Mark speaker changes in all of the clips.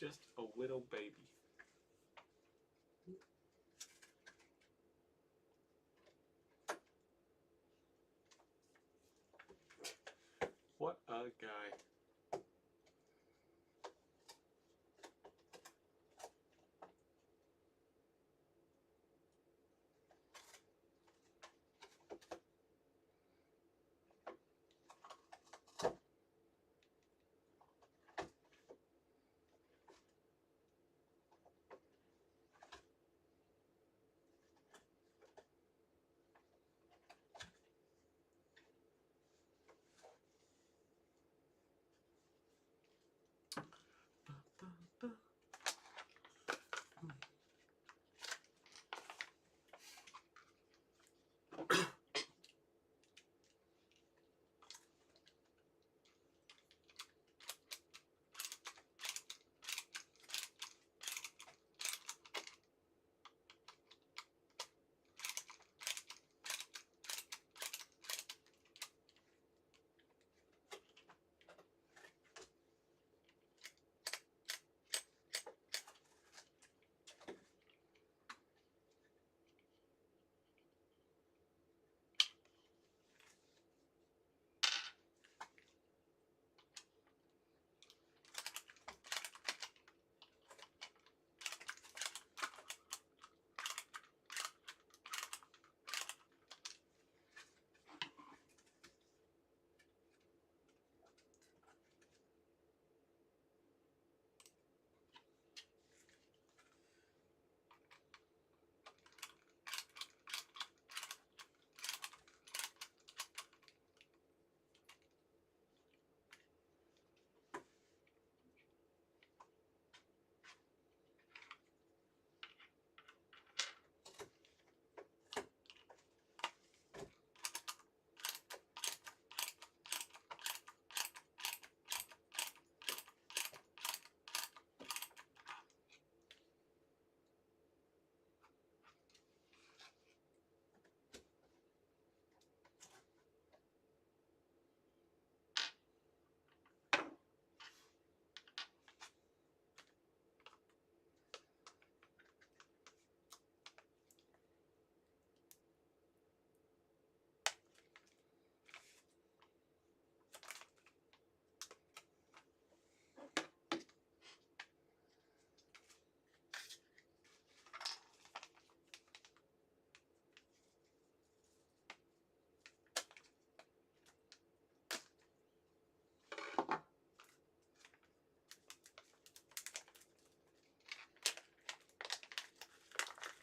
Speaker 1: just a little baby. What a guy.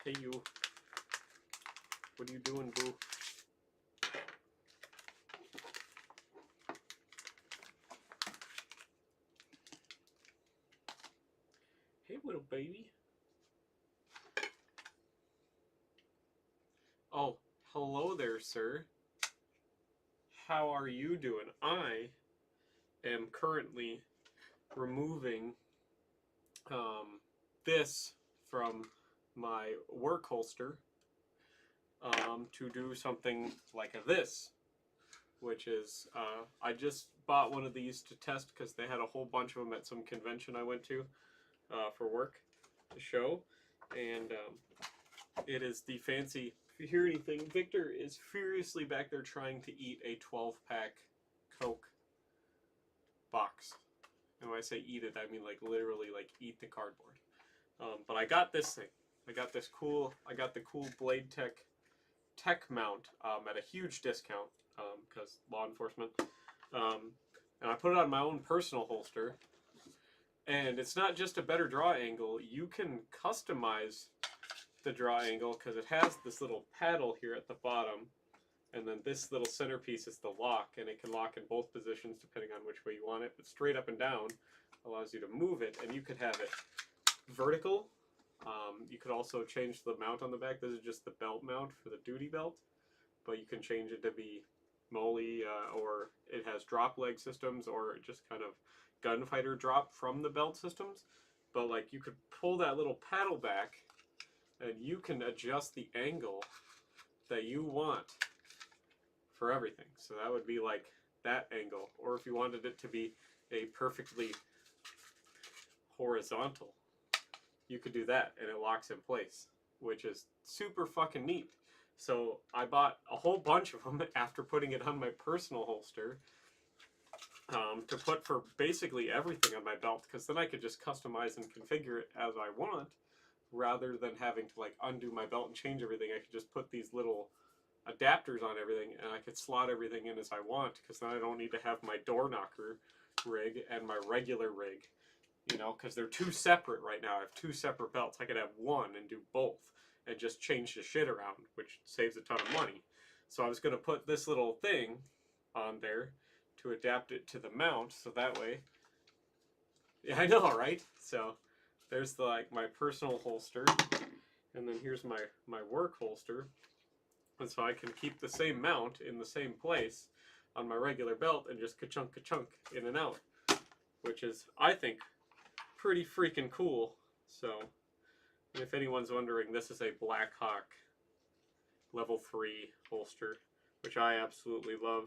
Speaker 1: Hey you. What are you doing, boo? Hey little baby. Oh, hello there, sir. How are you doing? I am currently removing this from my work holster to do something like this, which is I just bought one of these to test because they had a whole bunch of them at some convention I went to for work to show, and it is the fancy. If you hear anything, Victor is furiously back there trying to eat a 12-pack Coke box. And when I say eat it, I mean like literally like eat the cardboard. But I got this thing. I got the cool Blade Tech mount at a huge discount because law enforcement. And I put it on my own personal holster. And it's not just a better draw angle. You can customize the draw angle because it has this little paddle here at the bottom. And then this little centerpiece is the lock, and it can lock in both positions depending on which way you want it. But straight up and down allows you to move it, and you could have it vertical. You could also change the mount on the back. This is just the belt mount for the duty belt, but you can change it to be MOLLE, or it has drop leg systems, or just kind of gunfighter drop from the belt systems. But like you could pull that little paddle back, and you can adjust the angle that you want for everything. So that would be like that angle, or if you wanted it to be a perfectly horizontal, you could do that and it locks in place, which is super fucking neat. So I bought a whole bunch of them after putting it on my personal holster, to put for basically everything on my belt, because then I could just customize and configure it as I want, rather than having to like undo my belt and change everything. I could just put these little adapters on everything and I could slot everything in as I want, because then I don't need to have my door knocker rig and my regular rig, you know, because they're two separate right now. I have two separate belts. I could have one and do both and just change the shit around, which saves a ton of money. So I was going to put this little thing on there to adapt it to the mount, so that way, yeah, I know, right? So there's the, like, my personal holster, and then here's my work holster, and so I can keep the same mount in the same place on my regular belt and just ka-chunk in and out, which is, I think, pretty freaking cool. So if anyone's wondering, this is a Blackhawk level 3 holster, which I absolutely love.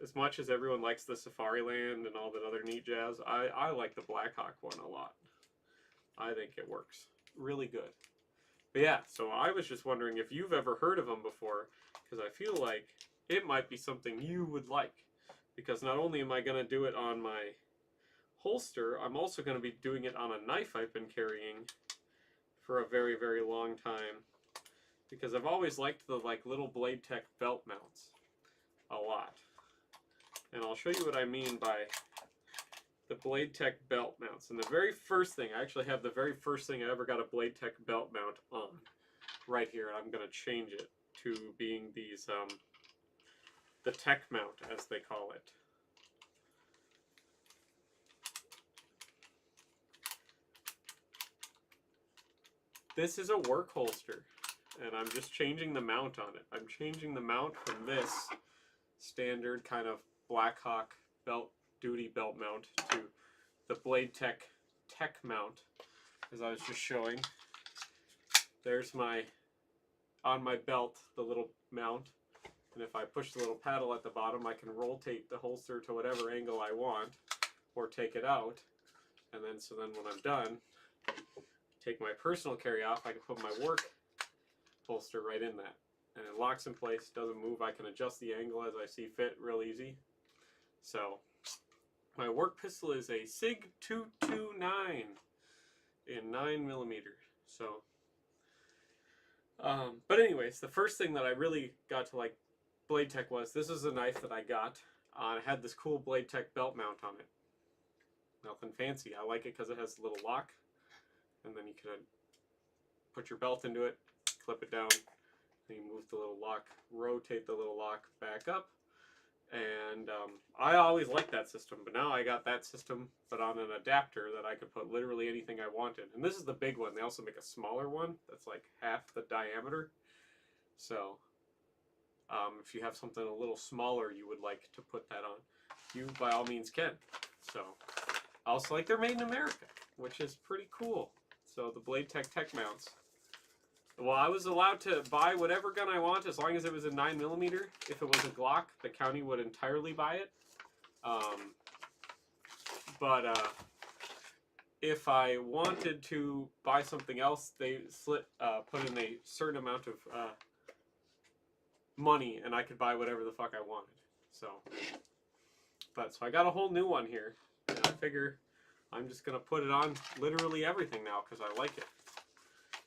Speaker 1: As much as everyone likes the Safariland and all that other neat jazz, I like the Blackhawk one a lot. I think it works really good. But yeah, so I was just wondering if you've ever heard of them before, because I feel like it might be something you would like. Because not only am I going to do it on my holster, I'm also going to be doing it on a knife I've been carrying for a very, very long time. Because I've always liked the like little Blade Tech belt mounts a lot. And I'll show you what I mean by the Blade Tech belt mounts. And the very first thing, I actually have the very first thing I ever got a Blade Tech belt mount on right here. And I'm going to change it to being these, the Tech mount, as they call it. This is a work holster, and I'm just changing the mount on it. I'm changing the mount from this standard kind of Blackhawk belt, duty belt mount, to the Blade Tech mount, as I was just showing. There's my, on my belt, the little mount, and if I push the little paddle at the bottom, I can rotate the holster to whatever angle I want, or take it out, and then, so then when I'm done, take my personal carry off, I can put my work holster right in that. And it locks in place, doesn't move. I can adjust the angle as I see fit real easy. So, my work pistol is a SIG 229 in 9mm. So, but anyways, the first thing that I really got to like Blade Tech was, this is a knife that I got. It had this cool Blade Tech belt mount on it. Nothing fancy. I like it because it has a little lock. And then you can put your belt into it, clip it down, and you move the little lock, rotate the little lock back up. And I always liked that system, but now I got that system, but on an adapter that I could put literally anything I wanted. And this is the big one. They also make a smaller one that's like half the diameter. So if you have something a little smaller you would like to put that on, you by all means can. So I also like they're made in America, which is pretty cool. So the Blade Tech mounts. Well, I was allowed to buy whatever gun I want as long as it was a 9mm. If it was a Glock, the county would entirely buy it. But if I wanted to buy something else, they put in a certain amount of money, and I could buy whatever the fuck I wanted. So I got a whole new one here, and I figure I'm just gonna put it on literally everything now because I like it.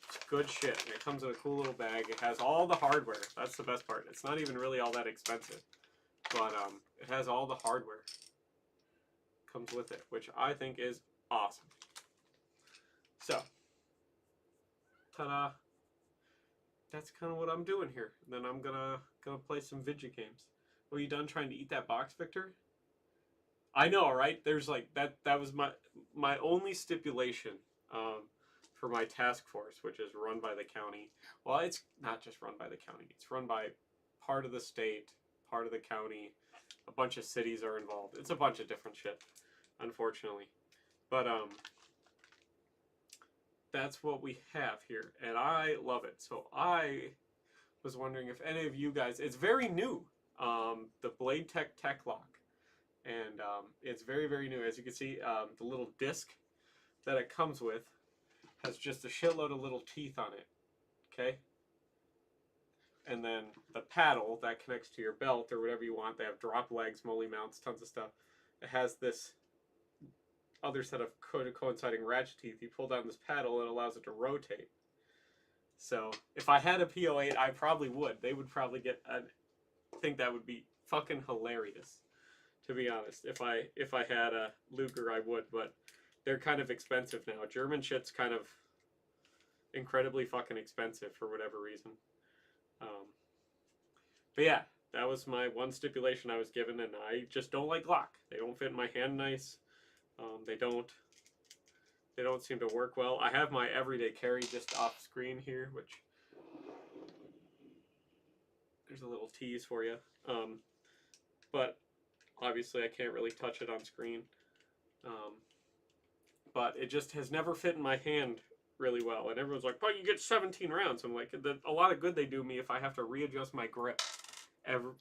Speaker 1: It's good shit. And it comes in a cool little bag. It has all the hardware. That's the best part. It's not even really all that expensive, but it has all the hardware. Comes with it, which I think is awesome. So, ta-da! That's kind of what I'm doing here. And then I'm gonna play some video games. Were you done trying to eat that box, Victor? I know, right? There's like that was my only stipulation for my task force, which is run by the county. Well, it's not just run by the county. It's run by part of the state, part of the county. A bunch of cities are involved. It's a bunch of different shit, unfortunately. But that's what we have here, and I love it. So I was wondering if any of you guys, it's very new, the Blade Tech Lock. and it's very, very new. As you can see, the little disc that it comes with has just a shitload of little teeth on it, okay? And then the paddle that connects to your belt or whatever you want, they have drop legs, molly mounts, tons of stuff. It has this other set of coinciding ratchet teeth. You pull down this paddle, it allows it to rotate. So if I had a P08, I probably would. They would probably get. I think that would be fucking hilarious, to be honest. If I had a Luger, I would. But they're kind of expensive now. German shit's kind of incredibly fucking expensive for whatever reason. But yeah, that was my one stipulation I was given, and I just don't like Glock. They don't fit in my hand nice. They don't seem to work well. I have my everyday carry just off screen here, which there's a little tease for you. But obviously I can't really touch it on screen. But it just has never fit in my hand really well. And everyone's like, but you get 17 rounds. I'm like, a lot of good they do me if I have to readjust my grip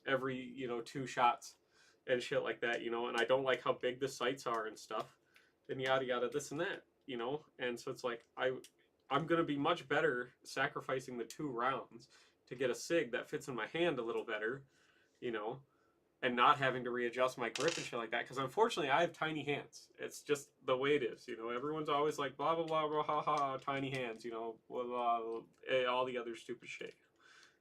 Speaker 1: every 2 shots and shit like that, and I don't like how big the sights are and stuff, and yada yada, this and that, and so it's like I'm gonna be much better sacrificing the 2 rounds to get a SIG that fits in my hand a little better, and not having to readjust my grip and shit like that, because unfortunately I have tiny hands. It's just the way it is, everyone's always like blah blah blah blah ha ha tiny hands, blah, blah, blah, all the other stupid shit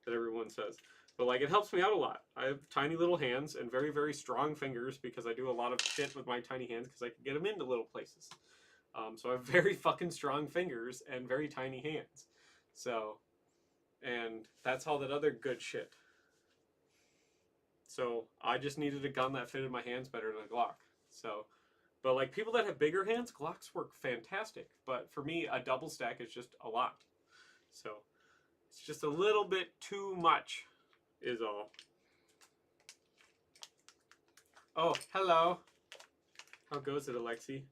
Speaker 1: that everyone says. But like, it helps me out a lot. I have tiny little hands and very, very strong fingers because I do a lot of shit with my tiny hands because I can get them into little places. So I have very fucking strong fingers and very tiny hands. So, and that's all that other good shit. So I just needed a gun that fitted my hands better than a Glock. So, but like, people that have bigger hands, Glocks work fantastic. But for me, a double stack is just a lot. So it's just a little bit too much. Is all. Oh, hello. How goes it, Alexi?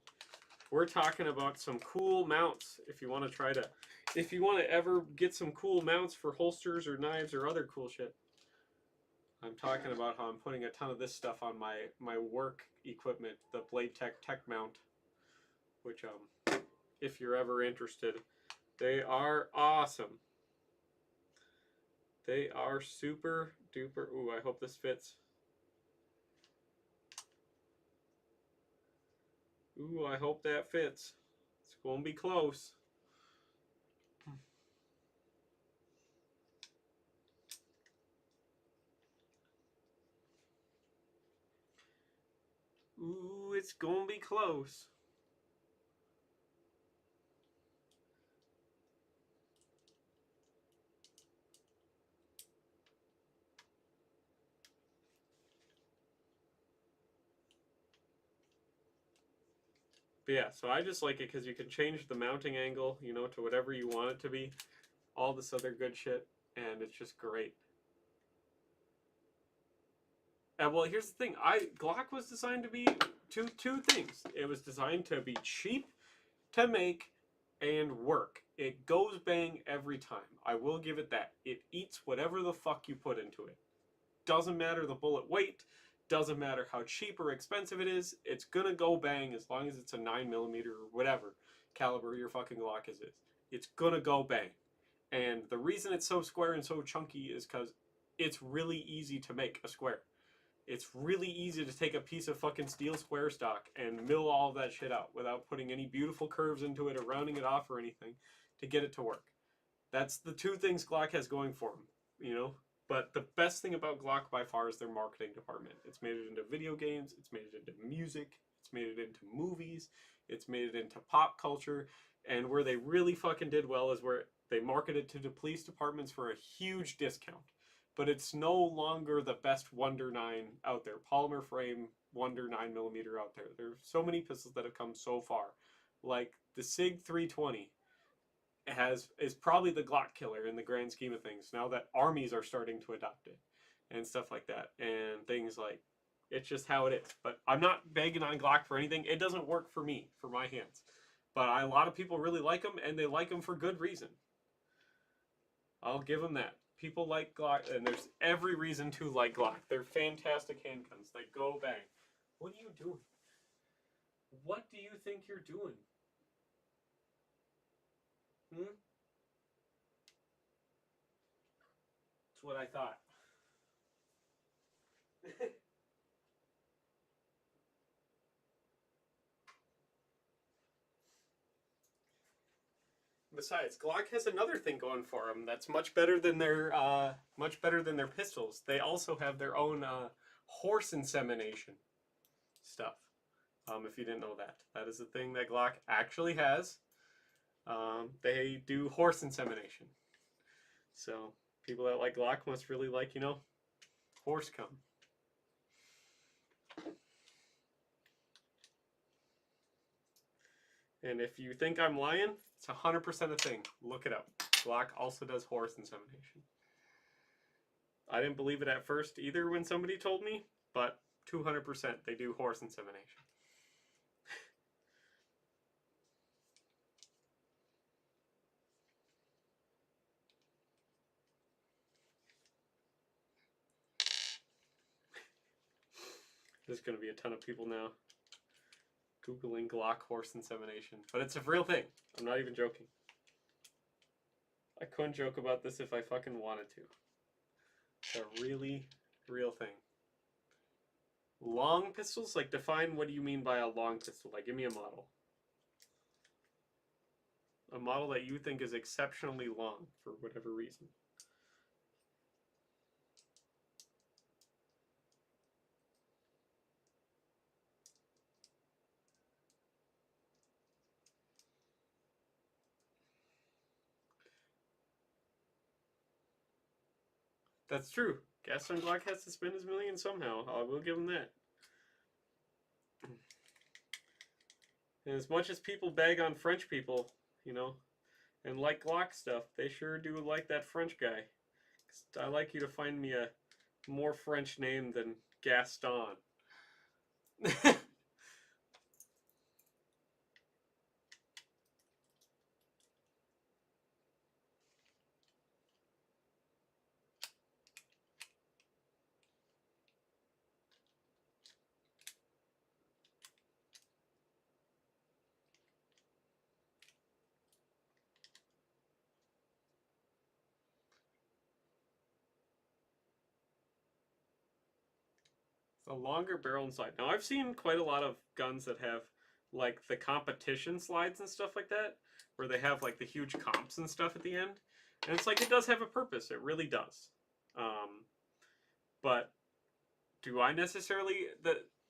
Speaker 1: We're talking about some cool mounts. If you want to ever get some cool mounts for holsters or knives or other cool shit. I'm talking about how I'm putting a ton of this stuff on my work equipment, the Blade Tech mount, which if you're ever interested, they are awesome. They are super duper. Ooh, I hope this fits. Ooh, I hope that fits. It's going to be close. Ooh, it's going to be close. But yeah, so I just like it because you can change the mounting angle, to whatever you want it to be. All this other good shit, and it's just great. And well, here's the thing. Glock was designed to be two things. It was designed to be cheap to make and work. It goes bang every time. I will give it that. It eats whatever the fuck you put into it. Doesn't matter the bullet weight. Doesn't matter how cheap or expensive it is. It's gonna go bang as long as it's a 9mm or whatever caliber your fucking Glock is. It's gonna go bang. And the reason it's so square and so chunky is because it's really easy to make a square. It's really easy to take a piece of fucking steel square stock and mill all of that shit out without putting any beautiful curves into it or rounding it off or anything to get it to work. That's the 2 things Glock has going for them, But the best thing about Glock by far is their marketing department. It's made it into video games, it's made it into music, it's made it into movies, it's made it into pop culture, and where they really fucking did well is where they marketed to the police departments for a huge discount. But it's no longer the best Wonder 9 out there. Polymer frame Wonder 9mm out there. There's so many pistols that have come so far. Like the SIG 320 is probably the Glock killer in the grand scheme of things. Now that armies are starting to adopt it and stuff like that. And things like, it's just how it is. But I'm not begging on Glock for anything. It doesn't work for me, for my hands. But a lot of people really like them, and they like them for good reason. I'll give them that. People like Glock, and there's every reason to like Glock. They're fantastic handguns. They go bang. What are you doing? What do you think you're doing? Hmm? That's what I thought. Besides, Glock has another thing going for them that's much better than their pistols. They also have their own horse insemination stuff. If you didn't know that, that is a thing that Glock actually has. They do horse insemination. So people that like Glock must really like, horse cum. And if you think I'm lying, it's 100% a thing. Look it up. Glock also does horse insemination. I didn't believe it at first either when somebody told me, but 200% they do horse insemination. There's going to be a ton of people now Googling Glock horse insemination. But it's a real thing. I'm not even joking. I couldn't joke about this if I fucking wanted to. It's a really real thing. Long pistols? Like, define what do you mean by a long pistol? Like, give me a model. A model that you think is exceptionally long for whatever reason. That's true. Gaston Glock has to spend his million somehow. I will give him that. And as much as people bag on French people, and like Glock stuff, they sure do like that French guy. I'd like you to find me a more French name than Gaston. A longer barrel and slide. Now, I've seen quite a lot of guns that have like the competition slides and stuff like that, where they have like the huge comps and stuff at the end. And it's like, it does have a purpose. It really does. But do I necessarily...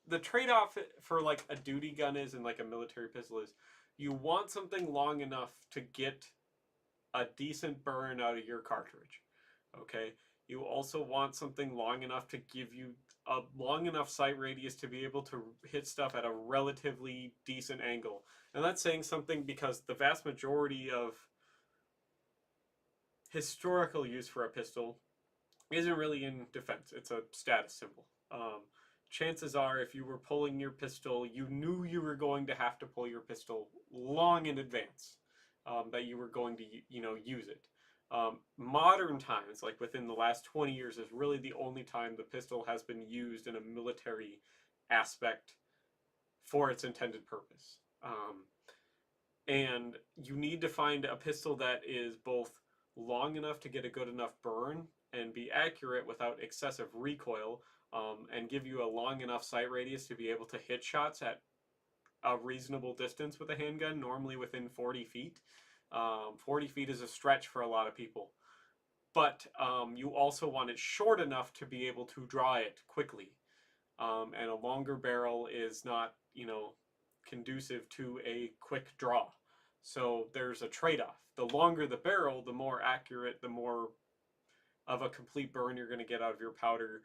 Speaker 1: The trade-off for like a duty gun is, and like a military pistol is, you want something long enough to get a decent burn out of your cartridge. Okay? You also want something long enough to give you a long enough sight radius to be able to hit stuff at a relatively decent angle. And that's saying something because the vast majority of historical use for a pistol isn't really in defense. It's a status symbol. Chances are, if you were pulling your pistol, you knew you were going to have to pull your pistol long in advance, that you were going to, use it. Modern times, like within the last 20 years, is really the only time the pistol has been used in a military aspect for its intended purpose. And you need to find a pistol that is both long enough to get a good enough burn and be accurate without excessive recoil, and give you a long enough sight radius to be able to hit shots at a reasonable distance with a handgun, normally within 40 feet. 40 feet is a stretch for a lot of people. But you also want it short enough to be able to draw it quickly. And a longer barrel is not, conducive to a quick draw. So there's a trade-off. The longer the barrel, the more accurate, the more of a complete burn you're going to get out of your powder.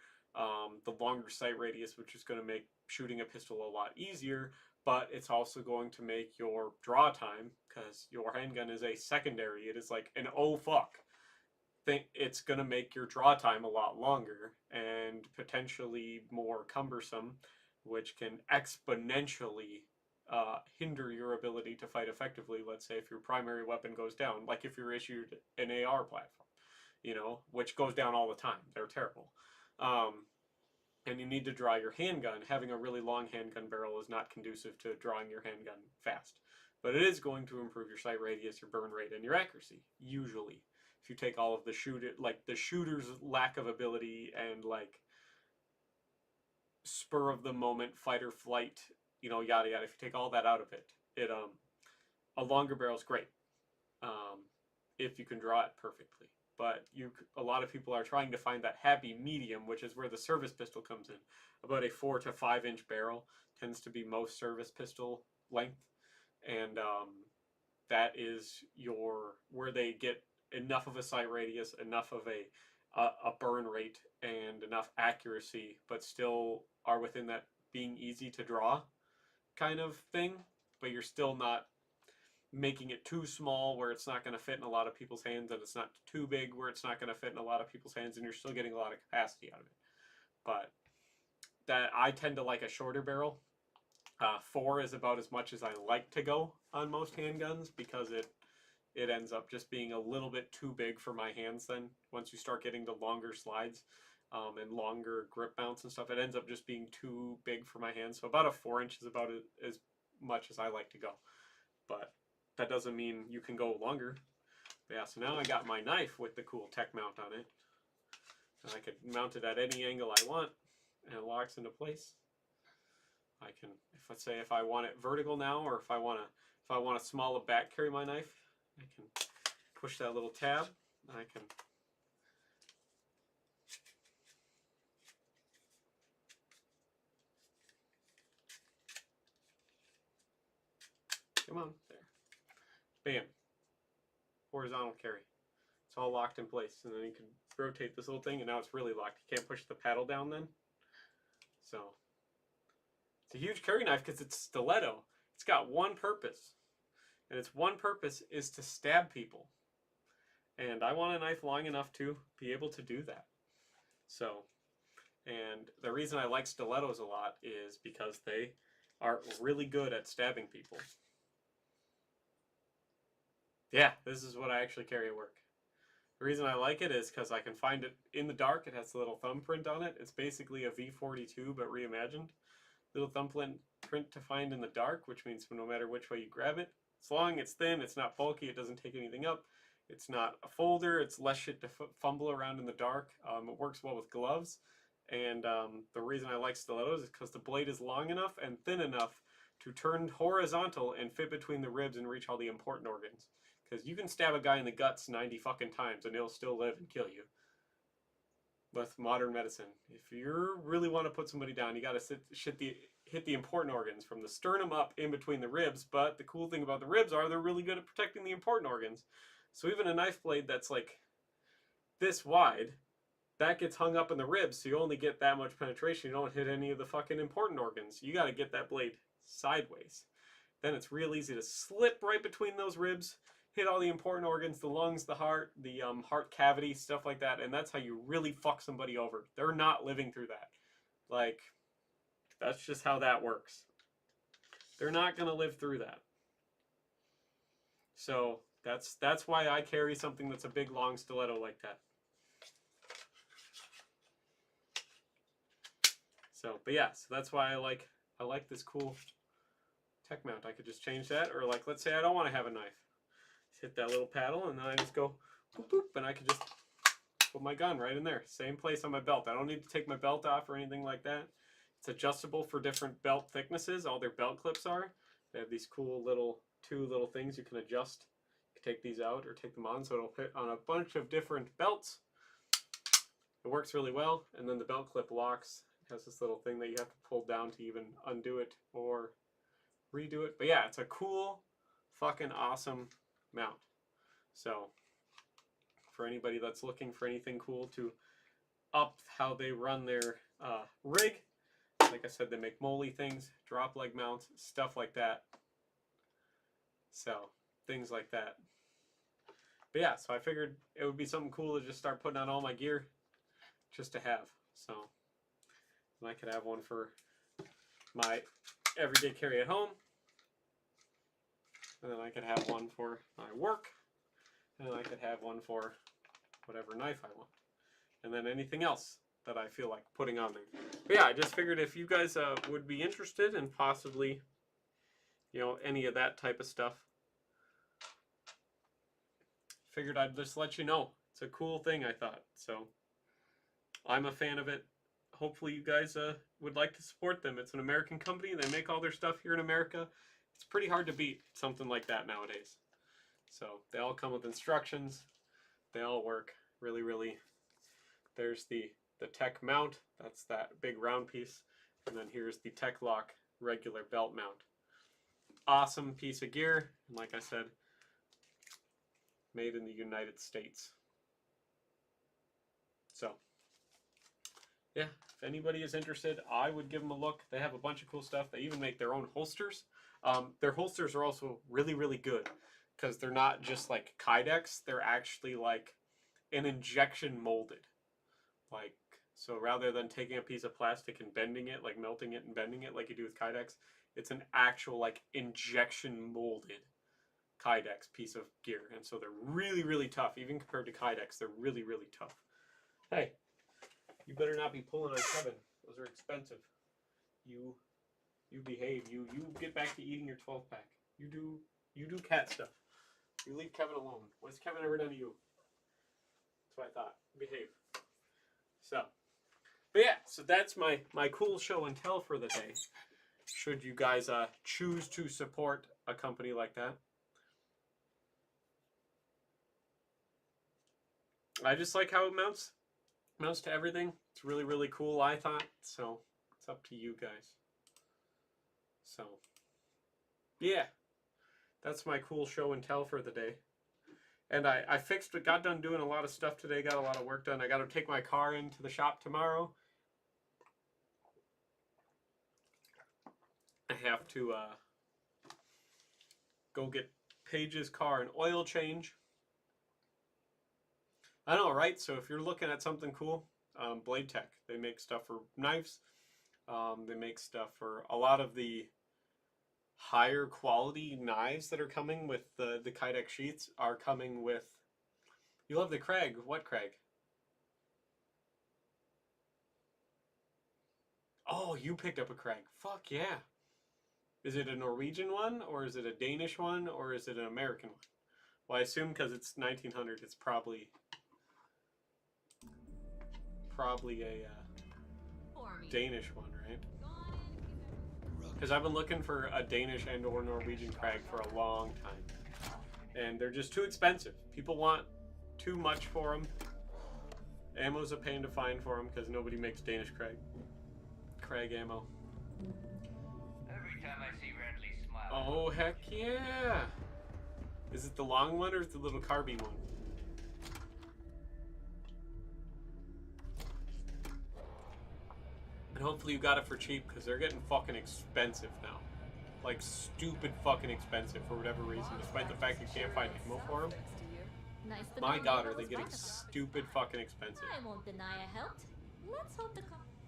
Speaker 1: The longer sight radius, which is going to make shooting a pistol a lot easier, but it's also going to make your draw time, because your handgun is a secondary, it is like an oh fuck. It's going to make your draw time a lot longer and potentially more cumbersome, which can exponentially hinder your ability to fight effectively. Let's say if your primary weapon goes down, like if you're issued an AR platform, which goes down all the time. They're terrible. and you need to draw your handgun. Having a really long handgun barrel is not conducive to drawing your handgun fast. But it is going to improve your sight radius, your burn rate, and your accuracy, usually. If you take all of the shooter's lack of ability and like spur of the moment fight or flight, yada yada. If you take all that out of it, a longer barrel is great if you can draw it perfectly. But a lot of people are trying to find that happy medium, which is where the service pistol comes in. About a 4 to 5 inch barrel tends to be most service pistol length, and that is where they get enough of a sight radius, enough of a burn rate, and enough accuracy, but still are within that being easy to draw kind of thing. But you're still not making it too small where it's not going to fit in a lot of people's hands, and it's not too big where it's not going to fit in a lot of people's hands, and you're still getting a lot of capacity out of it. But that I tend to like a shorter barrel. 4 is about as much as I like to go on most handguns, because it ends up just being a little bit too big for my hands then. Once you start getting the longer slides and longer grip mounts and stuff, it ends up just being too big for my hands. So about a 4 inch is about as much as I like to go. But that doesn't mean you can go longer. But yeah, so now I got my knife with the cool tech mount on it. And I could mount it at any angle I want, and it locks into place. I can, if I want it vertical now, or if I want to smaller back carry my knife, I can push that little tab, and I can come on there, bam, horizontal carry. It's all locked in place, and then you can rotate this little thing, and now it's really locked. You can't push the paddle down then. So it's a huge carry knife because it's stiletto. It's got one purpose, and its one purpose is to stab people. And I want a knife long enough to be able to do that. So, and the reason I like stilettos a lot is because they are really good at stabbing people. Yeah, this is what I actually carry at work. The reason I like it is because I can find it in the dark. It has a little thumbprint on it. It's basically a V42, but reimagined. Little thumbprint to find in the dark, which means no matter which way you grab it, it's long, it's thin, it's not bulky, it doesn't take anything up. It's not a folder, it's less shit to fumble around in the dark. It works well with gloves. And the reason I like stilettos is because the blade is long enough and thin enough to turn horizontal and fit between the ribs and reach all the important organs. Because you can stab a guy in the guts 90 fucking times and he'll still live and kill you. With modern medicine, if you really want to put somebody down, you got to hit the important organs from the sternum up in between the ribs. But the cool thing about the ribs are they're really good at protecting the important organs. So even a knife blade that's like this wide, that gets hung up in the ribs, so you only get that much penetration. You don't hit any of the fucking important organs. You got to get that blade sideways. Then it's real easy to slip right between those ribs, hit all the important organs, the lungs, the heart cavity, stuff like that, and that's how you really fuck somebody over. They're not living through that. Like, that's just how that works. They're not going to live through that. So that's why I carry something that's a big long stiletto like that. So, but yeah, so that's why I like this cool tech mount. I could just change that, or like, let's say I don't want to have a knife. Just hit that little paddle, and then I just go boop, boop, and I could just put my gun right in there. Same place on my belt. I don't need to take my belt off or anything like that. It's adjustable for different belt thicknesses. All their belt clips are. They have these cool two little things you can adjust. You can take these out or take them on, so it'll fit on a bunch of different belts. It works really well, and then the belt clip locks. It has this little thing that you have to pull down to even undo it or redo it. But yeah, it's a cool, fucking awesome mount. So for anybody that's looking for anything cool to up how they run their rig, like I said, they make moly things, drop leg mounts, stuff like that. So things like that. But yeah, so I figured it would be something cool to just start putting on all my gear just to have. So and I could have one for my everyday carry at home, and then I could have one for my work, and then I could have one for whatever knife I want, and then anything else that I feel like putting on there. But yeah, I just figured if you guys would be interested in possibly, you know, any of that type of stuff, figured I'd just let you know. It's a cool thing, I thought. So I'm a fan of it. Hopefully you guys would like to support them. It's an American company. They make all their stuff here in America. It's pretty hard to beat something like that nowadays. So they all come with instructions. They all work really, really. There's the tech mount. That's that big round piece. And then here's the tech lock regular belt mount. Awesome piece of gear. And like I said, made in the United States. So yeah, if anybody is interested, I would give them a look. They have a bunch of cool stuff. They even make their own holsters. Their holsters are also really, really good because they're not just like Kydex. They're actually like an injection molded. Like, so rather than taking a piece of plastic and bending it, like melting it and bending it like you do with Kydex, it's an actual like injection molded Kydex piece of gear. And so they're really, really tough. Even compared to Kydex, they're really, really tough. Hey. You better not be pulling on Kevin. Those are expensive. You behave. You get back to eating your 12-pack. You do cat stuff. You leave Kevin alone. What's Kevin ever done to you? That's what I thought. Behave. So, but yeah, so that's my cool show and tell for the day. Should you guys choose to support a company like that. I just like how it mounts to everything. It's really, really cool, I thought. So it's up to you guys. So yeah, that's my cool show and tell for the day. And I fixed it, got done doing a lot of stuff today, got a lot of work done. I got to take my car into the shop tomorrow. I have to go get Paige's car an oil change. I know, right? So if you're looking at something cool, Blade Tech. They make stuff for knives. They make stuff for a lot of the higher quality knives that are coming with the Kydex sheaths are coming with... You love the Krag. What Krag? Oh, you picked up a Krag. Fuck yeah. Is it a Norwegian one, or is it a Danish one, or is it an American one? Well, I assume because it's 1900, it's probably a Danish one, right? Because I've been looking for a Danish and or Norwegian Krag for a long time. And they're just too expensive. People want too much for them. Ammo's a pain to find for them because nobody makes Danish Krag ammo.
Speaker 2: Every time I see Renly smile.
Speaker 1: Oh, heck yeah! Is it the long one or is it the little carbine one? And hopefully you got it for cheap because they're getting fucking expensive now. Like stupid fucking expensive for whatever reason, despite the fact you can't find ammo for them. My god, are they getting stupid fucking expensive.
Speaker 3: I won't deny I helped. Let's hope the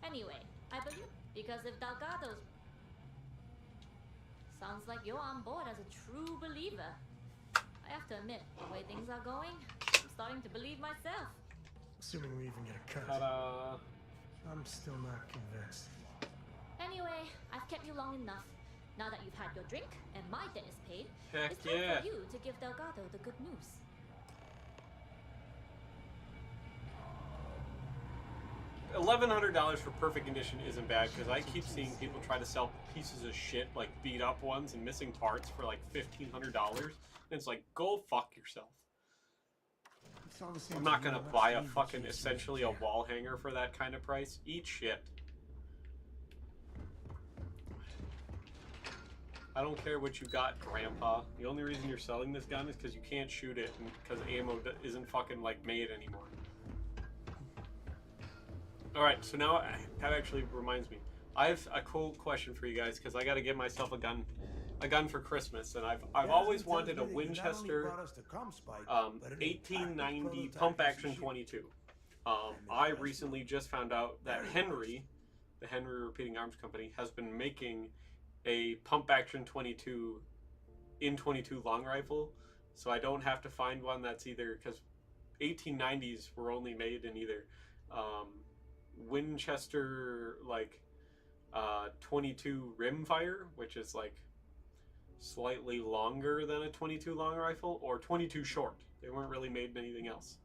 Speaker 3: anyway, I believe because if Delgado's sounds like you're on board as a true believer. I have to admit, the way things are going, I'm starting to believe myself.
Speaker 4: Assuming we even get a cut.
Speaker 1: Ta-da.
Speaker 4: I'm still not convinced.
Speaker 3: Anyway, I've kept you long enough. Now that you've had your drink and my debt is paid,
Speaker 1: Heck
Speaker 3: it's time
Speaker 1: yeah.
Speaker 3: for you to give Delgado the good news.
Speaker 1: $1,100 for perfect condition isn't bad because I keep seeing people try to sell pieces of shit, like beat up ones and missing parts for like $1,500. And it's like, go fuck yourself. I'm not gonna buy a fucking essentially a wall hanger for that kind of price. Eat shit. I don't care what you got, Grandpa. The only reason you're selling this gun is because you can't shoot it and because ammo isn't fucking like made anymore. Alright, so now that actually reminds me. I have a cool question for you guys because I gotta get myself a gun for Christmas, and I've always wanted a Winchester 1890 pump action 22. I recently just found out that Henry, the Henry Repeating Arms Company, has been making a pump action 22 in 22 long rifle, so I don't have to find one that's either, because 1890s were only made in either Winchester like 22 rimfire, which is like slightly longer than a 22 long rifle, or 22 short. They weren't really made in anything else.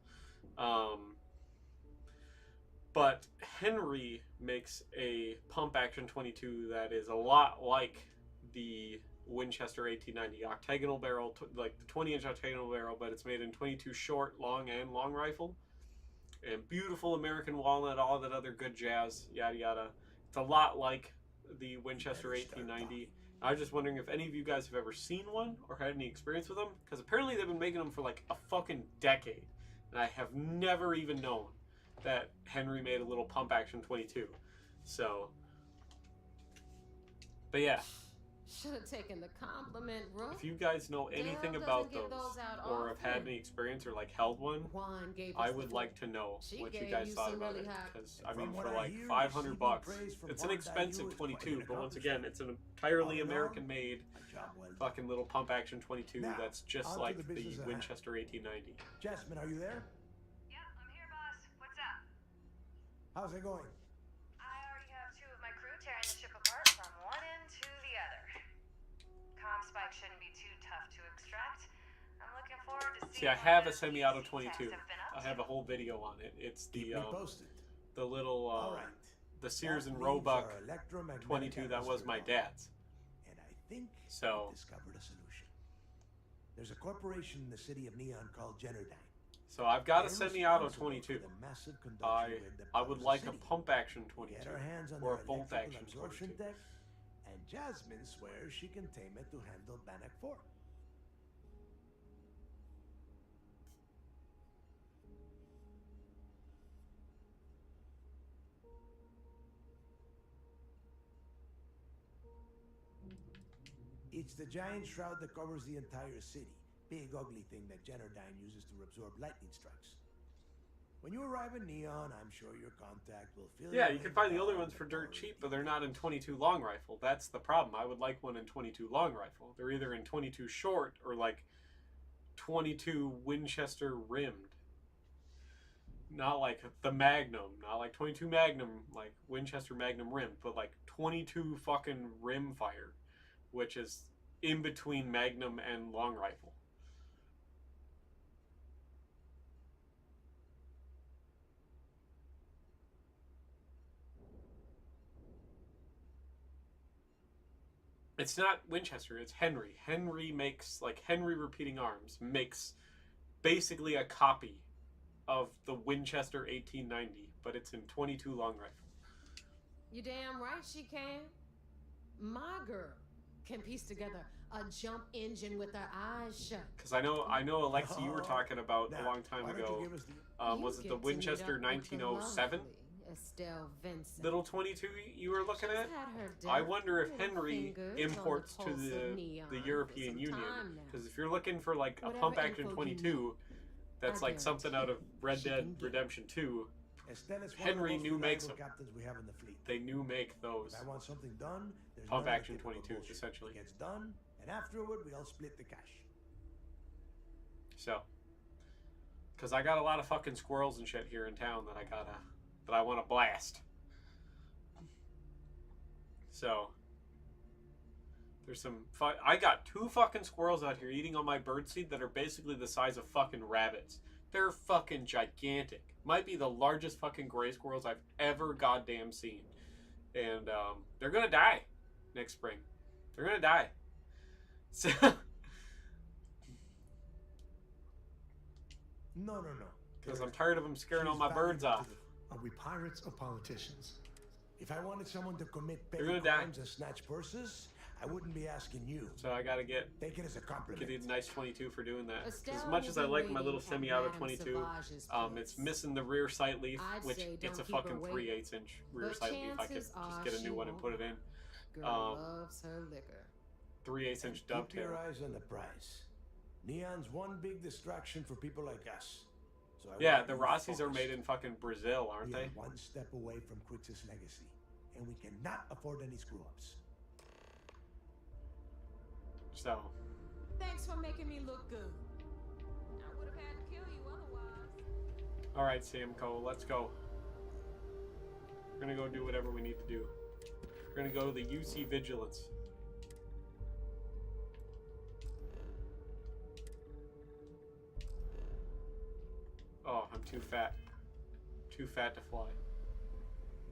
Speaker 1: But Henry makes a pump action 22 that is a lot like the Winchester 1890 octagonal barrel, like the 20-inch octagonal barrel, but it's made in 22 short, long, and long rifle. And beautiful American walnut, all that other good jazz, yada yada. It's a lot like the Winchester 1890. I was just wondering if any of you guys have ever seen one or had any experience with them, because apparently they've been making them for like a fucking decade, and I have never even known that Henry made a little pump action 22. So, but yeah.
Speaker 5: Should have taken the compliment, bro.
Speaker 1: If you guys know anything about those, or have had any experience or like held one, I would like to know what you guys thought about it. Because I mean, for like $500, it's an expensive 22, but once again, it's an entirely American-made fucking little pump action 22 that's just like the Winchester 1890.
Speaker 6: Jasmine, are you there?
Speaker 7: Yeah, I'm here, boss. What's up?
Speaker 6: How's it going?
Speaker 7: I already have 2 of my crew tearing the ship apart from one end to the other. Comm spike shouldn't be too tough to extract. I'm looking forward to seeing.
Speaker 1: See, I have a semi-auto 22. I have a whole video on it. It's the little the Sears and Roebuck 22 that was my dad's.
Speaker 6: And I think
Speaker 1: so.
Speaker 6: I discovered a solution. There's a corporation in the city of Neon called Generdyne.
Speaker 1: So I've got a semi-auto 22. I would like a pump action 22 or a bolt action 22.
Speaker 6: Deck, and Jasmine swears she can tame it to handle Bannock 4. It's the giant shroud that covers the entire city. Big ugly thing that Generdyne uses to absorb lightning strikes. When you arrive in Neon, I'm sure your contact will fill.
Speaker 1: Yeah, you can find the other ones for dirt cheap, but they're not in 22 long rifle. That's the problem. I would like one in 22 long rifle. They're either in 22 short or like 22 Winchester rimmed. Not like the Magnum, not like 22 Magnum, like Winchester Magnum rimmed, but like 22 fucking rim fire, which is in between Magnum and long rifle. It's not Winchester, it's Henry. Henry makes, like, Henry Repeating Arms makes basically a copy of the Winchester 1890, but it's in 22 long rifle.
Speaker 5: You damn right she can. My girl can piece together a jump engine with her eyes shut.
Speaker 1: Because I know, Alexa, you were talking about a long time ago. Was it the Winchester 1907?
Speaker 5: Estelle Vincent.
Speaker 1: Little 22 you were looking at? I wonder if Henry imports to the European Union. Because if you're looking for like a pump action 22 that's like something out of Red Dead Redemption 2, Henry new makes them. They new make those
Speaker 6: I want something done,
Speaker 1: pump action 22s essentially.
Speaker 6: It gets done, and afterward we all split the cash.
Speaker 1: So, because I got a lot of fucking squirrels and shit here in town that I want to blast. So, there's some I got 2 fucking squirrels out here eating on my birdseed that are basically the size of fucking rabbits. They're fucking gigantic. Might be the largest fucking gray squirrels I've ever goddamn seen. And they're gonna die next spring. They're gonna die. So
Speaker 6: No.
Speaker 1: because I'm tired of them scaring all my birds off.
Speaker 4: Are we pirates or politicians?
Speaker 6: If I wanted someone to commit
Speaker 1: They're
Speaker 6: petty
Speaker 1: gonna die.
Speaker 6: crimes and snatch purses, I wouldn't be asking you.
Speaker 1: So I gotta get
Speaker 6: Take it as a compliment.
Speaker 1: a nice 22 for doing that.
Speaker 5: Estelle
Speaker 1: As much as I
Speaker 5: will be
Speaker 1: like my little
Speaker 5: waiting at
Speaker 1: semi-auto
Speaker 5: Madame
Speaker 1: 22,
Speaker 5: Sauvage's place.
Speaker 1: it's missing the rear sight leaf,
Speaker 5: I'd
Speaker 1: which
Speaker 5: say
Speaker 1: it's a
Speaker 5: don't keep her
Speaker 1: fucking
Speaker 5: waiting.
Speaker 1: 3/8-inch rear
Speaker 5: But
Speaker 1: sight leaf. I could
Speaker 5: chances
Speaker 1: just
Speaker 5: are
Speaker 1: get a
Speaker 5: she
Speaker 1: new one and put it in.
Speaker 5: Girl loves her liquor.
Speaker 1: 3/8-inch
Speaker 6: Keep
Speaker 1: dovetail.
Speaker 6: your eyes on the prize. Neon's one big distraction for people like us. So I
Speaker 1: Yeah,
Speaker 6: want
Speaker 1: the
Speaker 6: you
Speaker 1: Rossies are
Speaker 6: focused.
Speaker 1: made in fucking Brazil, aren't
Speaker 6: We
Speaker 1: they?
Speaker 6: are one step away from Quix's legacy, and we cannot afford any screw-ups.
Speaker 1: So,
Speaker 5: Thanks for making me look good. I would have had to kill you otherwise.
Speaker 1: alright, Samco, let's go. We're gonna go do whatever we need to do. We're gonna go to the UC Vigilance. Oh, I'm too fat. Too fat to fly.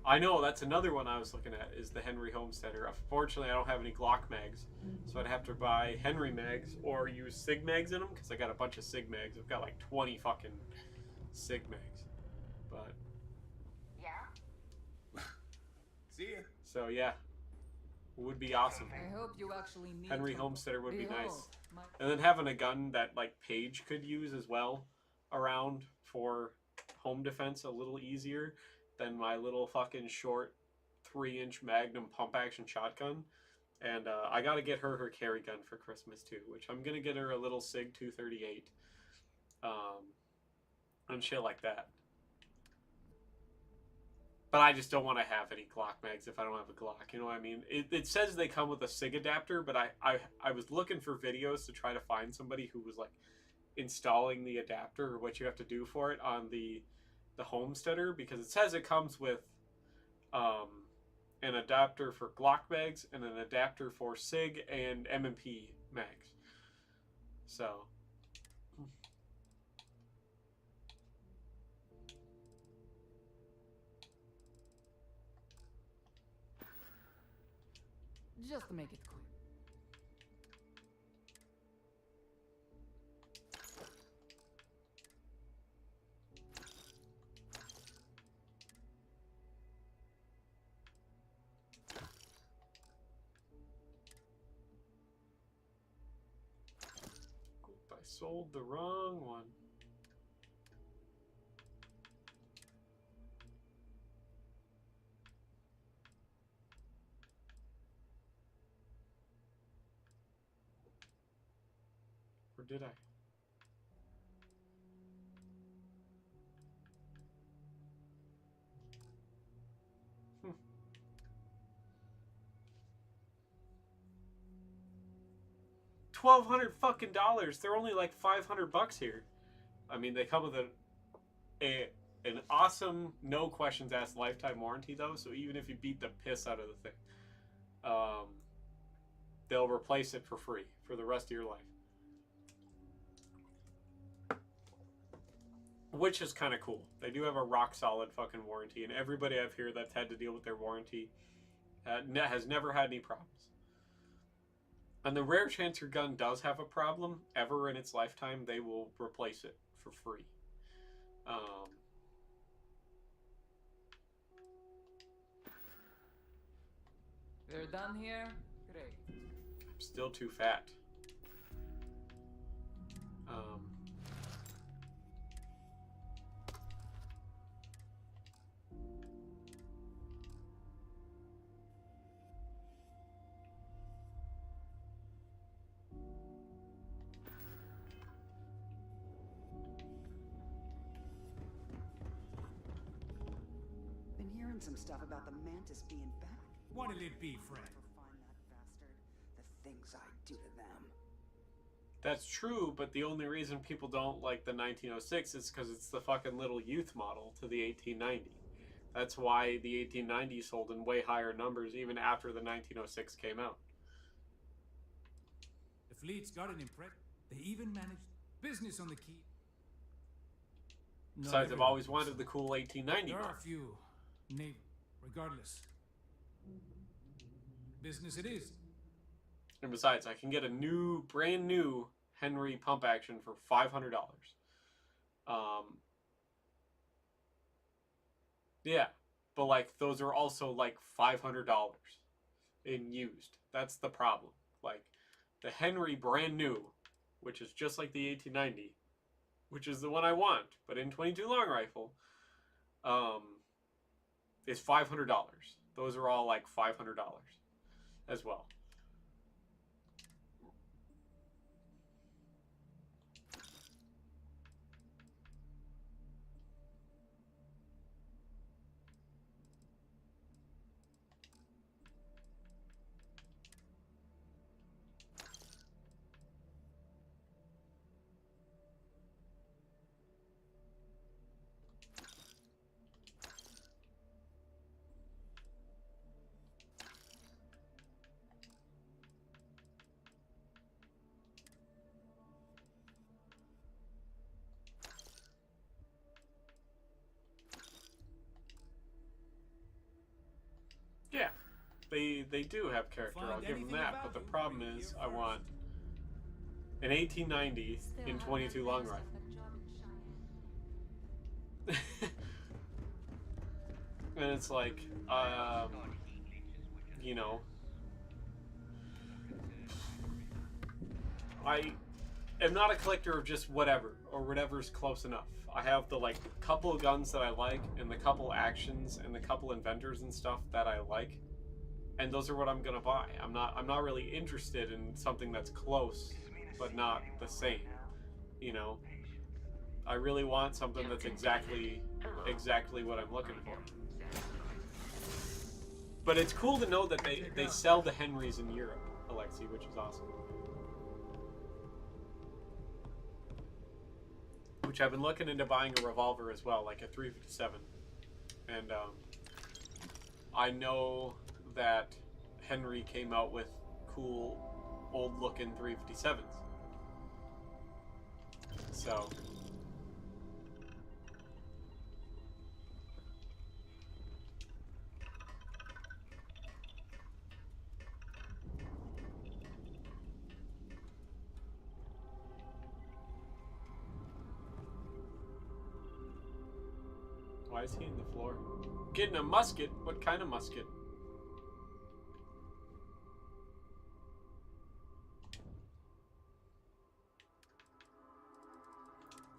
Speaker 1: I know, that's another one I was looking at, is the Henry Homesteader. Unfortunately, I don't have any Glock mags, so I'd have to buy Henry mags or use Sig mags in them, because I got a bunch of Sig mags. I've got like 20 fucking Sig mags. But,
Speaker 7: Yeah?
Speaker 6: See ya.
Speaker 1: so yeah. Would be awesome.
Speaker 8: I hope you actually need
Speaker 1: Henry
Speaker 8: to-
Speaker 1: Homesteader would be
Speaker 8: Behold,
Speaker 1: nice.
Speaker 8: my-
Speaker 1: And then having a gun that like Paige could use as well around for home defense a little easier than my little fucking short 3-inch Magnum pump action shotgun. And I gotta get her her carry gun for Christmas too, which I'm gonna get her a little SIG 238 and shit like that. But I just don't want to have any Glock mags if I don't have a Glock. You know what I mean? It says they come with a SIG adapter, but I was looking for videos to try to find somebody who was like installing the adapter or what you have to do for it on the Homesteader, because it says it comes with an adapter for Glock mags and an adapter for SIG and M&P mags. So
Speaker 8: Just to make it quick.
Speaker 1: I sold the wrong one. Or did I? $1,200 fucking dollars. They're only like $500 here. I mean, they come with an awesome, no questions asked lifetime warranty though. So even if you beat the piss out of the thing, they'll replace it for free for the rest of your life. Which is kind of cool. They do have a rock solid fucking warranty, and everybody I've heard that's had to deal with their warranty has never had any problems. And the rare chance your gun does have a problem ever in its lifetime, they will replace it for free.
Speaker 8: We're done here? Great.
Speaker 1: I'm still too fat.
Speaker 9: Been hearing some stuff about the Mantis being back.
Speaker 6: What'll it be, Fred?
Speaker 9: Never find that bastard. The things I do to them.
Speaker 1: That's true, but the only reason people don't like the 1906 is because it's the fucking little youth model to the 1890. That's why the 1890 sold in way higher numbers even after the 1906 came out.
Speaker 10: The fleet's got an impress. They even managed business on the key. Not
Speaker 1: Besides, I've
Speaker 10: everyone.
Speaker 1: always wanted the cool 1890
Speaker 10: There are
Speaker 1: model.
Speaker 10: a few. Naval. Regardless. Business it is.
Speaker 1: And besides, I can get a new, brand new Henry pump action for $500. Yeah, but like those are also like $500 in used. That's the problem. Like the Henry brand new, which is just like the 1890, which is the one I want, but in 22 long rifle, is $500. Those are all like $500 as well. they do have character. I'll give them that. But the problem is, I want an 1890 in 22 long rifle. And it's like, you know, I am not a collector of just whatever or whatever's close enough. I have the like couple of guns that I like and the couple actions and the couple inventors and stuff that I like, and those are what I'm gonna buy. I'm not really interested in something that's close but not the same. You know, I really want something that's exactly what I'm looking for. But it's cool to know that they sell the Henrys in Europe, Alexi, which is awesome. Which I've been looking into buying a revolver as well, like a 357. And I know that Henry came out with cool, old-looking 357s. So... Why is he in the floor? Getting a musket? What kind of musket?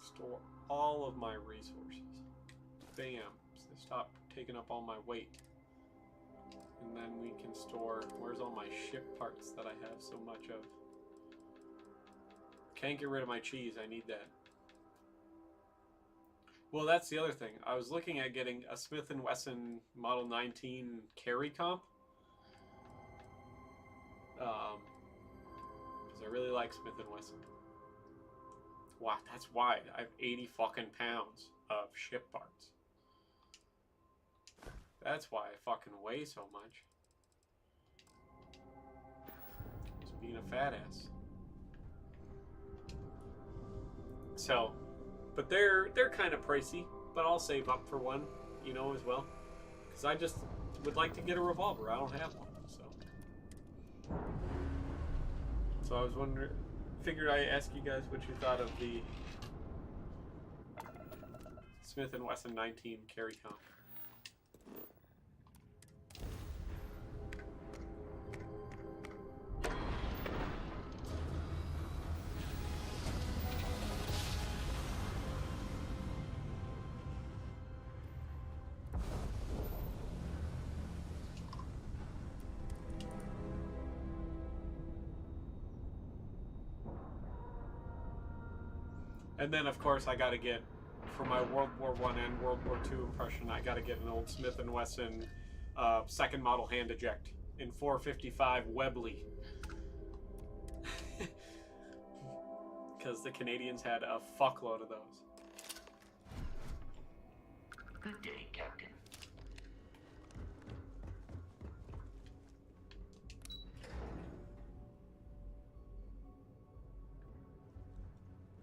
Speaker 1: Store all of my resources. Bam. So stop taking up all my weight. And then we can store... Where's all my ship parts that I have so much of? Can't get rid of my cheese. I need that. Well, that's the other thing. I was looking at getting a Smith & Wesson Model 19 carry comp. Because I really like Smith & Wesson. Wow, that's why. I have 80 fucking pounds of ship parts. That's why I fucking weigh so much. Just being a fat ass. So... But they're kind of pricey, but I'll save up for one, you know, as well. Because I just would like to get a revolver. I don't have one, so. So I was wondering, figured I'd ask you guys what you thought of the Smith & Wesson 19 carry comp. And then, of course, I got to get, for my World War I and World War II impression, I got to get an old Smith & Wesson second model hand eject in 455 Webley. Because the Canadians had a fuckload of those.
Speaker 2: Good day, Captain.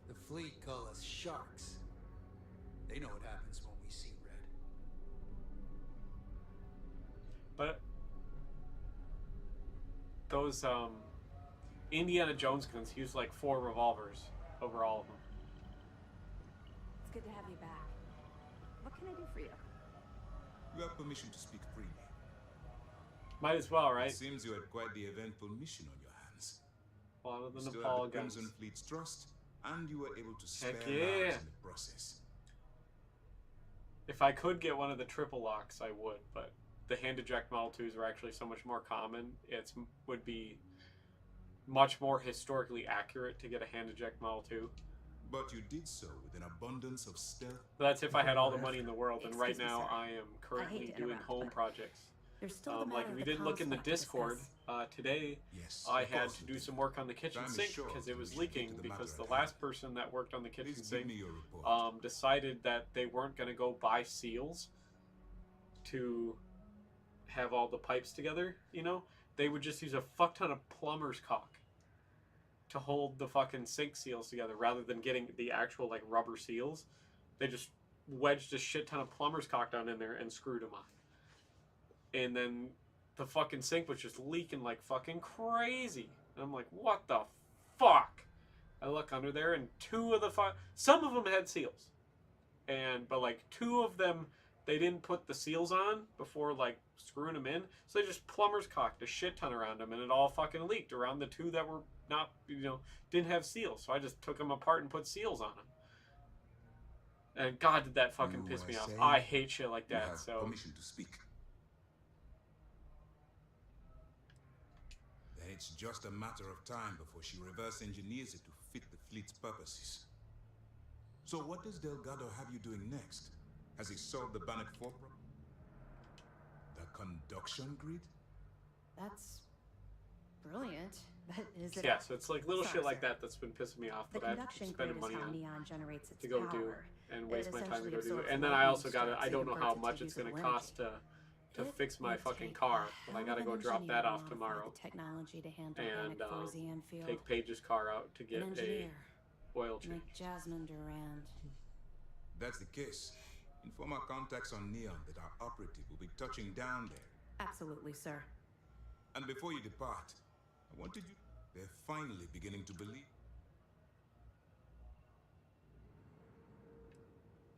Speaker 10: The fleet call us sharks. They know what happens when we see red.
Speaker 1: But those Indiana Jones guns use like 4 revolvers over all of them.
Speaker 9: It's good to have you back. What can I do for you?
Speaker 11: You have permission to speak freely.
Speaker 1: Might as well, right?
Speaker 11: It seems you had quite the eventful mission on your hands.
Speaker 1: A lot of the
Speaker 11: You still
Speaker 1: Nepal
Speaker 11: have the
Speaker 1: guns.
Speaker 11: Crimson Fleet's trust, and you were able to spare
Speaker 1: Heck
Speaker 11: lives
Speaker 1: yeah.
Speaker 11: in the process.
Speaker 1: If I could get one of the triple locks, I would, but the hand eject Model 2s are actually so much more common. It would be much more historically accurate to get a hand eject Model 2.
Speaker 11: But you did so with an abundance of stealth.
Speaker 1: But that's if I had all the money in the world, and right
Speaker 9: Excuse me,
Speaker 1: now
Speaker 9: sir.
Speaker 1: I am currently
Speaker 9: to
Speaker 1: doing
Speaker 9: interrupt,
Speaker 1: home
Speaker 9: but
Speaker 1: projects.
Speaker 9: There's still the
Speaker 1: Like
Speaker 9: matter
Speaker 1: if
Speaker 9: of
Speaker 1: you
Speaker 9: the
Speaker 1: didn't look in the
Speaker 9: consulate to
Speaker 1: Discord
Speaker 9: discuss.
Speaker 1: today,
Speaker 11: Yes,
Speaker 1: I
Speaker 11: of
Speaker 1: had
Speaker 11: course
Speaker 1: to
Speaker 11: you
Speaker 1: do
Speaker 11: do.
Speaker 1: some work on the kitchen
Speaker 11: Time is
Speaker 1: sink
Speaker 11: short,
Speaker 1: because
Speaker 11: so
Speaker 1: it
Speaker 11: we
Speaker 1: was
Speaker 11: should get
Speaker 1: leaking
Speaker 11: to the
Speaker 1: because
Speaker 11: matter
Speaker 1: the
Speaker 11: at
Speaker 1: last
Speaker 11: hand.
Speaker 1: person that worked on the kitchen
Speaker 11: Please give
Speaker 1: sink
Speaker 11: me your report.
Speaker 1: decided that they weren't going to go buy seals to have all the pipes together, you know? They would just use a fuck ton of plumber's caulk to hold the fucking sink seals together rather than getting the actual like rubber seals. They just wedged a shit ton of plumber's caulk down in there and screwed them on. And then the fucking sink was just leaking like fucking crazy. And I'm like, what the fuck? I look under there, and two of the some of them had seals, but like two of them, they didn't put the seals on before like screwing them in, so they just plumber's cocked a shit ton around them, and it all fucking leaked around the two that were not, didn't have seals. So I just took them apart and put seals on them. And God, did that fucking piss me off. I hate shit like
Speaker 11: You
Speaker 1: that.
Speaker 11: have
Speaker 1: So
Speaker 11: permission to speak. Then it's just a matter of time before she reverse engineers it to fit the fleet's purposes. So what does Delgado have you doing next? Has he solved the Bannock 4 problem? The conduction grid?
Speaker 9: That's brilliant. But is it?
Speaker 1: yeah, so it's like little
Speaker 9: Sorry,
Speaker 1: shit like
Speaker 9: sir.
Speaker 1: that's been pissing me off.
Speaker 9: The
Speaker 1: That I have to
Speaker 9: conduction
Speaker 1: spend
Speaker 9: grid is
Speaker 1: money
Speaker 9: how
Speaker 1: on
Speaker 9: neon generates its
Speaker 1: to go
Speaker 9: power.
Speaker 1: do and
Speaker 9: It
Speaker 1: waste my time to go
Speaker 9: essentially
Speaker 1: do.
Speaker 9: absorbs
Speaker 1: And then I
Speaker 9: lightning
Speaker 1: also got to.
Speaker 9: strikes
Speaker 1: I
Speaker 9: and
Speaker 1: don't know
Speaker 9: converts
Speaker 1: how
Speaker 9: it to
Speaker 1: much it's going to
Speaker 9: usable
Speaker 1: cost
Speaker 9: energy.
Speaker 1: to
Speaker 9: It
Speaker 1: fix my
Speaker 9: would
Speaker 1: fucking
Speaker 9: take
Speaker 1: car.
Speaker 9: a
Speaker 1: But I
Speaker 9: hell
Speaker 1: got to
Speaker 9: of
Speaker 1: go
Speaker 9: an
Speaker 1: drop
Speaker 9: engineer
Speaker 1: that
Speaker 9: to
Speaker 1: off
Speaker 9: modify
Speaker 1: tomorrow
Speaker 9: the technology to handle
Speaker 1: and
Speaker 9: Bannock 4's EM field.
Speaker 1: take Paige's car out to get
Speaker 9: An
Speaker 1: a
Speaker 9: engineer,
Speaker 1: oil change.
Speaker 9: like Jasmine Durand.
Speaker 11: That's the case. Inform our contacts on Neon that our operative will be touching down there.
Speaker 9: Absolutely, sir.
Speaker 11: And before you depart, I wanted you... They're finally beginning to believe.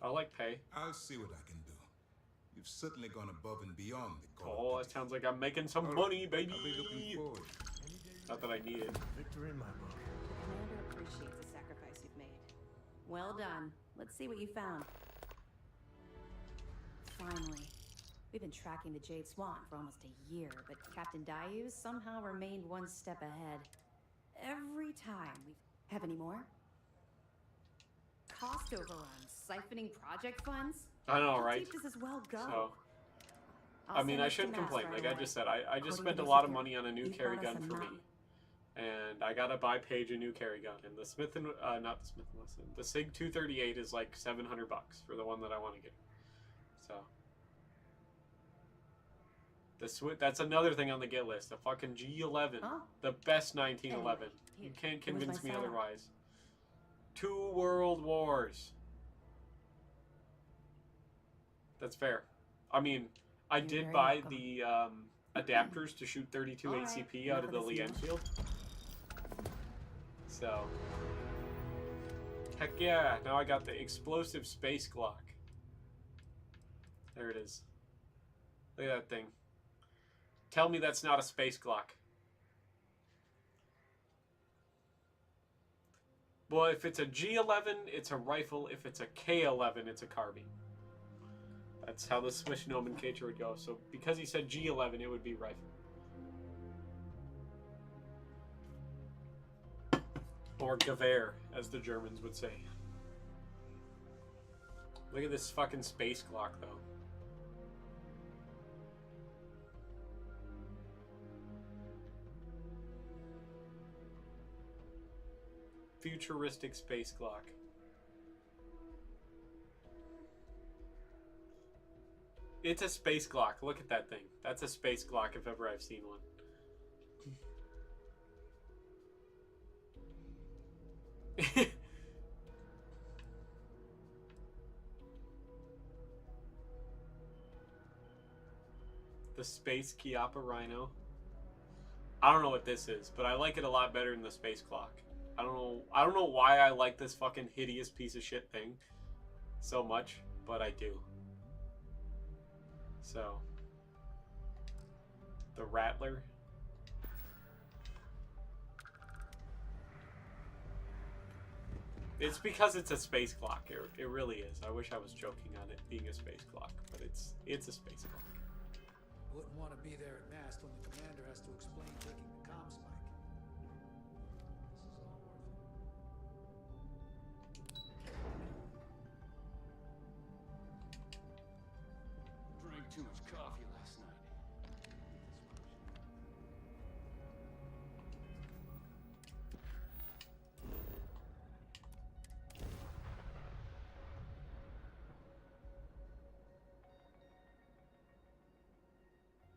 Speaker 1: I like pay.
Speaker 11: I'll see what I can do. You've certainly gone above and beyond the call.
Speaker 1: Oh, that sounds like I'm making some
Speaker 11: All
Speaker 1: money,
Speaker 11: right,
Speaker 1: baby.
Speaker 11: I'll be looking forward.
Speaker 1: Not that I need it.
Speaker 4: Victory in my book.
Speaker 9: The commander appreciates the sacrifice you've made. Well done. Let's see what you found. Finally. We've been tracking the Jade Swan for almost a year, but Captain Dayus somehow remained one step ahead. Every time we have any more? Cost overruns, siphoning project funds?
Speaker 1: I know,
Speaker 9: How
Speaker 1: right?
Speaker 9: deep does this well go?
Speaker 1: So,
Speaker 9: I'll
Speaker 1: I mean,
Speaker 9: send
Speaker 1: I
Speaker 9: this to
Speaker 1: shouldn't
Speaker 9: Mass
Speaker 1: complain.
Speaker 9: right
Speaker 1: Like I
Speaker 9: away.
Speaker 1: just said, I just
Speaker 9: According
Speaker 1: spent
Speaker 9: to
Speaker 1: a
Speaker 9: the
Speaker 1: lot of
Speaker 9: secure-
Speaker 1: money on a new
Speaker 9: you've
Speaker 1: carry
Speaker 9: brought us
Speaker 1: gun
Speaker 9: a
Speaker 1: for me.
Speaker 9: mountain.
Speaker 1: And I gotta buy Paige a new carry gun. And the Smith and not the Smith and Wesson, the Sig 238 is like $700 for the one that I want to get. So that's another thing on the get list. The fucking G11,
Speaker 9: Huh?
Speaker 1: the best 1911. You
Speaker 9: Anyway,
Speaker 1: can't
Speaker 9: it was
Speaker 1: convince
Speaker 9: my
Speaker 1: me
Speaker 9: setup.
Speaker 1: otherwise. 2 world wars. That's fair. I mean, I
Speaker 9: You're
Speaker 1: did
Speaker 9: very
Speaker 1: buy
Speaker 9: welcome.
Speaker 1: the adapters to shoot 32
Speaker 9: All right,
Speaker 1: ACP out of the
Speaker 9: enough of
Speaker 1: Lee
Speaker 9: this
Speaker 1: Enfield. So, heck yeah! Now I got the explosive space Glock. There it is. Look at that thing. Tell me that's not a space Glock. Well, if it's a G11, it's a rifle. If it's a K11, it's a carbine. That's how the Swiss nomenclature would go. So because he said G11, it would be rifle. Or Gewehr, as the Germans would say. Look at this fucking space Glock, though. Futuristic space Glock. It's a space Glock. Look at that thing. That's a space Glock if ever I've seen one. The Space Chiappa Rhino. I don't know what this is, but I like it a lot better than the Space Clock. I don't know why I like this fucking hideous piece of shit thing so much, but I do. So, the Rattler. It's because it's a space clock. It really is. I wish I was joking on it being a space clock, but it's a space clock.
Speaker 10: Wouldn't want to be there at mast when the commander has to explain taking the comm spike. This is all worth it.
Speaker 2: Drank too much coffee last night.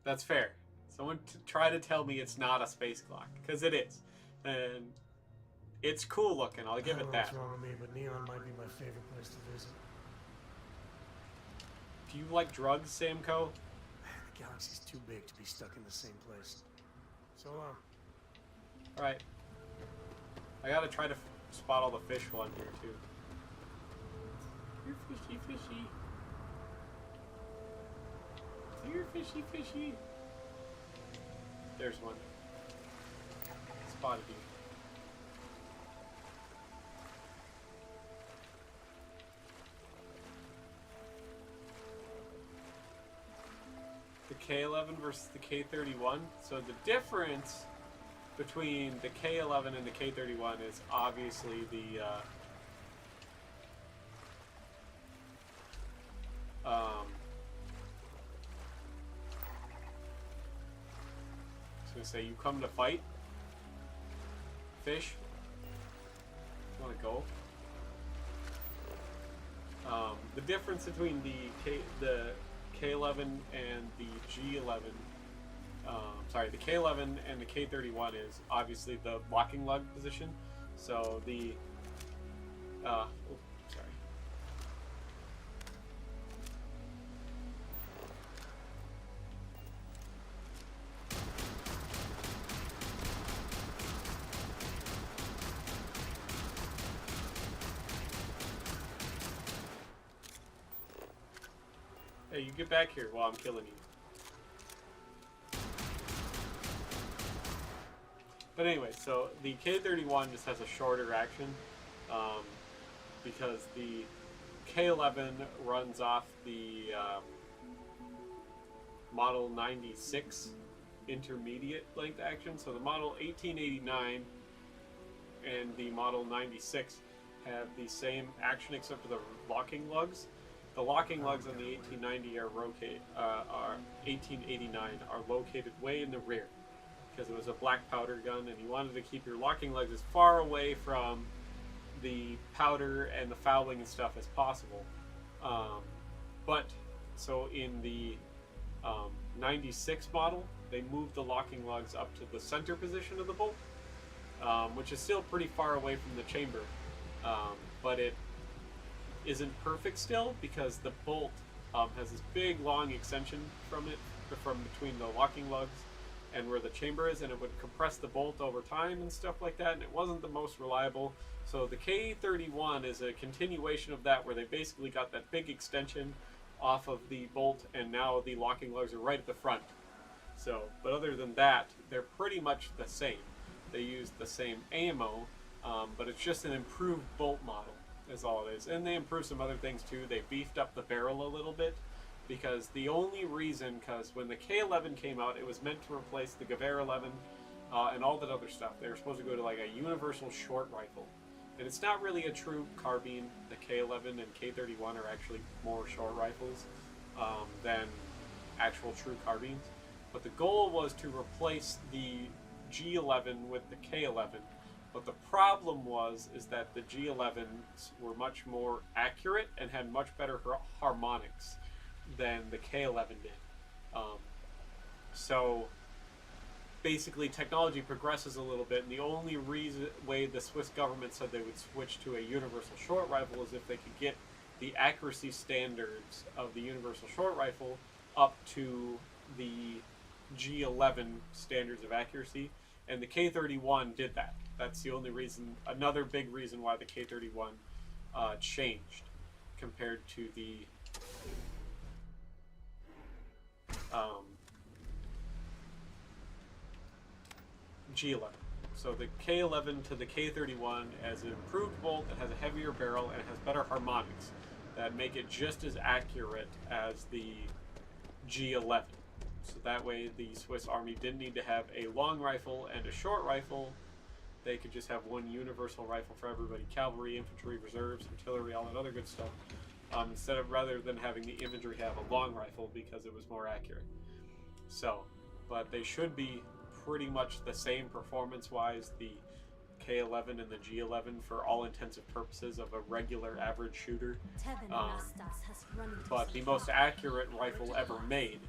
Speaker 1: That's fair. Someone try to tell me it's not a space clock, because it is, and it's cool looking. I'll give
Speaker 4: I don't
Speaker 1: it
Speaker 4: know what's
Speaker 1: that.
Speaker 4: wrong with me, but Neon might be my favorite place to visit.
Speaker 1: Do you like drugs, Samco?
Speaker 4: The Galaxy's too big to be stuck in the same place. So long.
Speaker 1: Alright. I gotta try to spot all the fish one here, too. You're fishy, fishy. You're fishy, fishy. There's one. Spotted you. The K11 versus the K31. So the difference between the K11 and the K31 is obviously the say you come to fight fish. You want to go? The difference between the K11 and the G11, sorry, the K11 and the K31 is obviously the locking lug position. So the sorry. Hey, you get back here while I'm killing you. But anyway, so the K31 just has a shorter action because the K11 runs off the Model 96 intermediate length action. So the Model 1889 and the Model 96 have the same action except for the locking lugs. The locking lugs on the 1890 are 1889 are located way in the rear because it was a black powder gun, and you wanted to keep your locking lugs as far away from the powder and the fouling and stuff as possible. But so in the 96 model, they moved the locking lugs up to the center position of the bolt, which is still pretty far away from the chamber, but it isn't perfect still because the bolt has this big long extension from between the locking lugs and where the chamber is, and it would compress the bolt over time and stuff like that, and it wasn't the most reliable. So the K31 is a continuation of that, where they basically got that big extension off of the bolt, and now the locking lugs are right at the front. So, but other than that, they're pretty much the same. They use the same ammo, but it's just an improved bolt model is all it is. And they improved some other things too. They beefed up the barrel a little bit, because the only reason, because when the K11 came out, it was meant to replace the Gewehr 11 and all that other stuff. They were supposed to go to like a universal short rifle, and it's not really a true carbine. The K11 and K31 are actually more short rifles than actual true carbines. But the goal was to replace the G11 with the K11. But the problem is that the G11s were much more accurate and had much better harmonics than the K11 did. So basically technology progresses a little bit, and the only way the Swiss government said they would switch to a universal short rifle is if they could get the accuracy standards of the universal short rifle up to the G11 standards of accuracy, and the K31 did that. That's the only reason, another big reason why the K31 changed compared to the G11. So the K11 to the K31 has an improved bolt that has a heavier barrel and it has better harmonics that make it just as accurate as the G11. So that way the Swiss Army didn't need to have a long rifle and a short rifle. They could just have one universal rifle for everybody: cavalry, infantry, reserves, artillery, all that other good stuff. Rather than having the infantry have a long rifle because it was more accurate. So, but they should be pretty much the same performance-wise, the K11 and the G11, for all intents and purposes of a regular average shooter. But the most accurate rifle ever made,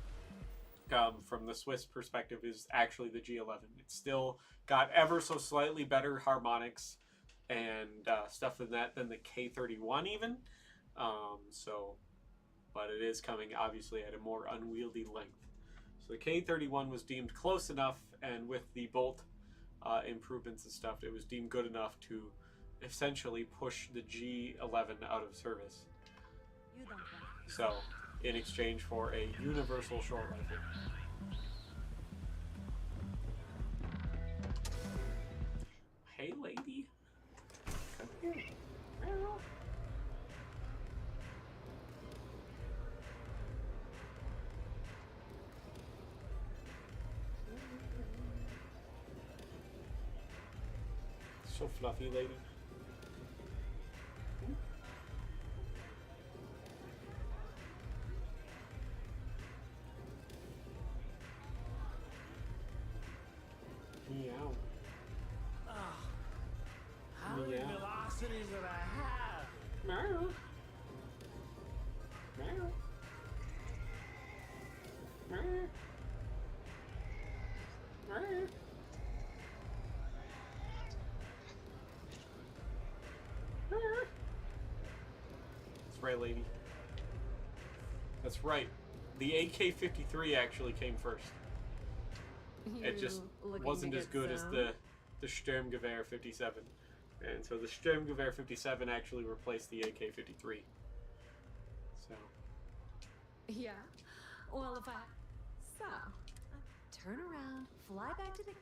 Speaker 1: from the Swiss perspective, is actually the G11. It's still got ever so slightly better harmonics and stuff than the K31 even. But it is coming obviously at a more unwieldy length. So the K31 was deemed close enough, and with the bolt improvements and stuff, it was deemed good enough to essentially push the G11 out of service. So, in exchange for a universal short rifle. Hey, lady. Come here. Meow. So fluffy, lady. Meow.
Speaker 6: How many
Speaker 1: Yeah.
Speaker 6: velocities did I have?
Speaker 1: Meow. Meow. Meow. Meow. That's right, lady. That's right. The AK-53 actually came first. It just wasn't as good as the Sturmgewehr 57. And so the Sturmgewehr 57 actually replaced the AK-53. So.
Speaker 5: Yeah. Well, if I... So, turn around, fly back to the...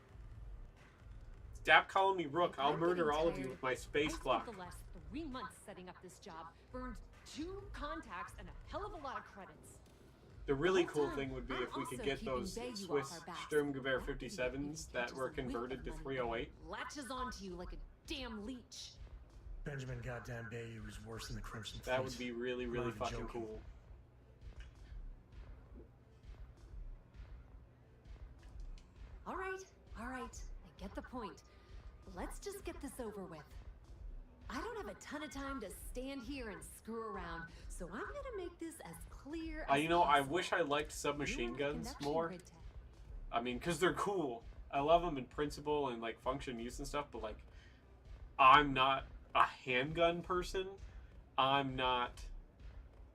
Speaker 1: Stop calling me Rook. I'll
Speaker 5: I'm
Speaker 1: murder
Speaker 5: getting
Speaker 1: all of you
Speaker 5: tired.
Speaker 1: with my space
Speaker 12: I
Speaker 1: clock.
Speaker 12: spent the last 3 months setting up this job, burned 2 contacts and a hell of a lot of credits.
Speaker 1: The really
Speaker 5: whole
Speaker 1: cool
Speaker 5: time,
Speaker 1: thing would be
Speaker 5: I'm
Speaker 1: if we could
Speaker 5: also
Speaker 1: get
Speaker 5: keeping
Speaker 1: those
Speaker 5: Bayou off
Speaker 1: Swiss
Speaker 5: our backs.
Speaker 1: Sturmgewehr
Speaker 5: That would be
Speaker 1: 57s that were converted to 308.
Speaker 12: Latches onto you like a damn leech.
Speaker 4: Benjamin goddamn Bayou was worse than the Crimson
Speaker 1: That
Speaker 4: Fleet.
Speaker 1: would be really, really
Speaker 4: Not even
Speaker 1: fucking
Speaker 4: joking.
Speaker 1: cool.
Speaker 5: All right. I get the point. Let's just get this over with. I don't have a ton of time to stand here and screw around, so I'm gonna make this as clear as
Speaker 1: You know, I
Speaker 5: possible.
Speaker 1: wish I liked
Speaker 5: You
Speaker 1: submachine
Speaker 5: want a
Speaker 1: guns
Speaker 5: conduction
Speaker 1: more.
Speaker 5: grid tech?
Speaker 1: I mean, because they're cool. I love them in principle and, like, function use and stuff, but, like, I'm not a handgun person. I'm not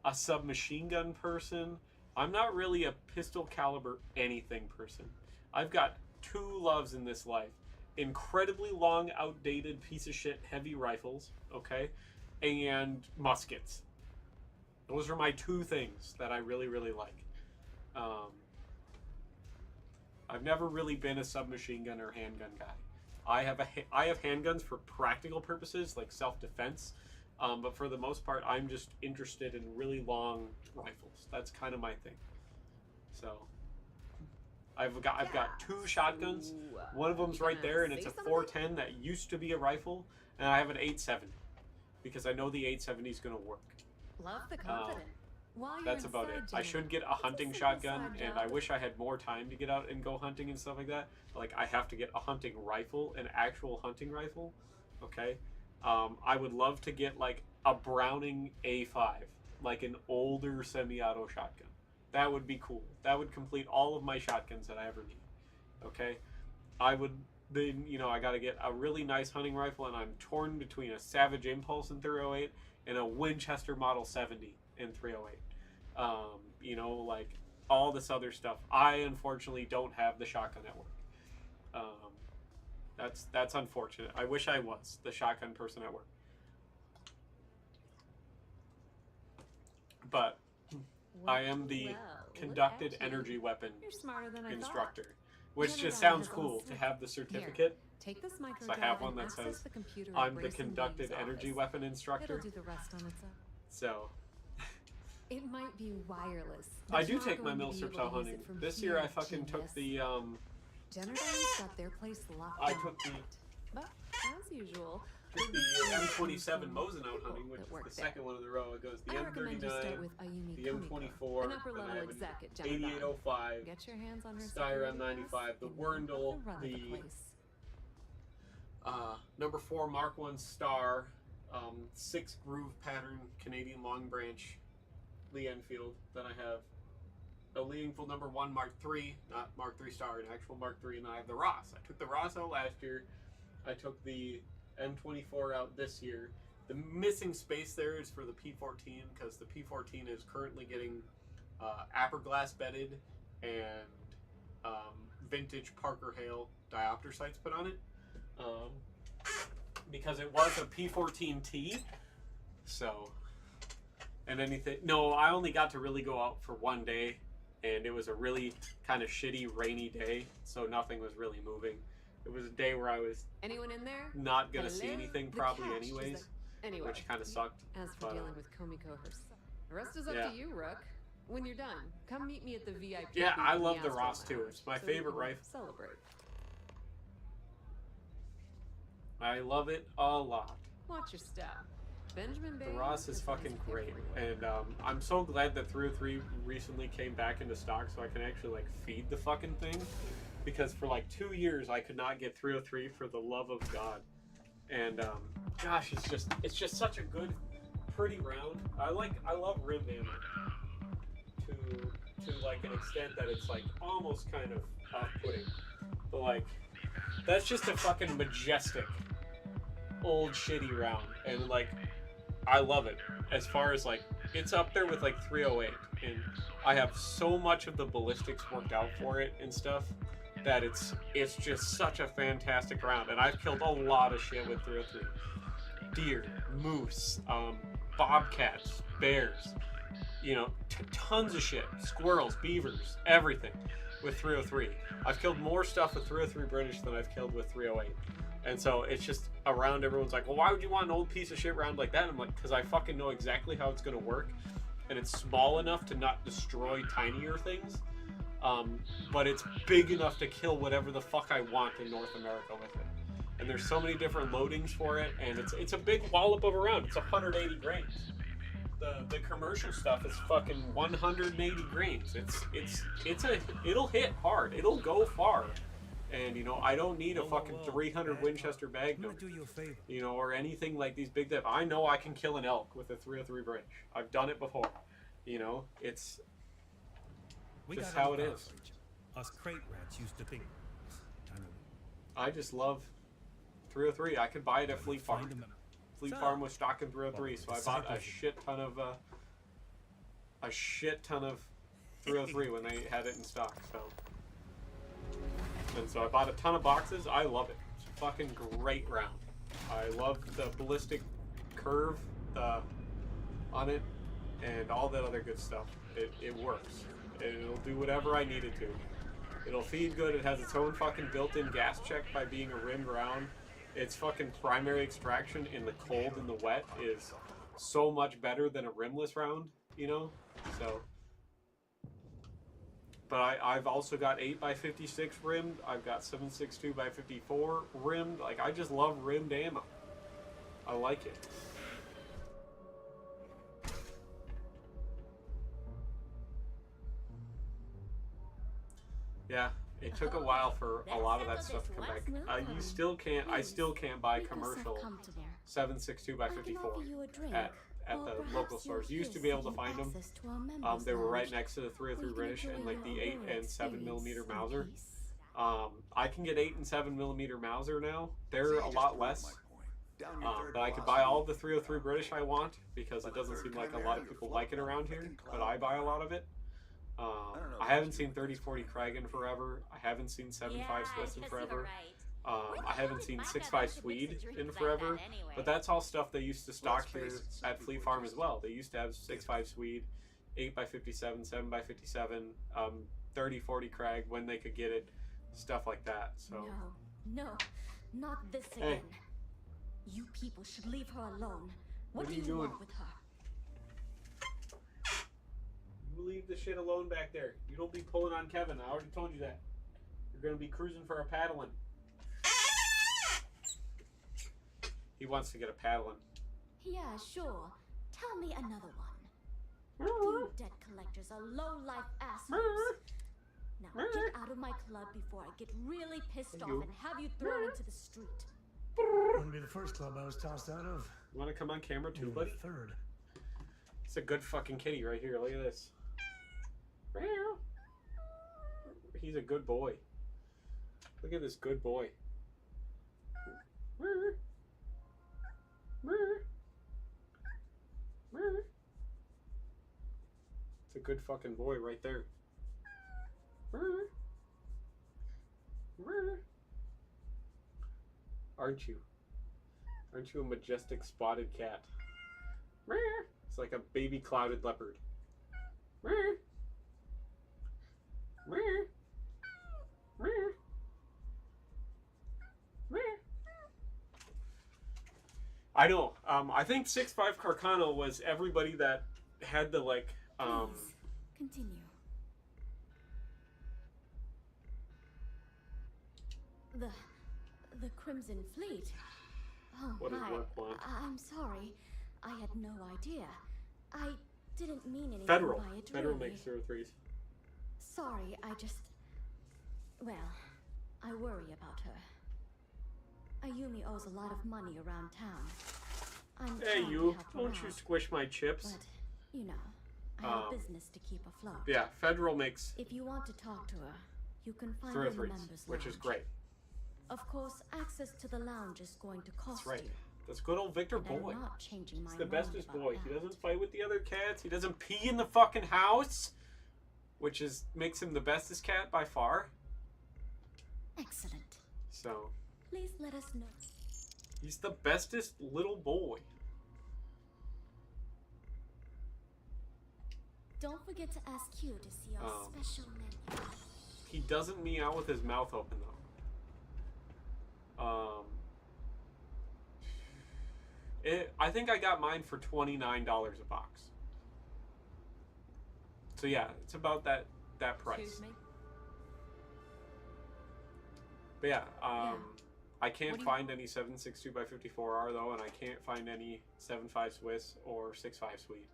Speaker 1: a submachine gun person. I'm not really a pistol caliber anything person. I've got 2 loves in this life. Incredibly long, outdated piece of shit heavy rifles, okay? And muskets. Those are my 2 things that I really, really like. I've never really been a submachine gun or handgun guy. I have handguns for practical purposes, like self-defense, but for the most part, I'm just interested in really long rifles. That's kind of my thing. So, I've got 2 shotguns. One of them's right there, and it's a 410 that used to be a rifle, and I have an 870 because I know the 870 is gonna work.
Speaker 5: Love the confidence. While you're
Speaker 1: That's about it.
Speaker 5: inside,
Speaker 1: I
Speaker 5: Jenny,
Speaker 1: should get a
Speaker 5: it's
Speaker 1: hunting
Speaker 5: simple
Speaker 1: shotgun,
Speaker 5: side
Speaker 1: and
Speaker 5: job.
Speaker 1: I wish I had more time to get out and go hunting and stuff like that. Like, I have to get a hunting rifle, an actual hunting rifle, okay? I would love to get, like, a Browning A5, like an older semi-auto shotgun. That would be cool. That would complete all of my shotguns that I ever need, okay? I would, then, you know, I gotta get a really nice hunting rifle, and I'm torn between a Savage Impulse in 308 and a Winchester Model 70 in 308. You know, like all this other stuff. I unfortunately don't have the shotgun at work. That's unfortunate. I wish I was the shotgun person at work. But I am the
Speaker 5: Well,
Speaker 1: conducted
Speaker 5: look at you.
Speaker 1: energy weapon
Speaker 5: You're smarter than I
Speaker 1: instructor,
Speaker 5: thought.
Speaker 1: which
Speaker 5: General
Speaker 1: just sounds
Speaker 5: has
Speaker 1: cool
Speaker 5: all
Speaker 1: to
Speaker 5: set.
Speaker 1: have the
Speaker 5: Here,
Speaker 1: certificate.
Speaker 5: take this micro
Speaker 1: So I have
Speaker 5: dot
Speaker 1: one
Speaker 5: and
Speaker 1: that
Speaker 5: access
Speaker 1: says
Speaker 5: the computer
Speaker 1: I'm
Speaker 5: at
Speaker 1: the
Speaker 5: Grayson
Speaker 1: conducted
Speaker 5: Williams'
Speaker 1: energy
Speaker 5: office.
Speaker 1: weapon
Speaker 5: It'll
Speaker 1: instructor.
Speaker 5: do the rest on its own.
Speaker 1: So
Speaker 5: It might be wireless. but
Speaker 1: I do
Speaker 5: you're
Speaker 1: take my
Speaker 5: going to be
Speaker 1: milsurps
Speaker 5: able
Speaker 1: out
Speaker 5: to use
Speaker 1: hunting.
Speaker 5: it from
Speaker 1: This year I
Speaker 5: here,
Speaker 1: fucking took
Speaker 5: genius.
Speaker 1: the
Speaker 5: Generator's got their place locked
Speaker 1: I
Speaker 5: down
Speaker 1: took the-
Speaker 5: tight. But as usual,
Speaker 1: took the M27 Mosin out hunting, which
Speaker 5: that
Speaker 1: is the
Speaker 5: work there.
Speaker 1: second one in a row. It goes the
Speaker 5: I recommend you start
Speaker 1: M39,
Speaker 5: with Ayumi
Speaker 1: the
Speaker 5: Kumiko,
Speaker 1: M24,
Speaker 5: an upper
Speaker 1: and I
Speaker 5: level
Speaker 1: have an
Speaker 5: exec at Generator.
Speaker 1: 8805,
Speaker 5: Get your hands on her
Speaker 1: Steyr
Speaker 5: security
Speaker 1: M95,
Speaker 5: pass,
Speaker 1: the
Speaker 5: and you'll have
Speaker 1: Wurndl,
Speaker 5: the run of the
Speaker 1: the
Speaker 5: place.
Speaker 1: number 4 Mark 1 Star, 6 groove pattern Canadian long branch Lee Enfield. Then I have a Lee Enfield number 1 Mark 3, not Mark 3 Star, an actual Mark 3, and I have the Ross. I took the Ross out last year. I took the M24 out this year. The missing space there is for the P14 because the P14 is currently getting upper glass bedded and vintage Parker Hale diopter sights put on it. Because it was a P14T. So, and anything. No, I only got to really go out for one day. And it was a really kind of shitty, rainy day. So nothing was really moving. It was a day where I was
Speaker 5: Anyone in there?
Speaker 1: not going to see
Speaker 5: Hello?
Speaker 1: anything
Speaker 5: The
Speaker 1: probably
Speaker 5: catch is
Speaker 1: anyways.
Speaker 5: that- Anyway,
Speaker 1: Which kind of sucked.
Speaker 5: as for
Speaker 1: But,
Speaker 5: dealing with Komiko herself, the rest is up
Speaker 1: yeah.
Speaker 5: to you, Rook. When you're done, come meet me at the VIP.
Speaker 1: Yeah,
Speaker 5: booth
Speaker 1: I
Speaker 5: in
Speaker 1: love the
Speaker 5: Astro
Speaker 1: Ross too.
Speaker 5: Lounge
Speaker 1: It's my
Speaker 5: so we
Speaker 1: favorite
Speaker 5: can
Speaker 1: rifle.
Speaker 5: Celebrate.
Speaker 1: I love it a lot.
Speaker 5: Watch your step. Benjamin
Speaker 1: The
Speaker 5: Bay
Speaker 1: Ross is fucking great. And I'm so glad that 303 recently came back into stock so I can actually like feed the fucking thing. Because for like 2 years I could not get 303 for the love of God. And gosh, it's just such a good, pretty round. I love rim ammo to like an extent that it's like almost kind of off-putting. But like that's just a fucking majestic old shitty round, and like I love it. As far as like it's up there with like 308, and I have so much of the ballistics worked out for it and stuff that it's just such a fantastic round. And I've killed a lot of shit with 303. Deer, moose, bobcats, bears, you know, tons of shit. Squirrels, beavers, everything with 303. I've killed more stuff with 303 British than I've killed with 308. And so it's just a round everyone's like, well, why would you want an old piece of shit round like that? And I'm like, because I fucking know exactly how it's going to work. And it's small enough to not destroy tinier things. But it's big enough to kill whatever the fuck I want in North America with it. And there's so many different loadings for it, and it's a big wallop of a round. It's 180 grains. The commercial stuff is fucking 180 grains. It'll hit hard. It'll go far. And you know, I don't need a fucking 300 Winchester Magnum, you know, or anything like these big that I know I can kill an elk with a 303 British. I've done it before. You know, it's just how it is.
Speaker 4: Us crate rats used to think.
Speaker 1: I just love 303. I could buy it at Fleet Farm. Fleet Farm was stocking 303, so I bought a shit ton of 303 when they had it in stock. So I bought a ton of boxes. I love it. It's a fucking great round. I love the ballistic curve on it and all that other good stuff. It works. It'll do whatever I need it to. It'll feed good. It has its own fucking built-in gas check by being a rimmed round. Its fucking primary extraction in the cold and the wet is so much better than a rimless round, you know? So, but I've also got 8x56 rimmed. I've got 7.62x54 rimmed. Like, I just love rimmed ammo. I like it. Yeah, it took a while for a lot of that stuff to come back. You still can't. I still can't buy commercial 7.62x54 at the local stores. You used to be able to find them. They were right next to the 303 British and like the 8 and 7mm Mauser. I can get 8 and 7mm Mauser now. They're a lot less. But I could buy all the 303 British I want because it doesn't seem like a lot of people like it around here. But I buy a lot of it. I haven't seen 3040 Krag in forever. I haven't seen 7.5 Swiss in forever. I haven't seen 6.5 Swede in forever. But that's all stuff they used to stock here at Fleet Farm as well. They used to have 6.5 Swede, 8x57, 7x57, 3040 Krag when they could get it, stuff like that. So
Speaker 3: No, not this again.
Speaker 1: Hey.
Speaker 3: You people should leave her alone.
Speaker 1: What
Speaker 3: do
Speaker 1: are
Speaker 3: you
Speaker 1: you doing?
Speaker 3: want with her?
Speaker 1: You leave the shit alone back there. You don't be pulling on Kevin. I already told you that. You're going to be cruising for a paddling. He wants to get a paddling.
Speaker 3: Yeah, sure. Tell me another one. You debt collectors are low-life assholes. Now get out of my club before I get really pissed off and have you thrown into the street.
Speaker 4: Wouldn't be the first club I was tossed out of.
Speaker 1: You want to come on camera too,
Speaker 4: Only
Speaker 1: buddy?
Speaker 4: the third.
Speaker 1: It's a good fucking kitty right here. Look at this. He's a good boy. Look at this good boy. It's a good fucking boy right there. aren't you? Aren't you a majestic spotted cat? It's like a baby clouded leopard. I know. I think 6'5" Carcano was everybody that had the like.
Speaker 3: Please, continue. The Crimson Fleet. Oh
Speaker 1: What does
Speaker 3: my!
Speaker 1: work want?
Speaker 3: I'm sorry. I had no idea. I didn't mean anything
Speaker 1: Federal.
Speaker 3: by it.
Speaker 1: Federal
Speaker 3: really.
Speaker 1: makes 03s.
Speaker 3: Sorry, I just. Well, I worry about her. Ayumi owes a lot of money around town. I'm
Speaker 1: Hey,
Speaker 3: trying to
Speaker 1: you!
Speaker 3: help her
Speaker 1: Don't
Speaker 3: out,
Speaker 1: you squish my chips?
Speaker 3: But you know, I have business to keep afloat.
Speaker 1: Yeah, Federal makes
Speaker 3: If you want to talk to her, you can find her in the
Speaker 1: 03s,
Speaker 3: members'
Speaker 1: which is
Speaker 3: lounge.
Speaker 1: great.
Speaker 3: Of course, access to the lounge is going to cost
Speaker 1: That's right.
Speaker 3: you.
Speaker 1: That's good old Victor
Speaker 3: And I'm
Speaker 1: Boy.
Speaker 3: not changing my
Speaker 1: He's the
Speaker 3: mind
Speaker 1: bestest
Speaker 3: about
Speaker 1: boy.
Speaker 3: that.
Speaker 1: He doesn't fight with the other cats. He doesn't pee in the fucking house, which is makes him the bestest cat by far.
Speaker 3: Excellent.
Speaker 1: So
Speaker 3: Please let us know.
Speaker 1: he's the bestest little boy.
Speaker 3: Don't forget to ask Q to see our special menu.
Speaker 1: He doesn't meow with his mouth open though. I think I got mine for $29 a box. So yeah, it's about that price.
Speaker 12: Excuse me?
Speaker 1: But yeah,
Speaker 3: Yeah.
Speaker 1: I can't
Speaker 12: What do you-
Speaker 1: find any 762x54R though, and I can't find any 7.5 Swiss or 6.5 Sweet.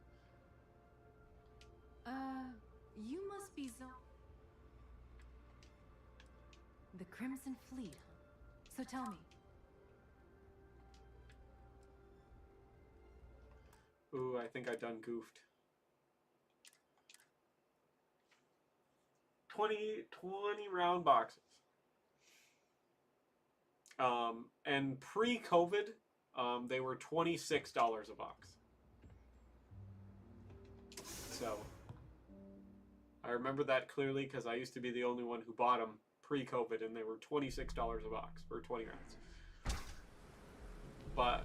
Speaker 5: You must be the Crimson Fleet, huh? So tell me.
Speaker 1: Ooh, I think I done goofed. 20 round boxes. And pre-COVID, they were $26 a box. So I remember that clearly because I used to be the only one who bought them pre-COVID, and they were $26 a box for 20 rounds. But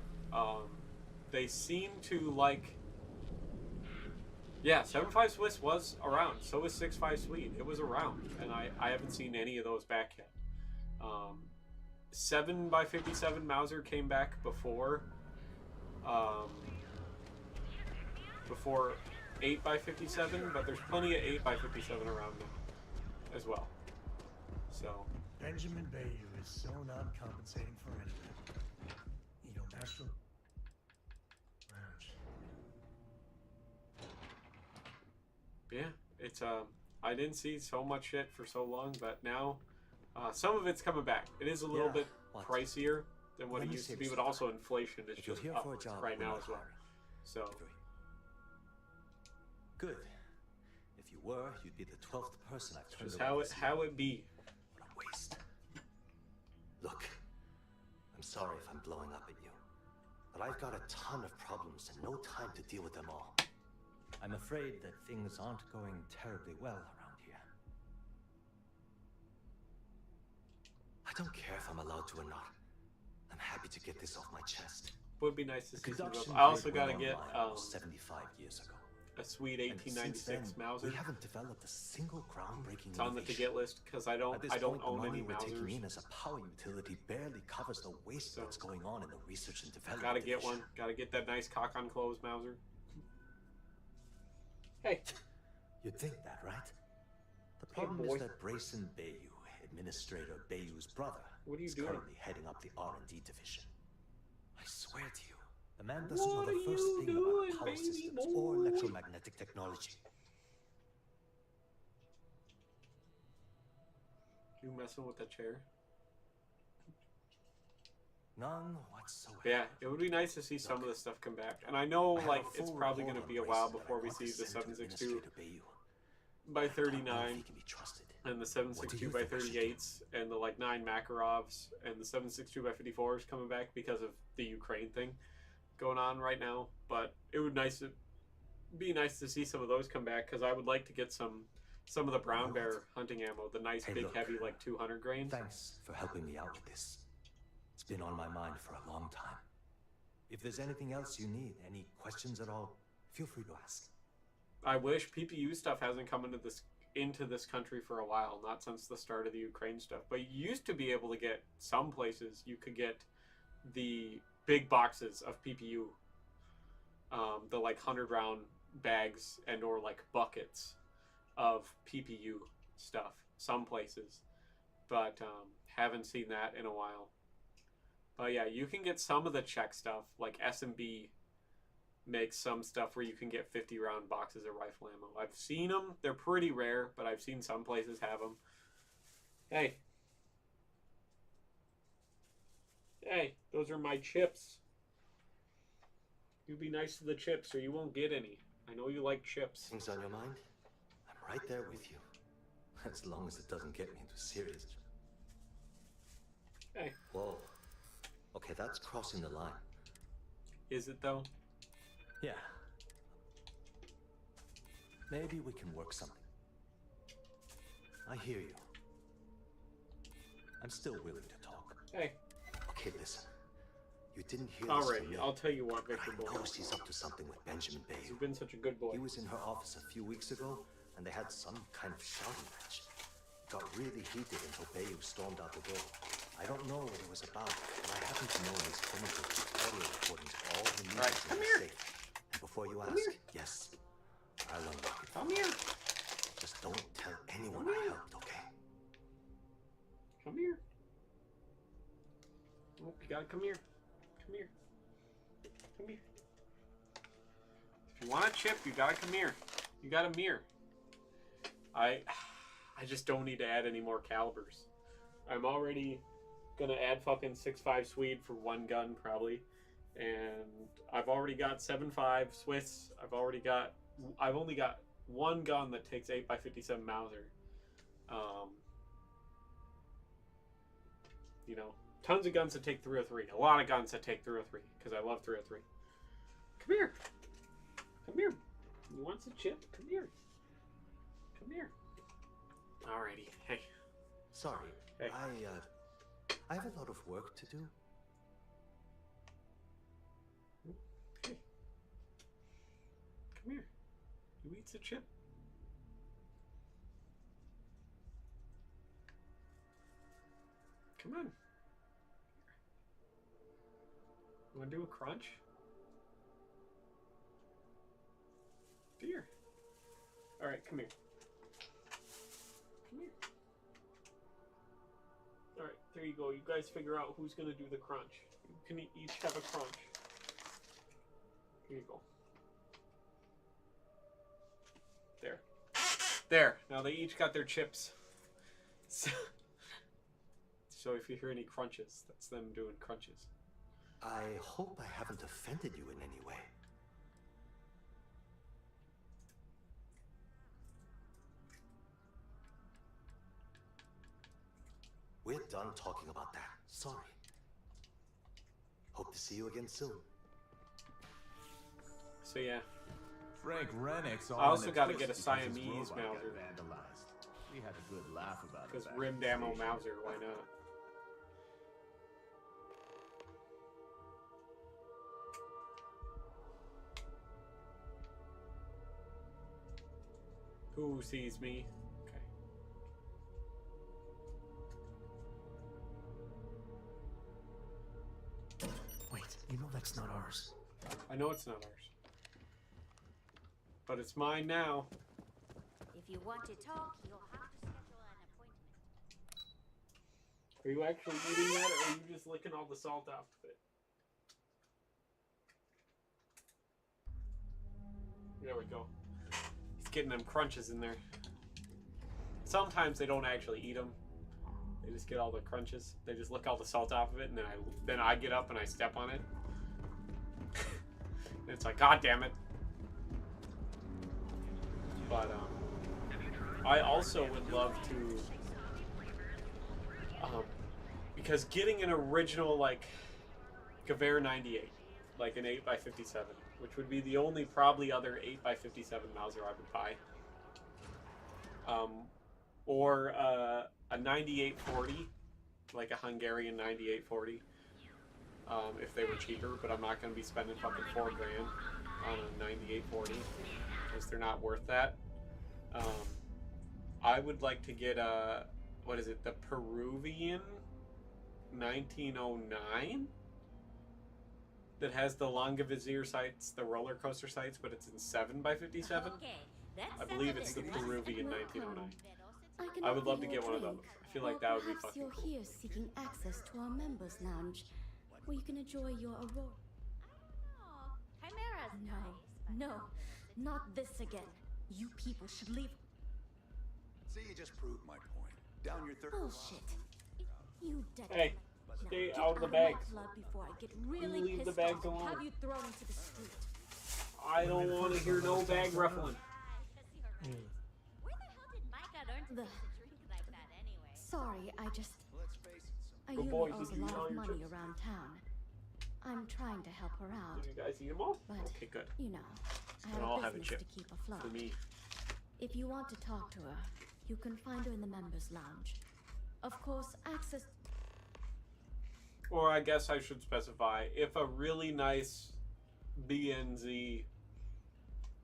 Speaker 1: they seem to like. Yeah, 7.5 Swiss was around. So was 6.5 Sweet. It was around, and I haven't seen any of those back yet. 7x57 Mauser came back before 8x57, but there's plenty of 8x57 around now as well. So
Speaker 4: Benjamin Bayou is so not compensating for anything. You know, Astro.
Speaker 1: yeah, it's I didn't see so much shit for so long, but now some of it's coming back. It is a little bit pricier than what
Speaker 13: Let
Speaker 1: it
Speaker 13: me
Speaker 1: used to
Speaker 13: say
Speaker 1: be,
Speaker 13: this
Speaker 1: but also inflation is
Speaker 13: If you're
Speaker 1: just
Speaker 13: here
Speaker 1: up
Speaker 13: for a job,
Speaker 1: right
Speaker 13: we're
Speaker 1: now
Speaker 13: not
Speaker 1: as well.
Speaker 13: hiring.
Speaker 1: So
Speaker 13: Good. If you were, you'd be the 12th person I've turned
Speaker 1: just
Speaker 13: over
Speaker 1: how it be.
Speaker 13: What a waste. Look, I'm sorry if I'm blowing up at you, but I've got a ton of problems and no time to deal with them all. I'm afraid that things aren't going terribly well around here. I don't care if I'm allowed to or not. I'm happy to get this off my chest.
Speaker 1: Would be nice to see some of
Speaker 13: Production
Speaker 1: those. I also
Speaker 13: grid
Speaker 1: gotta
Speaker 13: went
Speaker 1: get
Speaker 13: online almost 75 years ago.
Speaker 1: a sweet
Speaker 13: And since
Speaker 1: 1896
Speaker 13: then,
Speaker 1: Mauser.
Speaker 13: we haven't developed a single groundbreaking
Speaker 1: It's on the to
Speaker 13: innovation.
Speaker 1: get list because I
Speaker 13: At
Speaker 1: don't
Speaker 13: this point,
Speaker 1: own
Speaker 13: the
Speaker 1: any
Speaker 13: money we're taking
Speaker 1: Mausers.
Speaker 13: in as a power utility barely covers the waste
Speaker 1: So,
Speaker 13: that's going on in the research and development.
Speaker 1: Gotta get
Speaker 13: division.
Speaker 1: one. Gotta get that nice cock on clothes Mauser. Hey,
Speaker 13: You'd think that, right? The
Speaker 1: Hey,
Speaker 13: problem
Speaker 1: boy.
Speaker 13: is that Brayson Bayou, Administrator Bayou's brother,
Speaker 1: What are you
Speaker 13: is
Speaker 1: doing?
Speaker 13: currently heading up the R&D division. I swear to you, the man doesn't know
Speaker 1: What
Speaker 13: the
Speaker 1: are
Speaker 13: first
Speaker 1: you
Speaker 13: thing
Speaker 1: doing,
Speaker 13: about power
Speaker 1: baby
Speaker 13: systems
Speaker 1: boy?
Speaker 13: or electromagnetic technology.
Speaker 1: You messing with that chair?
Speaker 13: None whatsoever.
Speaker 1: Yeah, it would be nice to see some of this stuff come back. And I know
Speaker 13: I have
Speaker 1: like
Speaker 13: a
Speaker 1: it's
Speaker 13: full
Speaker 1: probably
Speaker 13: report
Speaker 1: gonna
Speaker 13: on
Speaker 1: be a while
Speaker 13: Brayson that I
Speaker 1: before we
Speaker 13: want to
Speaker 1: see the
Speaker 13: send to
Speaker 1: 762
Speaker 13: Administrator Bayou.
Speaker 1: by
Speaker 13: I don't know if he
Speaker 1: 39
Speaker 13: can be trusted.
Speaker 1: and the
Speaker 13: What do you
Speaker 1: 762 by
Speaker 13: think I should do?
Speaker 1: 38s and the like 9 Makarovs and the 762 by 54s coming back because of the Ukraine thing going on right now. But it would be nice to see some of those come back because I would like to get some of the brown bear hunting ammo, the nice
Speaker 13: Hey,
Speaker 1: big
Speaker 13: look.
Speaker 1: heavy like 200 grains.
Speaker 13: Thanks for helping me out with this. It's been on my mind for a long time. If there's anything else you need, any questions at all, feel free to ask.
Speaker 1: I wish PPU stuff hasn't come into this country for a while, not since the start of the Ukraine stuff. But you used to be able to get some places, you could get the big boxes of PPU, the like 100-round bags and or like buckets of PPU stuff, some places. But haven't seen that in a while. But yeah, you can get some of the Czech stuff, like S&B makes some stuff where you can get 50-round boxes of rifle ammo. I've seen them. They're pretty rare, but I've seen some places have them. Hey. Hey, those are my chips. You be nice to the chips or you won't get any. I know you like chips.
Speaker 13: Things on your mind? I'm right there with you. As long as it doesn't get me into serious trouble.
Speaker 1: Hey.
Speaker 13: Whoa. Okay, that's crossing the line.
Speaker 1: Is it though?
Speaker 13: Yeah. Maybe we can work something. I hear you. I'm still willing to talk.
Speaker 1: Hey.
Speaker 13: Okay, listen. You didn't hear this
Speaker 1: Alright,
Speaker 13: from me.
Speaker 1: I'll tell you what, Victor Bull.
Speaker 13: I know she's up to something with Benjamin Bay.
Speaker 1: You've been such a good boy.
Speaker 13: He was in her office a few weeks ago, and they had some kind of shouting match. It got really heated until Bayou stormed out the door. I don't know what it was about, but I happen to know he's chemical audio recordings of all the music in the safe. And before you ask, yes, I'll unlock it.
Speaker 1: Come here.
Speaker 13: Just don't tell anyone I helped, okay?
Speaker 1: Come here. Oh, you gotta come here. Come here. Come here. If you want a chip, you gotta come here. You got a mirror. I just don't need to add any more calibers. I'm already gonna add fucking 6.5 Swede for one gun probably, and I've already got 7.5 Swiss. I've only got one gun that takes 8x57 Mauser. You know, tons of guns that take 303. A lot of guns that take 303 because I love 303. Come here. Come here. You want some chip? Come here. Come here. Alrighty. Hey.
Speaker 13: Sorry.
Speaker 1: Hey.
Speaker 13: I have a lot of work to do.
Speaker 1: Hey. Come here. You eat the chip? Come on. You want to do a crunch? Here. Alright, come here. Come here. Alright, there you go. You guys figure out who's going to do the crunch. You can each have a crunch. Here you go. There. There. Now they each got their chips. So if you hear any crunches, that's them doing crunches.
Speaker 13: I hope I haven't offended you in any way. We're done talking about that. Sorry. Hope to see you again soon.
Speaker 1: So yeah.
Speaker 14: Frank Rennick's on
Speaker 1: I also
Speaker 14: the
Speaker 1: got to
Speaker 14: twist
Speaker 1: get a
Speaker 14: because his
Speaker 1: Siamese
Speaker 14: robot got
Speaker 1: Mauser.
Speaker 14: vandalized. We had a good laugh about it.
Speaker 1: Because
Speaker 14: back
Speaker 1: rimmed
Speaker 14: at the
Speaker 1: ammo
Speaker 14: station.
Speaker 1: Mauser, why not? Who sees me? Okay.
Speaker 4: Wait, you know that's not ours.
Speaker 1: I know it's not ours. But it's mine now.
Speaker 3: If you want to talk, you'll have to schedule an appointment.
Speaker 1: Are you actually eating that, or are you just licking all the salt off of it? There we go. He's getting them crunches in there. Sometimes they don't actually eat them. They just get all the crunches. They just lick all the salt off of it, and then I get up and I step on it. And it's like, God damn it. But I also would love to, because getting an original like Gewehr 98, like an 8x57, which would be the only probably other 8x57 Mauser I would buy, or a 9840, like a Hungarian 9840, if they were cheaper, but I'm not going to be spending fucking $4 grand on a 9840 because they're not worth that. I would like to get a, what is it, the Peruvian 1909 that has the Longavizir sights, the roller coaster sights, but it's in 7x57. I believe it's the Peruvian 1909. I would love to get one of those. I feel like that would be
Speaker 3: Perhaps
Speaker 1: fucking
Speaker 3: you're
Speaker 1: cool.
Speaker 3: here seeking access to our members' lounge, where you can enjoy your aurora.
Speaker 7: Chimera's
Speaker 3: No, not this again. You people should leave.
Speaker 15: See, you just proved my point. Down your third.
Speaker 3: Bullshit. You dead.
Speaker 1: Hey,
Speaker 3: Now,
Speaker 1: stay
Speaker 3: get
Speaker 1: out of the
Speaker 3: my
Speaker 1: bags.
Speaker 3: club before I get
Speaker 1: You
Speaker 3: really
Speaker 1: leave the
Speaker 3: pissed
Speaker 1: bags
Speaker 3: off and
Speaker 1: alone.
Speaker 3: have you thrown into the street.
Speaker 1: I don't want to hear no bag ruffling.
Speaker 7: Where the hell did Micah learn to drink like that anyway?
Speaker 3: Sorry, I just.
Speaker 15: Let's face it.
Speaker 3: I
Speaker 1: Good
Speaker 3: use
Speaker 1: boys,
Speaker 3: owes
Speaker 1: did
Speaker 3: a
Speaker 1: you
Speaker 3: lot
Speaker 1: eat all
Speaker 3: of
Speaker 1: your
Speaker 3: money
Speaker 1: chips?
Speaker 3: around town. I'm trying to help her out,
Speaker 1: Did you guys eat them all?
Speaker 3: but
Speaker 1: Okay, good.
Speaker 3: you know, I
Speaker 1: And I'll
Speaker 3: have
Speaker 1: have a
Speaker 3: business
Speaker 1: chip
Speaker 3: to keep afloat.
Speaker 1: for me.
Speaker 3: If you want to talk to her, you can find her in the members' lounge. Of course, access.
Speaker 1: Or I guess I should specify, if a really nice BNZ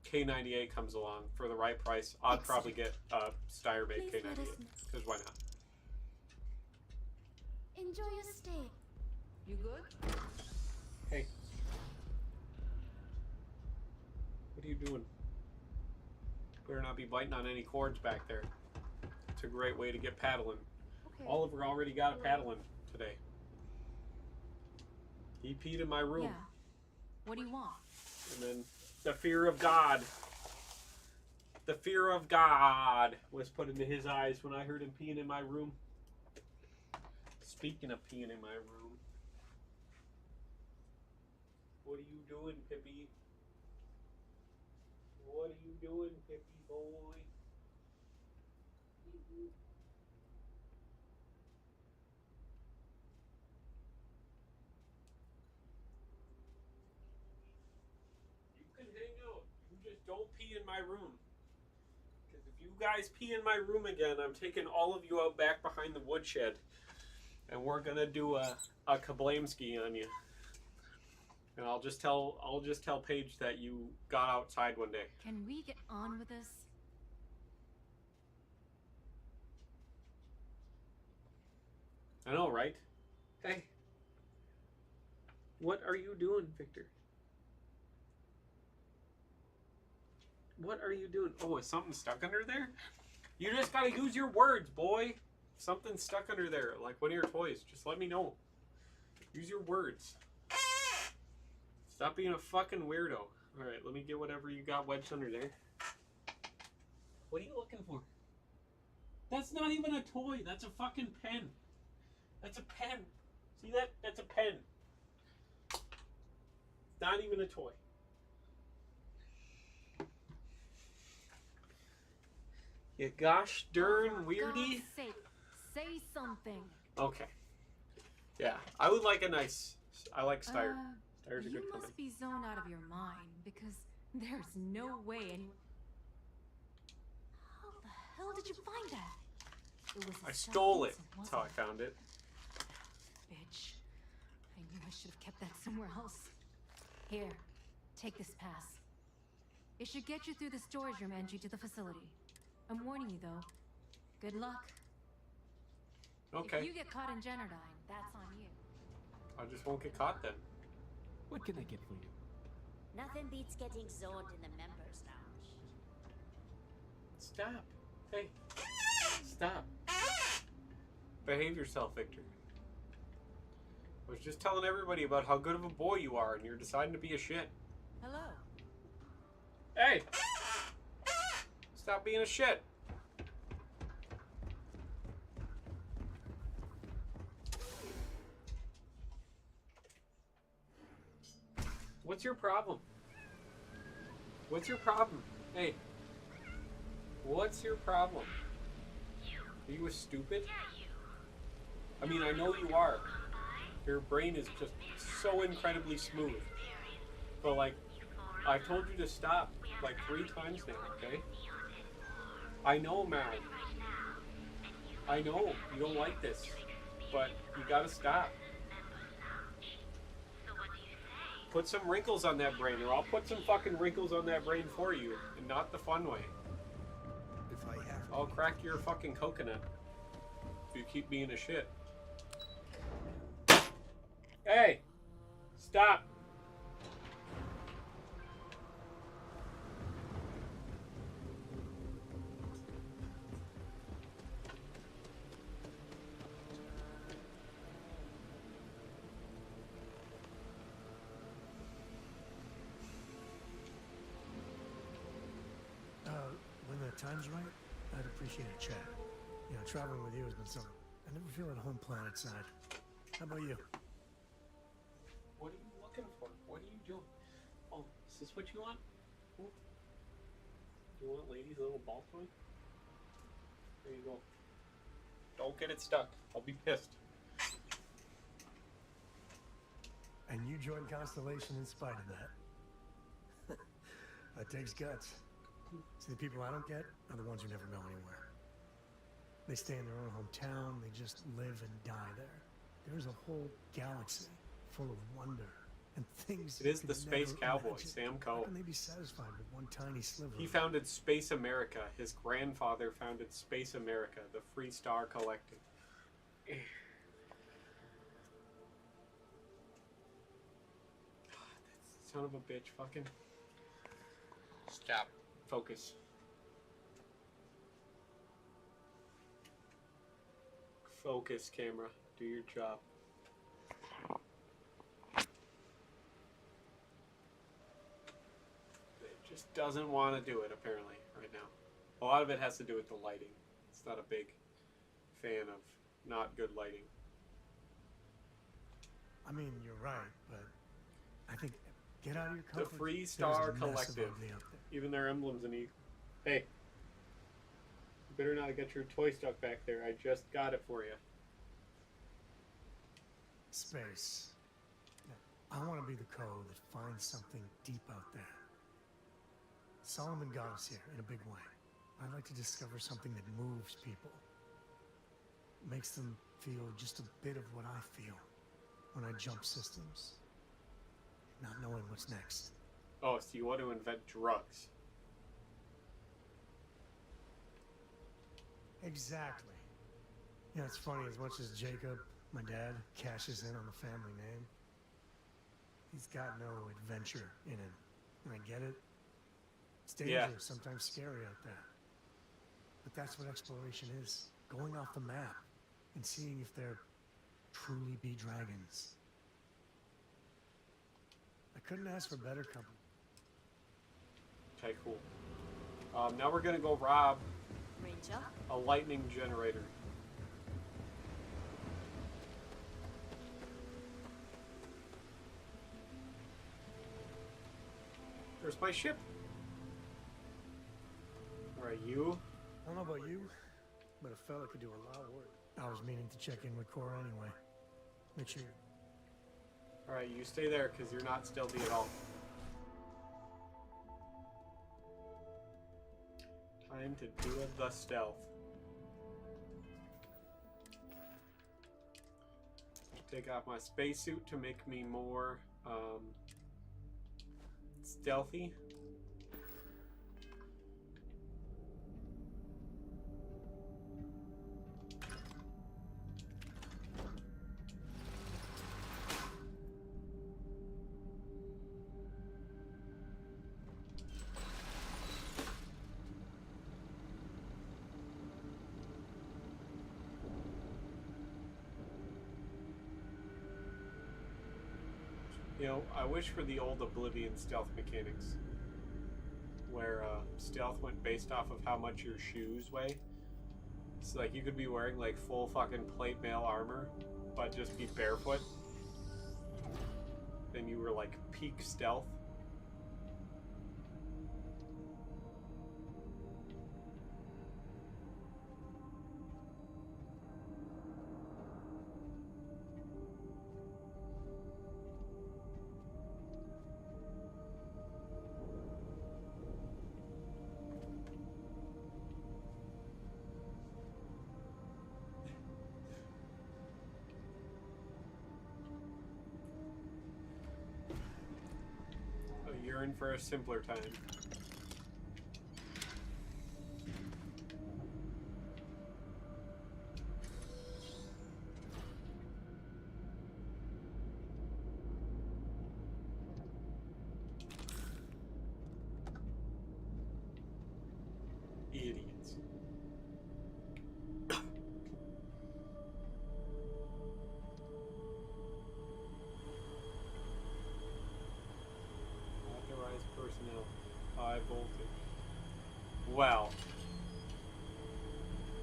Speaker 1: K98 comes along for the right price, I'd probably get a Steyr-made
Speaker 3: Please let us
Speaker 1: K98. Because why not?
Speaker 3: Enjoy your stay.
Speaker 8: You good?
Speaker 1: Hey. What are you doing? Better not be biting on any cords back there. It's a great way to get paddling.
Speaker 3: Okay.
Speaker 1: Oliver already got a paddling today. He peed in my room.
Speaker 5: Yeah. What do you want?
Speaker 1: And then the fear of God. The fear of God was put into his eyes when I heard him peeing in my room. Speaking of peeing in my room. What are you doing, Pippi? What are you doing, Pippi boy? You can hang out. You just don't pee in my room. Because if you guys pee in my room again, I'm taking all of you out back behind the woodshed. And we're gonna do a kablamski on you. And I'll just tell Paige that you got outside one day.
Speaker 5: Can we get on with this?
Speaker 1: I know, right? Hey. What are you doing, Victor? What are you doing? Oh, is something stuck under there? You just gotta use your words, boy. Something's stuck under there, like one of your toys. Just let me know. Use your words. Stop being a fucking weirdo. Alright, let me get whatever you got wedged under there. What are you looking for? That's not even a toy. That's a fucking pen. That's a pen. See that? That's a pen. Not even a toy. You gosh darn weirdy.
Speaker 5: God's sake, say something.
Speaker 1: Okay. Yeah, I would like a nice. I like Steyr. Steyr's a
Speaker 5: You
Speaker 1: good
Speaker 5: must
Speaker 1: company.
Speaker 5: be zoned out of your mind because there's no way anyone. How the hell did you find that? It was
Speaker 1: I
Speaker 5: a
Speaker 1: stole it.
Speaker 5: self-insert,
Speaker 1: That's how I
Speaker 5: wasn't
Speaker 1: found it.
Speaker 5: it? Bitch. I knew I should have kept that somewhere else. Here, take this pass. It should get you through the storage room entry to the facility. I'm warning you though. Good luck.
Speaker 1: Okay.
Speaker 5: If you get caught in Generdyne, that's on you.
Speaker 1: I just won't get caught then.
Speaker 14: What can I get for you?
Speaker 7: Nothing beats getting zoned in the members' lounge.
Speaker 1: Stop. Hey. Stop. Behave yourself, Victor. I was just telling everybody about how good of a boy you are, and you're deciding to be a shit.
Speaker 5: Hello.
Speaker 1: Hey! Stop being a shit. What's your problem? What's your problem? Hey. What's your problem? Are you stupid? I mean, I know you are. Your brain is just so incredibly smooth. But like, I told you to stop like 3 times now, okay? I know, Mal. I know you don't like this, but you gotta stop. Put some wrinkles on that brain, or I'll put some fucking wrinkles on that brain for you, and not the fun way.
Speaker 6: If I have to.
Speaker 1: I'll crack your fucking coconut if you keep being a shit. Hey! Stop!
Speaker 4: When the time's right, I'd appreciate a chat. You know, traveling with you has been something. I never feel at home planet side. How about you?
Speaker 1: What are you looking for? What are you doing? Oh, is this what you want? You want Lady's little ball toy? There you go. Don't get it stuck. I'll be pissed.
Speaker 4: And you joined Constellation in spite of that. That takes guts. See, the people I don't get are the ones who never go anywhere. They stay in their own hometown, they just live and die there. There's a whole galaxy full of wonder and things.
Speaker 1: It is the space cowboy, Sam Coe.
Speaker 4: How can they be satisfied with one tiny sliver?
Speaker 1: He founded Space America. His grandfather founded Space America, the Free Star Collective. That son of a bitch, fucking. Stop. Focus. Focus, camera. Do your job. It just doesn't want to do it, apparently, right now. A lot of it has to do with the lighting. It's not a big fan of not good lighting.
Speaker 4: I mean, you're right, but I think get out of your comfort.
Speaker 1: The Free
Speaker 4: There's
Speaker 1: Star
Speaker 4: a massive
Speaker 1: Collective.
Speaker 4: ugly up there.
Speaker 1: Even their emblem's an eagle. Hey. You better not get your toy stuck back there. I just got it for you.
Speaker 4: Space. I want to be the code that finds something deep out there. Solomon got us here in a big way. I'd like to discover something that moves people. Makes them feel just a bit of what I feel when I jump systems. Not knowing what's next.
Speaker 1: Oh, so you want to invent drugs?
Speaker 4: Exactly. Yeah, it's funny, as much as Jacob, my dad, cashes in on the family name, he's got no adventure in him. And I get it. It's dangerous, sometimes scary out there. But that's what exploration is. Going off the map and seeing if there truly be dragons. I couldn't ask for better company.
Speaker 1: Okay, cool. Now we're gonna go rob
Speaker 3: Ranger?
Speaker 1: a lightning generator. There's my ship. Where are you?
Speaker 4: I don't know about you, but a fella could do a lot of work. I was meaning to check in with Cora anyway. Make sure you're...
Speaker 1: Alright, you stay there, because you're not stealthy at all. Time to do the stealth. Take off my spacesuit to make me more stealthy. You know, I wish for the old Oblivion stealth mechanics, where stealth went based off of how much your shoes weigh. So like you could be wearing like full fucking plate mail armor, but just be barefoot. Then you were like peak stealth. you're in for a simpler time. Idiots. Authorized personnel. High voltage. Well.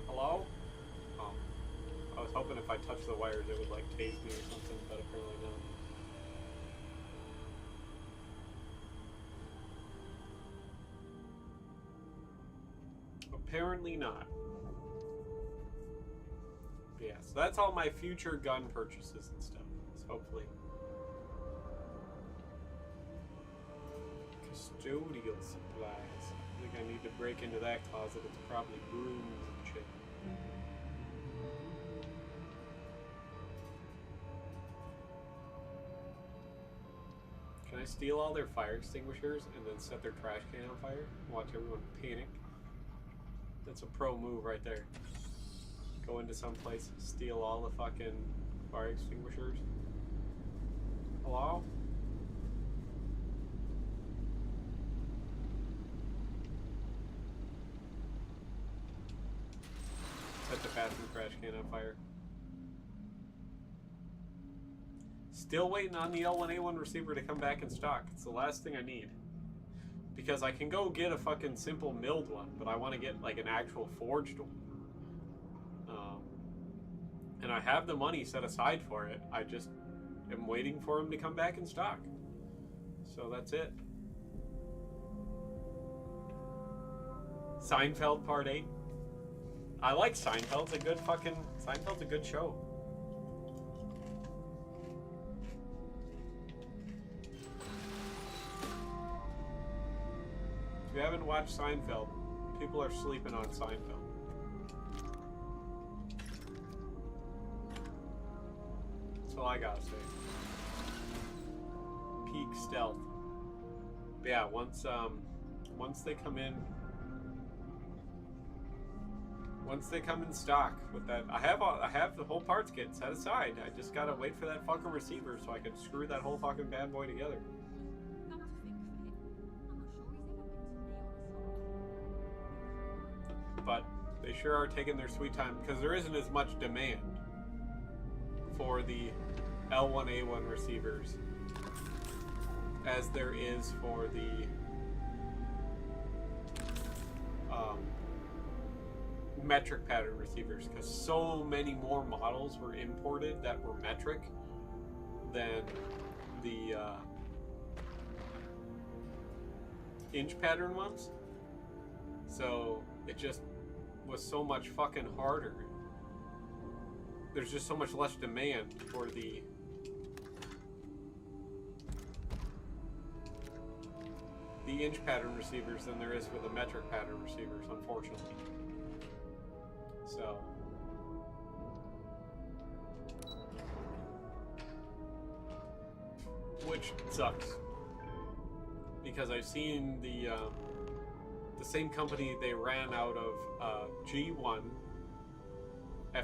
Speaker 1: Hello? Oh. I was hoping if I touched the wires it would like tase me or something, but apparently not. Apparently not. But yeah, so that's all my future gun purchases and stuff. So hopefully. Custodial supplies. I think I need to break into that closet. It's probably brooms and shit. Can I steal all their fire extinguishers and then set their trash can on fire? Watch everyone panic. That's a pro move right there. Go into some place, steal all the fucking fire extinguishers. Hello? Set the bathroom trash can on fire. Still waiting on the L1A1 receiver to come back in stock. It's the last thing I need. Because I can go get a fucking simple milled one, but I want to get like an actual forged one. And I have the money set aside for it. I just am waiting for them to come back in stock. So that's it. Seinfeld Part 8. I like Seinfeld. Seinfeld's a good show. If you haven't watched Seinfeld, people are sleeping on Seinfeld. That's all I gotta say. Peak stealth. But yeah, once they come in stock with that, I have the whole parts kit set aside. I just gotta wait for that fucking receiver so I can screw that whole fucking bad boy together. But they sure are taking their sweet time because there isn't as much demand for the L1A1 receivers as there is for the metric pattern receivers, because so many more models were imported that were metric than the inch pattern ones. So it just was so much fucking harder. There's just so much less demand for the inch pattern receivers than there is for the metric pattern receivers, unfortunately. So which sucks, because I've seen the same company, they ran out of G1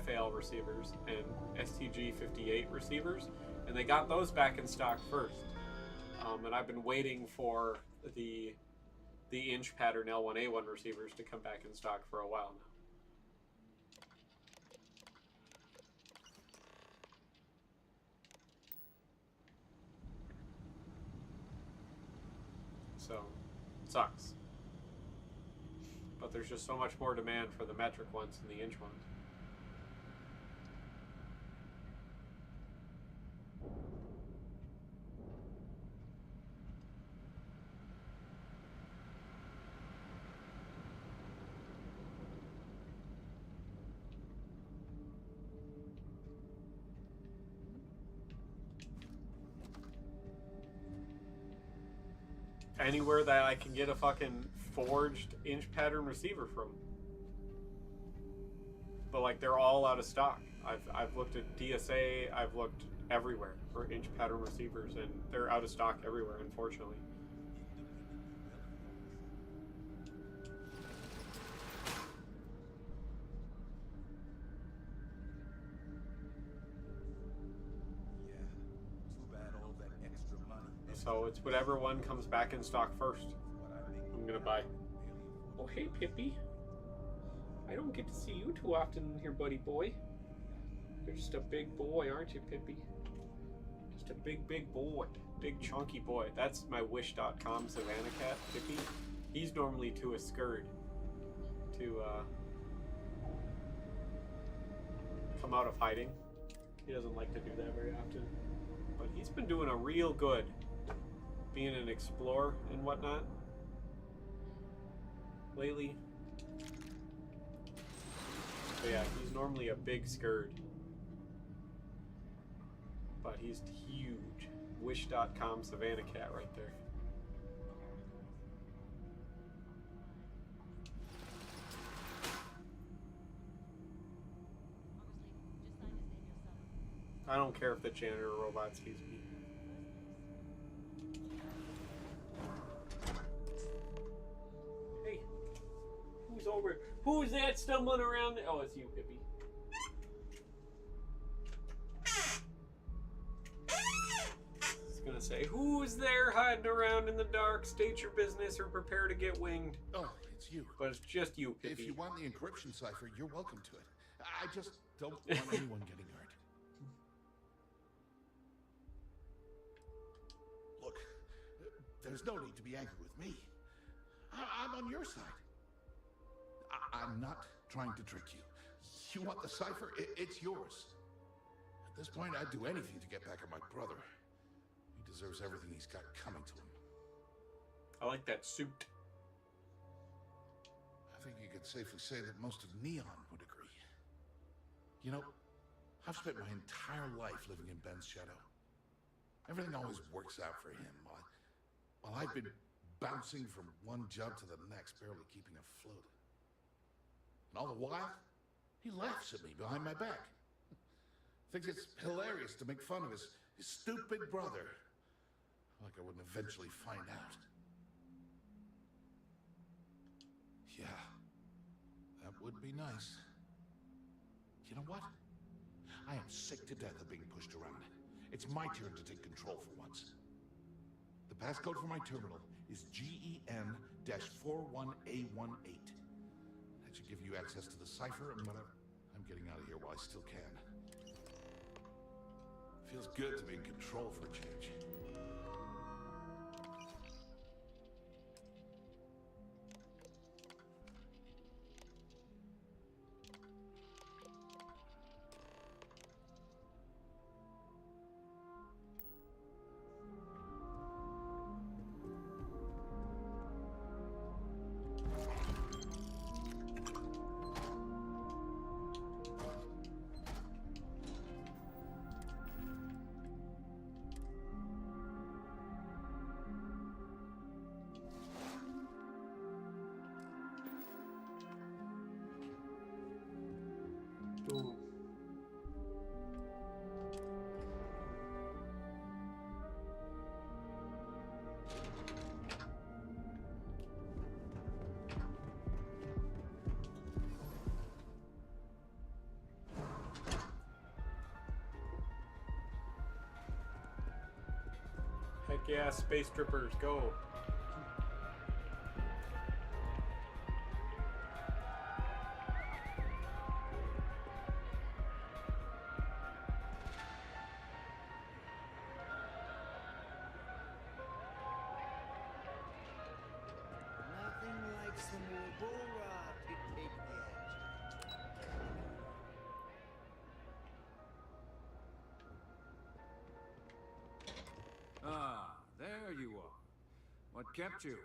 Speaker 1: FAL receivers and STG58 receivers, and they got those back in stock first. And I've been waiting for the inch pattern L1A1 receivers to come back in stock for a while now. So, it sucks. But there's just so much more demand for the metric ones than the inch ones. Anywhere that I can get a fucking forged inch pattern receiver from. But like, they're all out of stock. I've looked at DSA, I've looked everywhere for inch pattern receivers, and they're out of stock everywhere, unfortunately. So it's whatever one comes back in stock first. I'm gonna buy. Oh, hey, Pippi. I don't get to see you too often here, buddy boy. You're just a big boy, aren't you, Pippi? Just a big, big boy. Big, chunky boy. That's my Wish.com Savannah cat, Pippi. He's normally too scared to come out of hiding. He doesn't like to do that very often. But he's been doing a real good being an explorer and whatnot lately. But yeah, he's normally a big scourge. But he's huge. Wish.com Savannah cat right there. I don't care if the janitor robot sees me. Hey, who's over? Who's that stumbling around? Oh, it's you, Pippi. Gonna say, who's there hiding around in the dark? State your business or prepare to get winged.
Speaker 15: Oh, it's you.
Speaker 1: But it's just you, Pippi.
Speaker 15: If you want the encryption cipher, you're welcome to it. I just don't want anyone getting hurt. Look, there's no need to be angry with me. I'm on your side. I'm not trying to trick you. You want the cipher? It's yours. At this point, I'd do anything to get back at my brother. He deserves everything he's got coming to him.
Speaker 1: I like that suit.
Speaker 15: I think you could safely say that most of Neon would agree. You know, I've spent my entire life living in Ben's shadow. Everything always works out for him, while I've been bouncing from one job to the next, barely keeping afloat. And all the while, he laughs at me behind my back. Thinks it's hilarious to make fun of his stupid brother. Like I wouldn't eventually find out. Yeah, that would be nice. You know what? I am sick to death of being pushed around. It's my turn to take control for once. The passcode for my terminal is GEN-41A18. That should give you access to the cipher and whatever. I'm getting out of here while I still can. Feels good to be in control for a change.
Speaker 1: Ooh. Heck yeah, space strippers, go.
Speaker 16: Ah, there you are. What kept you?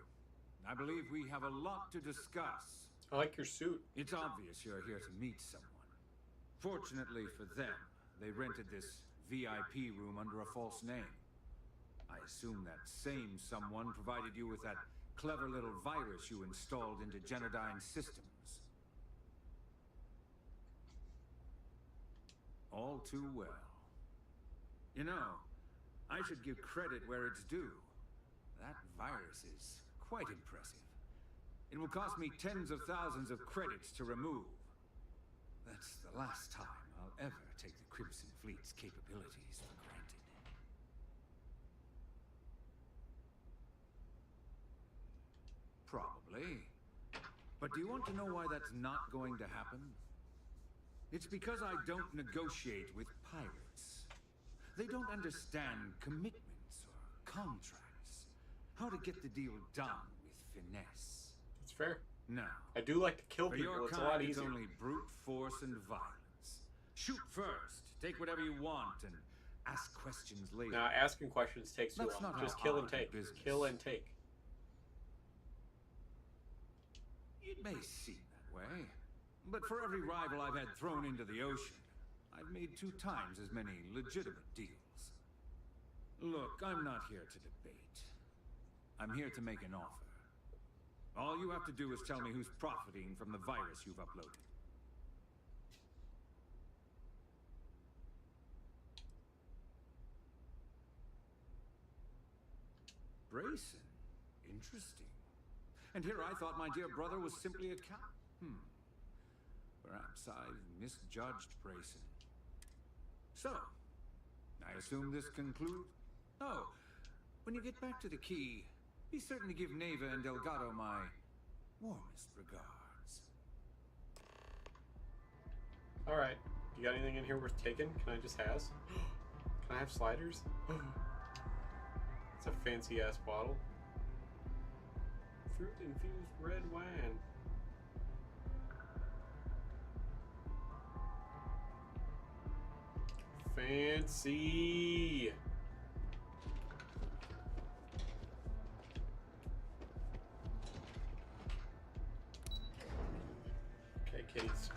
Speaker 16: I believe we have a lot to discuss.
Speaker 1: I like your suit.
Speaker 16: It's obvious you're here to meet someone. Fortunately for them, they rented this VIP room under a false name. I assume that same someone provided you with that clever little virus you installed into Genodyne's systems. All too well. You know, I should give credit where it's due. That virus is quite impressive. It will cost me tens of thousands of credits to remove. That's the last time I'll ever take the Crimson Fleet's capabilities for granted. Probably. But do you want to know why that's not going to happen? It's because I don't negotiate with pirates. They don't understand commitments or contracts. How to get the deal done with finesse.
Speaker 1: It's fair.
Speaker 16: No.
Speaker 1: I do like to kill
Speaker 16: For
Speaker 1: people.
Speaker 16: your
Speaker 1: It's
Speaker 16: kind,
Speaker 1: a lot
Speaker 16: it's
Speaker 1: easier.
Speaker 16: only brute force and violence. Shoot first, take whatever you want, and ask questions later.
Speaker 1: Now, asking questions takes too
Speaker 16: That's
Speaker 1: long.
Speaker 16: not
Speaker 1: Just
Speaker 16: how
Speaker 1: kill
Speaker 16: I
Speaker 1: and
Speaker 16: do
Speaker 1: take.
Speaker 16: business.
Speaker 1: Kill and take.
Speaker 16: It may seem that way, but for every rival I've had thrown into the ocean, I've made 2 times as many legitimate deals. Look, I'm not here to debate. I'm here to make an offer. All you have to do is tell me who's profiting from the virus you've uploaded. Brayson? Interesting. And here I thought my dear brother was simply a cow. Perhaps I've misjudged Brayson. So, I assume this concludes? Oh, when you get back to the key, be certain to give Neva and Delgado my warmest regards.
Speaker 1: Alright. You got anything in here worth taking? Can I just has? Can I have sliders? It's a fancy ass bottle. Fruit infused red wine. Fancy. Okay, kitties.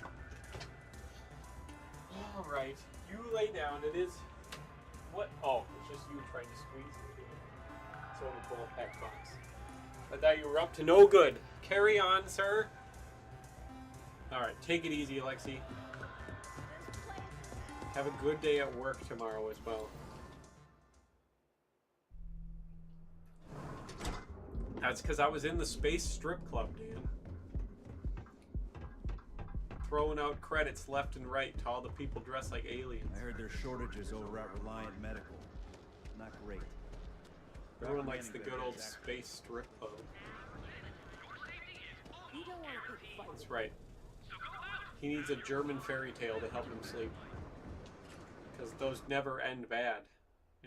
Speaker 1: Alright, you lay down. It is. What? Oh, it's just you trying to squeeze it. It's only 12-pack box. I thought you were up to no good. Carry on, sir. Alright, take it easy, Alexi. Have a good day at work tomorrow as well. That's because I was in the space strip club, Dan. Throwing out credits left and right to all the people dressed like aliens.
Speaker 17: I heard there's shortages over at Reliant Medical. Not great.
Speaker 1: Everyone likes the good old space strip club. That's right. He needs a German fairy tale to help him sleep. Because those never end bad.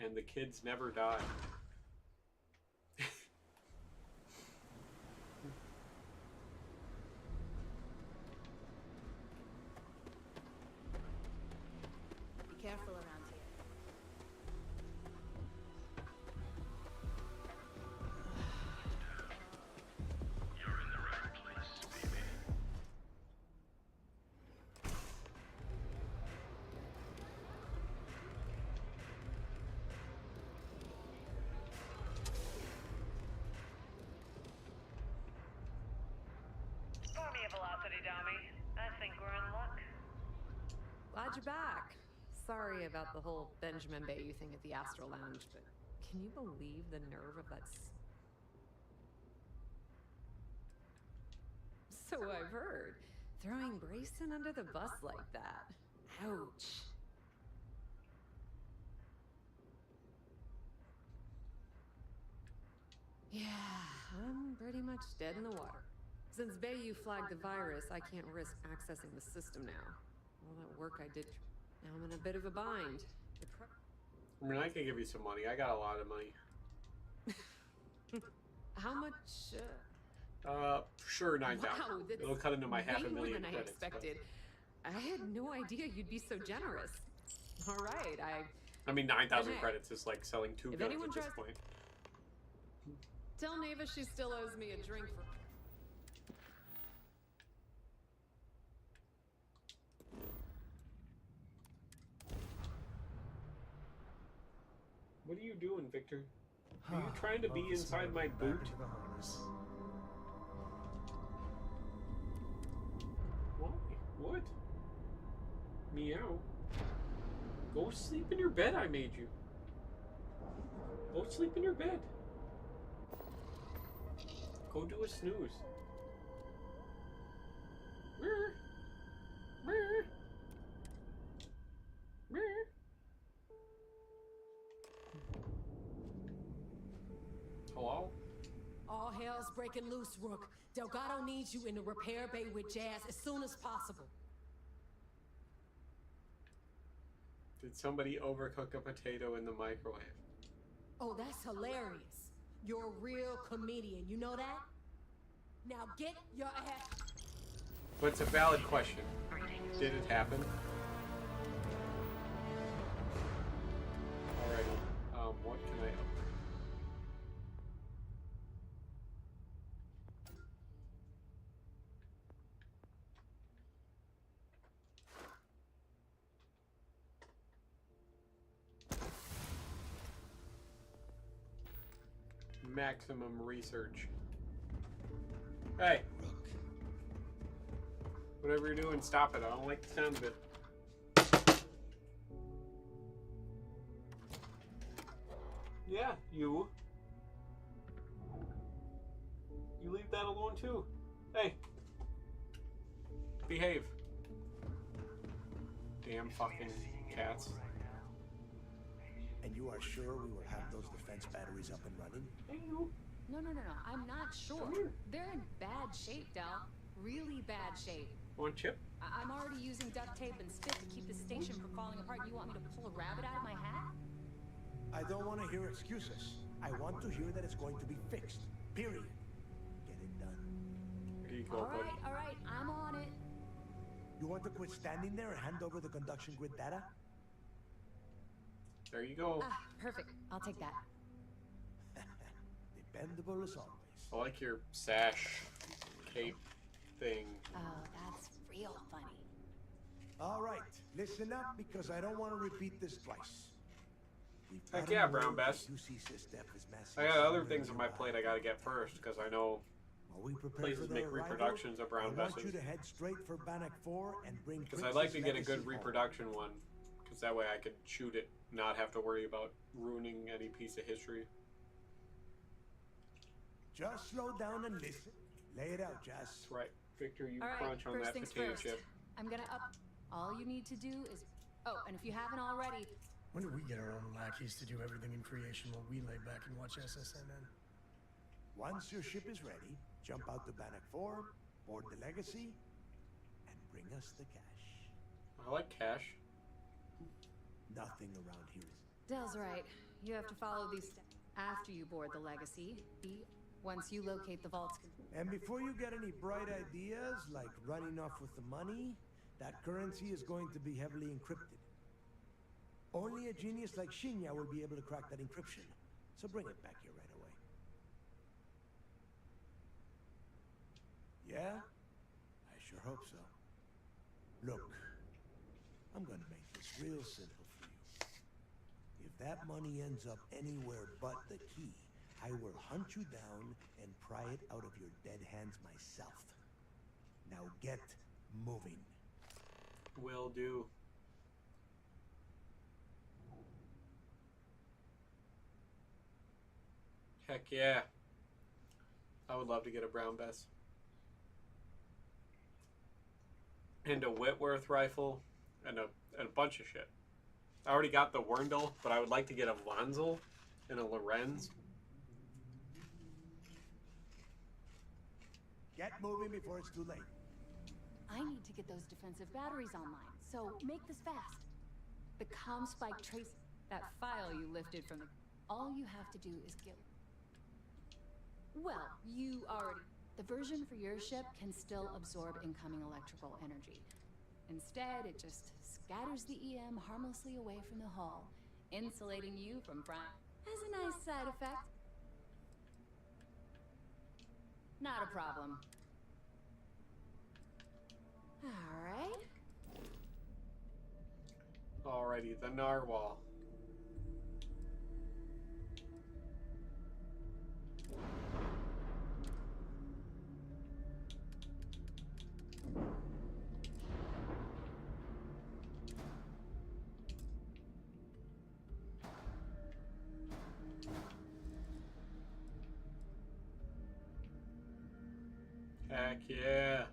Speaker 1: And the kids never die.
Speaker 9: Be careful around here.
Speaker 18: You're in the right place, baby.
Speaker 7: Pour me a velocity, dummy. I think we're in luck.
Speaker 5: Glad you're back. Sorry about the whole Benjamin Bayou thing at the Astro Lounge, but can you believe the nerve of that? So I've heard. Throwing Brayson under the bus like that. Ouch. Yeah, I'm pretty much dead in the water. Since Bayou flagged the virus, I can't risk accessing the system now. All that work I did, now I'm in a bit of a bind.
Speaker 1: I mean, I can give you some money. I got a lot of money.
Speaker 5: How much?
Speaker 1: Sure, 9,000.
Speaker 5: Wow, that's
Speaker 1: It'll cut into my
Speaker 5: way
Speaker 1: $500,000
Speaker 5: more than I
Speaker 1: credits.
Speaker 5: expected. I had no idea you'd be so generous. All right,
Speaker 1: I mean, 9,000
Speaker 5: Hey,
Speaker 1: credits is like selling 2
Speaker 5: if
Speaker 1: guns
Speaker 5: anyone
Speaker 1: at this
Speaker 5: tries-
Speaker 1: point.
Speaker 5: Tell Neva she still owes me a drink for.
Speaker 1: What are you doing, Victor? Are you trying to be inside my boot? Why? What? Meow. Go sleep in your bed, I made you. Go sleep in your bed. Go do a snooze. Meow. Meow. Meow. Hello?
Speaker 9: All
Speaker 5: All hell's breaking loose, Rook. Delgado needs you in the repair bay with Jazz as soon as possible.
Speaker 1: Did somebody overcook a potato in the microwave?
Speaker 5: Oh, that's hilarious. You're a real comedian, you know that? Now get your ass...
Speaker 1: But it's a valid question. Did it happen? Alrighty. What can I upgrade? Maximum research. Hey! Whatever you're doing, stop it. I don't like the sound of it. Yeah, you. You leave that alone too. Hey. Behave. Damn fucking cats.
Speaker 6: And you are sure we will have those defense batteries up and running?
Speaker 12: No. I'm not sure. They're in bad shape, Del. Really bad shape.
Speaker 1: Want chip?
Speaker 12: I'm already using duct tape and spit to keep the station from falling apart. You want me to pull a rabbit out of my hat?
Speaker 6: I don't want to hear excuses. I want to hear that it's going to be fixed. Period. Get it done.
Speaker 1: Here you go, buddy.
Speaker 5: All right, I'm on it.
Speaker 6: You want to quit standing there and hand over the conduction grid data?
Speaker 1: There you go.
Speaker 5: Ah, perfect. I'll take that.
Speaker 6: Dependable as always.
Speaker 1: I like your sash cape thing.
Speaker 5: Oh, that's real funny.
Speaker 6: All right, listen up because I don't want to repeat this twice.
Speaker 1: Heck yeah, Brown Bess. I got other things on my plate I gotta get first because I know places make reproductions of Brown
Speaker 6: I want
Speaker 1: Besses.
Speaker 6: you to head straight for Bannock 4 and bring
Speaker 1: Because I'd like to get a good
Speaker 6: Legacy home.
Speaker 1: reproduction one. Because that way I could shoot it, not have to worry about ruining any piece of history.
Speaker 6: Just slow down and listen. Lay it out, Jess.
Speaker 1: That's right. Victor, you
Speaker 12: All right,
Speaker 1: crunch on
Speaker 12: first
Speaker 1: that
Speaker 12: things
Speaker 1: potato
Speaker 12: first.
Speaker 1: chip.
Speaker 12: I'm gonna up. All you need to do is. Oh, and if you haven't already,
Speaker 4: When did we get our own lackeys to do everything in creation while we lay back and watch SSNN?
Speaker 6: Once your ship is ready, jump out to Bannock 4, board the Legacy, and bring us the cash.
Speaker 1: I like cash.
Speaker 6: Nothing around here is...
Speaker 12: Del's right. You have to follow these steps after you board the Legacy. Once you locate the vaults.
Speaker 6: And before you get any bright ideas, like running off with the money, that currency is going to be heavily encrypted. Only a genius like Shinya will be able to crack that encryption. So bring it back here right away. Yeah? I sure hope so. Look, I'm gonna make this real simple for you. If that money ends up anywhere but the key, I will hunt you down and pry it out of your dead hands myself. Now get moving.
Speaker 1: Will do. Heck yeah. I would love to get a Brown Bess. And a Whitworth rifle. And a bunch of shit. I already got the Werndl, but I would like to get a Vonzel and a Lorenz.
Speaker 6: Get moving before it's too late.
Speaker 12: I need to get those defensive batteries online, so make this fast. The comm spike trace, that file you lifted from the... All you have to do is get... Well, you already... The version for your ship can still absorb incoming electrical energy. Instead, it just scatters the EM harmlessly away from the hull, insulating you from prime... Has a nice side effect. Not a problem. Alright.
Speaker 1: Alrighty, the Narwhal. Heck yeah.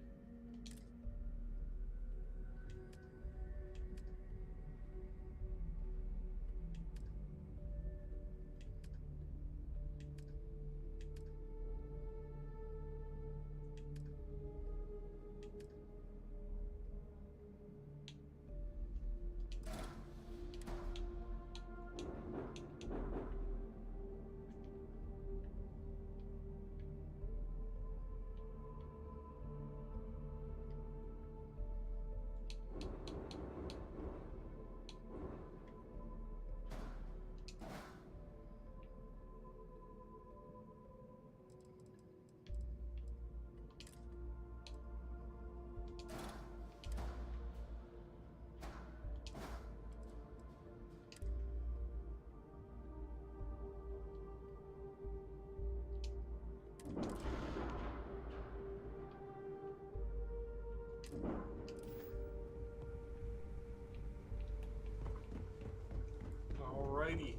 Speaker 1: Alrighty.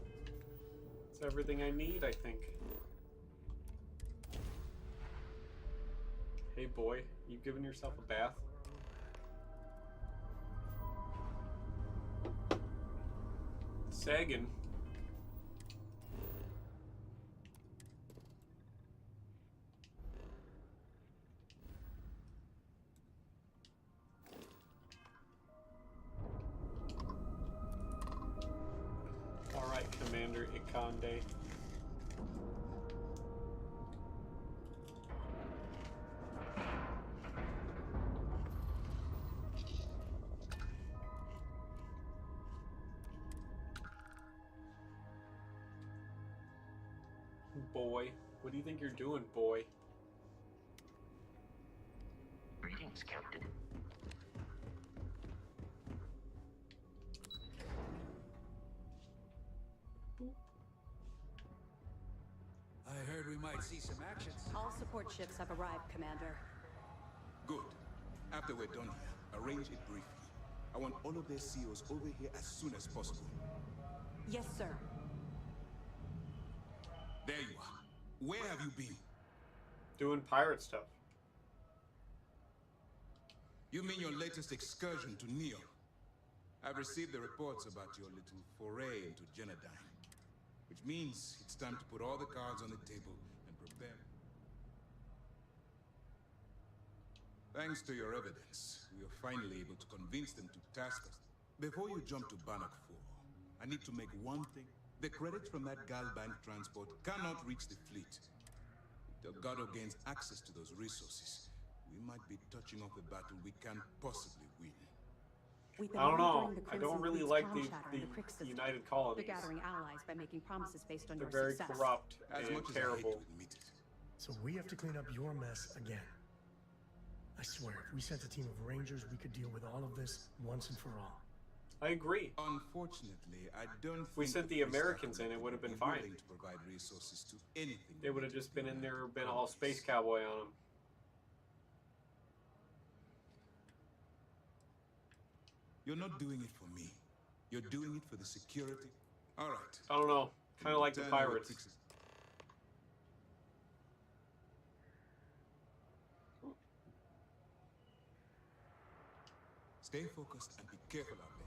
Speaker 1: That's everything I need, I think. Hey boy, you giving yourself a bath? Sagging. Alright, Commander Ikande. Boy, what do you think you're doing, boy?
Speaker 18: Greetings, Captain.
Speaker 10: I heard we might see some actions.
Speaker 9: All support ships have arrived, Commander.
Speaker 11: Good. After we're done here, arrange it briefly. I want all of their CEOs over here as soon as possible.
Speaker 9: Yes, sir.
Speaker 11: There you are. Where have you been?
Speaker 1: Doing pirate stuff.
Speaker 11: You mean your latest excursion to Neon? I've received the reports about your little foray into Genodyne, which means it's time to put all the cards on the table and prepare. Thanks to your evidence, we are finally able to convince them to task us. Before you jump to Bannock 4, I need to make one thing. The credits from that Galbank transport cannot reach the fleet. If Delgado gains access to those resources, we might be touching off a battle we can't possibly win.
Speaker 1: I don't know. I don't really like the United Colonies.
Speaker 9: They're gathering allies by making promises based on
Speaker 1: They're
Speaker 9: your
Speaker 1: very
Speaker 9: success.
Speaker 1: corrupt
Speaker 11: As
Speaker 1: and
Speaker 11: much as I hate
Speaker 1: terrible.
Speaker 11: to admit it.
Speaker 4: So we have to clean up your mess again. I swear, if we sent a team of Rangers, we could deal with all of this once and for all.
Speaker 1: I agree.
Speaker 11: Unfortunately, I don't
Speaker 1: If we
Speaker 11: think
Speaker 1: sent the Americans in, it would have been fine.
Speaker 11: willing to provide resources to anything.
Speaker 1: They would have just been in there, been all space cowboy on them.
Speaker 11: You're not doing it for me. You're doing it for the security. All right.
Speaker 1: I don't know. Kind of like the pirates.
Speaker 11: Stay focused and be careful out there.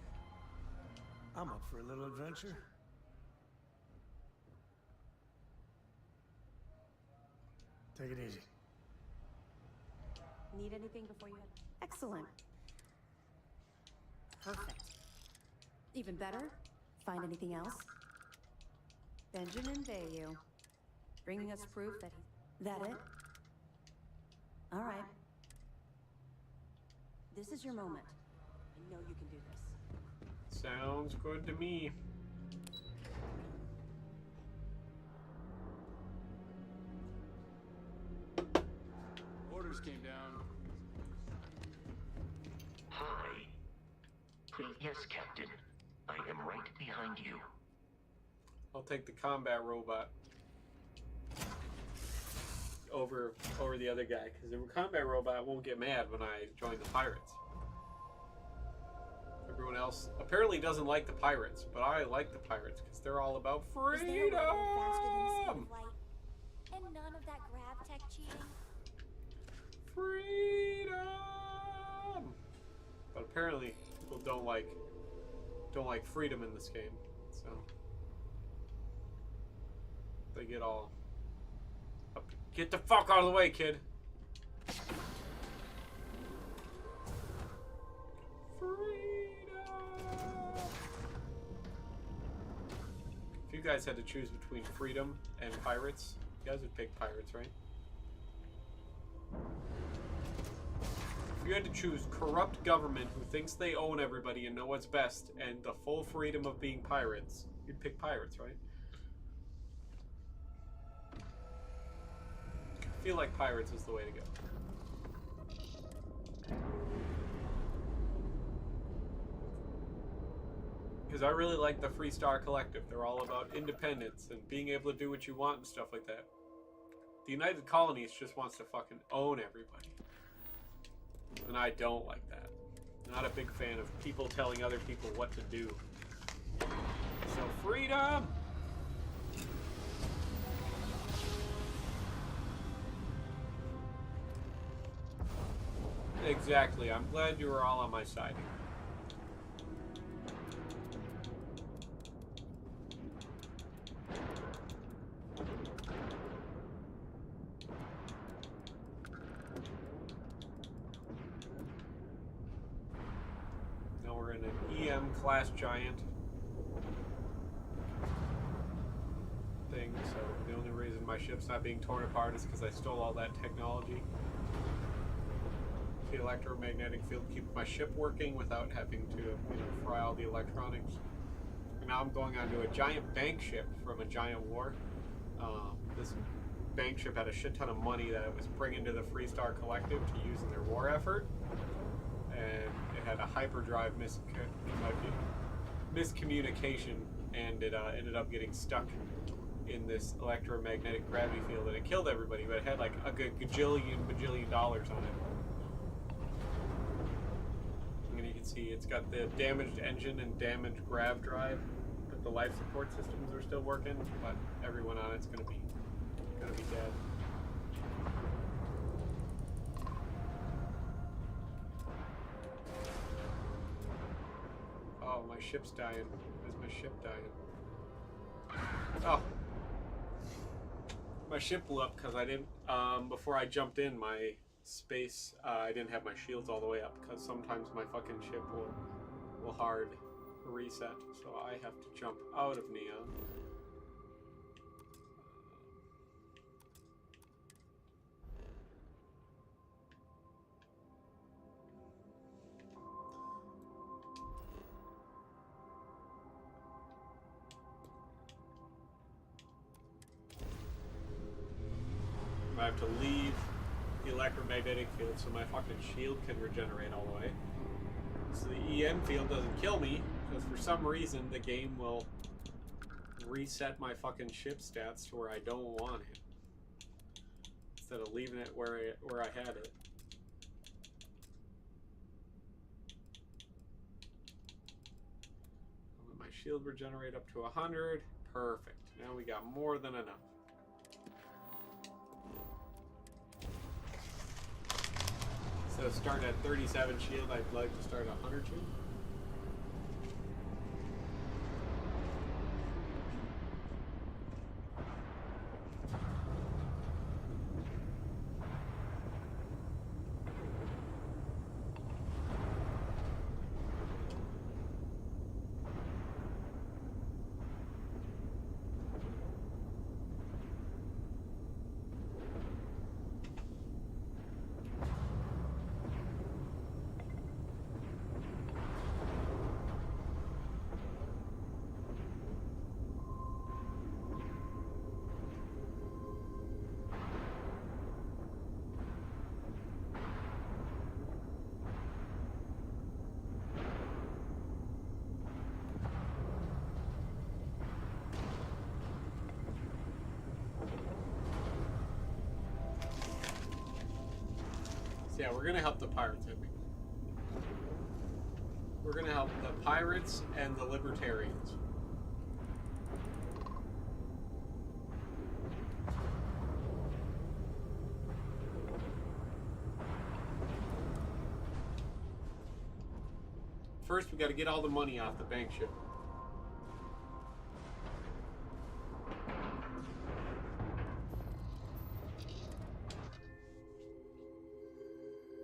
Speaker 4: I'm up for a little adventure. Take it easy.
Speaker 9: Need anything before you head? Excellent. Perfect. Even better? Find anything else? Benjamin Bayou. Bringing us proof that he... That it? All right. This is your moment. I know you can do this.
Speaker 1: Sounds good to me.
Speaker 14: Orders came down.
Speaker 18: Hi. Yes, Captain. I am right behind you.
Speaker 1: I'll take the combat robot over the other guy, because the combat robot won't get mad when I join the pirates. Everyone else apparently doesn't like the pirates, but I like the pirates because they're all about freedom.
Speaker 3: Is there a way faster than the speed of light? And none of that grav tech cheating?
Speaker 1: Freedom. But apparently people don't like freedom in this game, so they get all up. Get the fuck out of the way, kid. If you guys had to choose between freedom and pirates, you guys would pick pirates, right? If you had to choose corrupt government who thinks they own everybody and know what's best, and the full freedom of being pirates, you'd pick pirates, right? I feel like pirates is the way to go. Because I really like the Free Star Collective. They're all about independence and being able to do what you want and stuff like that. The United Colonies just wants to fucking own everybody. And I don't like that. Not a big fan of people telling other people what to do. So freedom! Exactly. I'm glad you were all on my side. Now we're in an EM class giant thing, so the only reason my ship's not being torn apart is because I stole all that technology. The electromagnetic field keeps my ship working without having to, fry all the electronics. And now I'm going onto a giant bank ship from a giant war. This bank ship had a shit ton of money that it was bringing to the Freestar Collective to use in their war effort. And it had a hyperdrive miscommunication, and it ended up getting stuck in this electromagnetic gravity field, and it killed everybody, but it had like a bajillion dollars on it. And you can see it's got the damaged engine and damaged grav drive, but the life support systems are still working, but everyone on it's gonna be dead. Oh, my ship's dying. Where's my ship dying? Oh. My ship blew up because I didn't, before I jumped in my space, I didn't have my shields all the way up, because sometimes my fucking ship will hard reset, so I have to jump out of Neon. I have to leave the electromagnetic field so my fucking shield can regenerate all the way. So the EM field doesn't kill me, because for some reason the game will reset my fucking ship stats to where I don't want it, instead of leaving it where I had it. I'll let my shield regenerate up to 100. Perfect. Now we got more than enough. So start at 37 shield, I'd like to start at 100 shield. So yeah, we're gonna help the pirates, I think. We're gonna help the pirates and the libertarians. First, we gotta get all the money off the bank ship.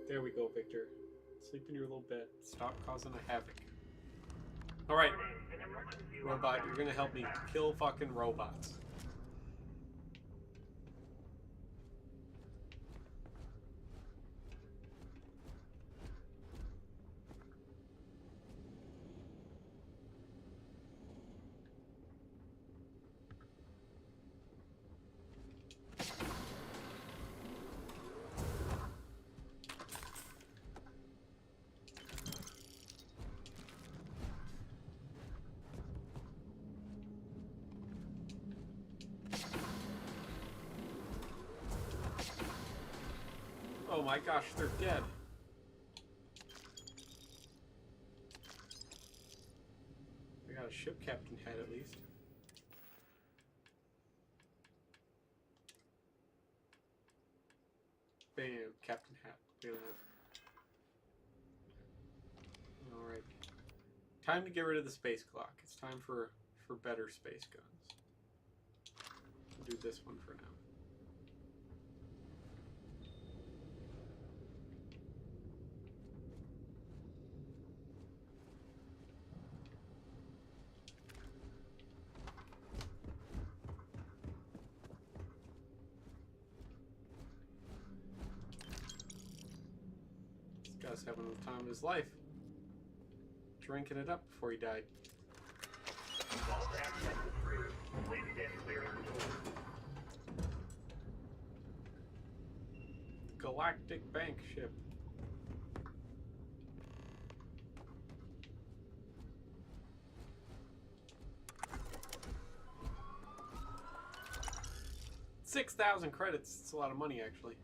Speaker 1: There we go, Victor. Sleep in your little bed. Stop causing a havoc. Alright. Robot, you're gonna help me kill fucking robots. Oh my gosh, they're dead. ship captain had at least. Bam, captain hat. Look at that. Alright. Time to get rid of the space clock. It's time for better space guns. We'll do this one for now. This guy's having the time of his life. Drinking it up before he died. Galactic bank ship. $6,000 credits. It's a lot of money, actually.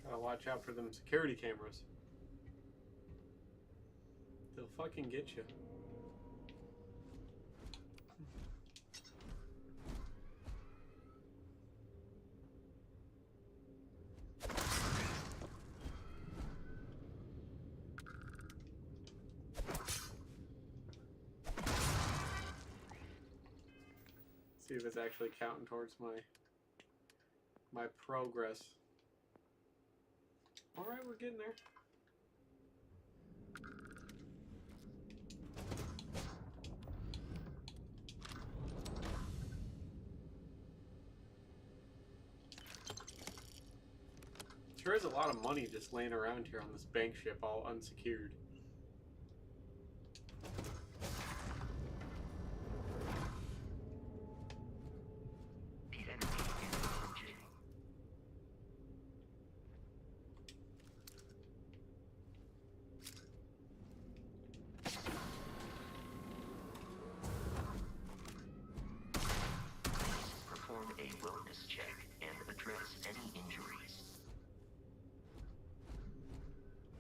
Speaker 1: Gotta watch out for them security cameras. They'll fucking get you. See if it's actually counting towards my progress. All right, we're getting there. Sure is a lot of money just laying around here on this bank ship, all unsecured.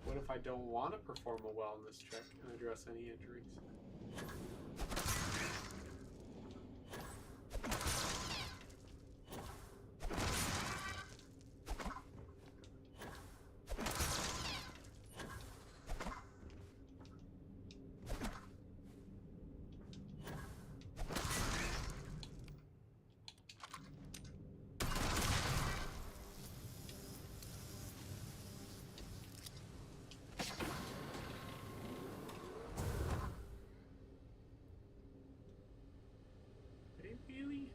Speaker 1: What if I don't want to perform a wellness check and address any injuries? Really?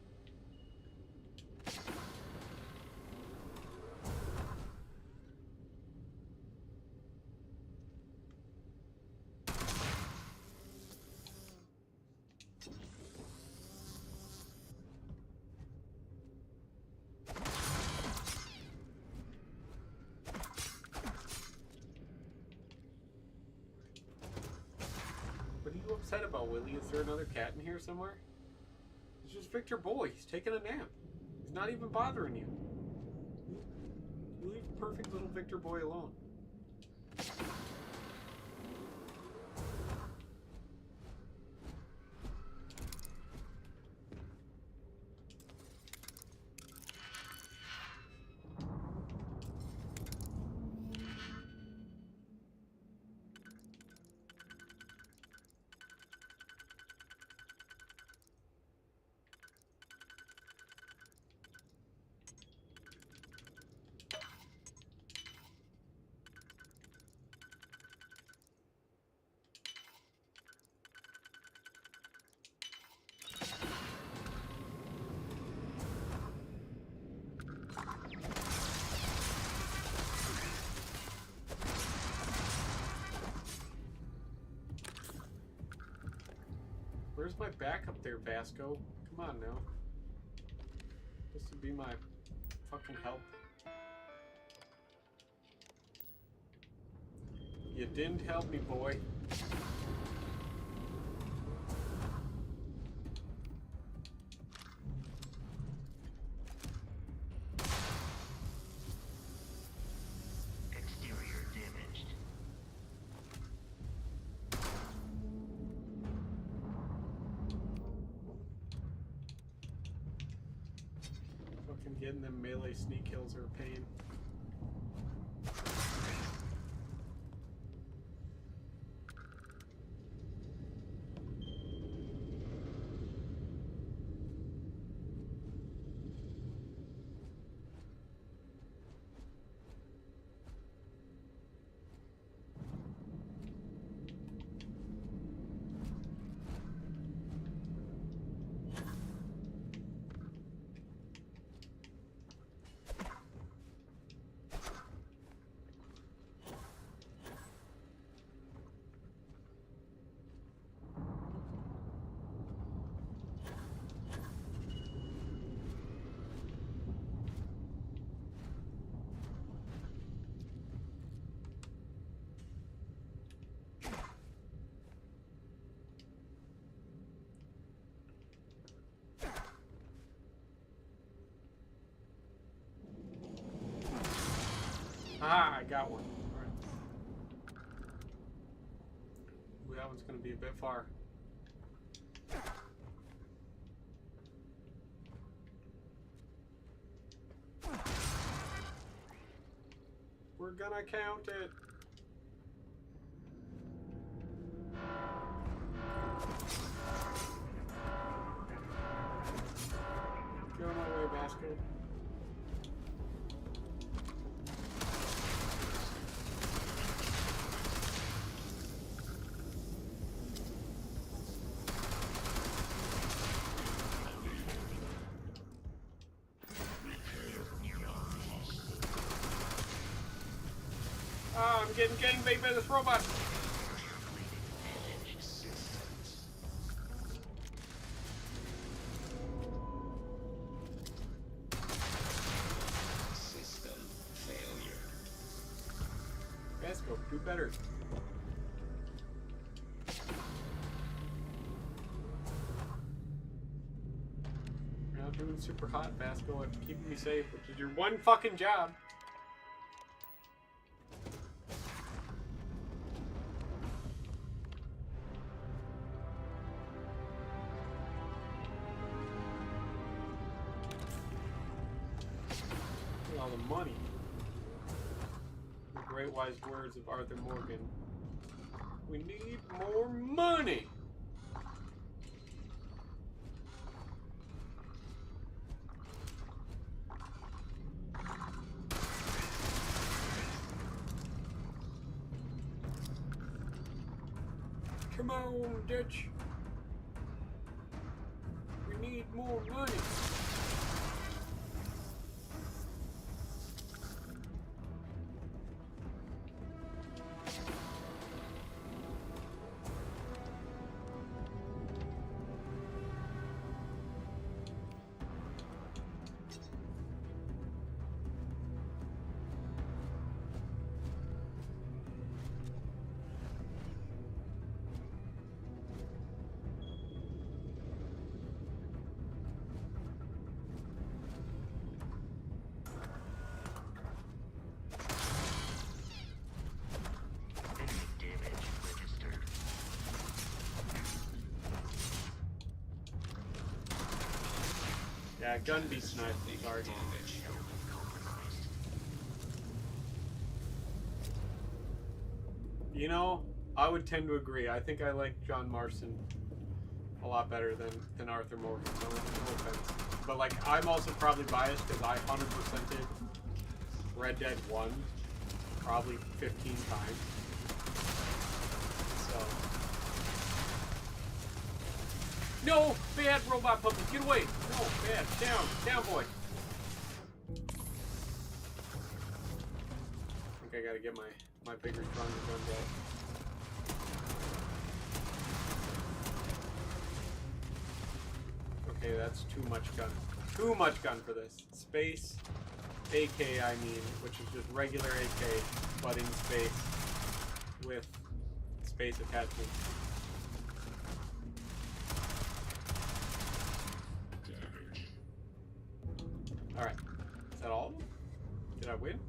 Speaker 1: What are you upset about, Willie? Is there another cat in here somewhere? It's just Victor Boy. He's taking a nap. He's not even bothering you. You leave perfect little Victor Boy alone. Where's my backup there, Vasco? Come on now. This would be my fucking help. You didn't help me, boy.
Speaker 18: Exterior damaged.
Speaker 1: Fucking getting them melee sneak kills are a pain. Ah, I got one. Alright. Ooh, that one's gonna be a bit far. We're gonna count it. Get on my way, Vasco. Ah, I'm getting gangbanged by this robot.
Speaker 18: System failure.
Speaker 1: Vasco, do better. You're not doing super hot, Vasco, at keeping me safe, which is your one fucking job. All the money. The great wise words of Arthur Morgan. We need more money. Come on, Dutch. We need more money. Yeah, gun beats knife. Sorry. You know, I would tend to agree. I think I like John Marston a lot better than Arthur Morgan. No offense. But like, I'm also probably biased because I 100%ed Red Dead 1 probably 15 times. So. No! Bad robot puppet! Get away! No, bad. Down! Down, boy! I think I gotta get my bigger, stronger guns out. Okay, that's too much gun. Too much gun for this. Space AK, I mean, which is just regular AK, but in space with space attachment. Alright. Is that all of them? Did I win?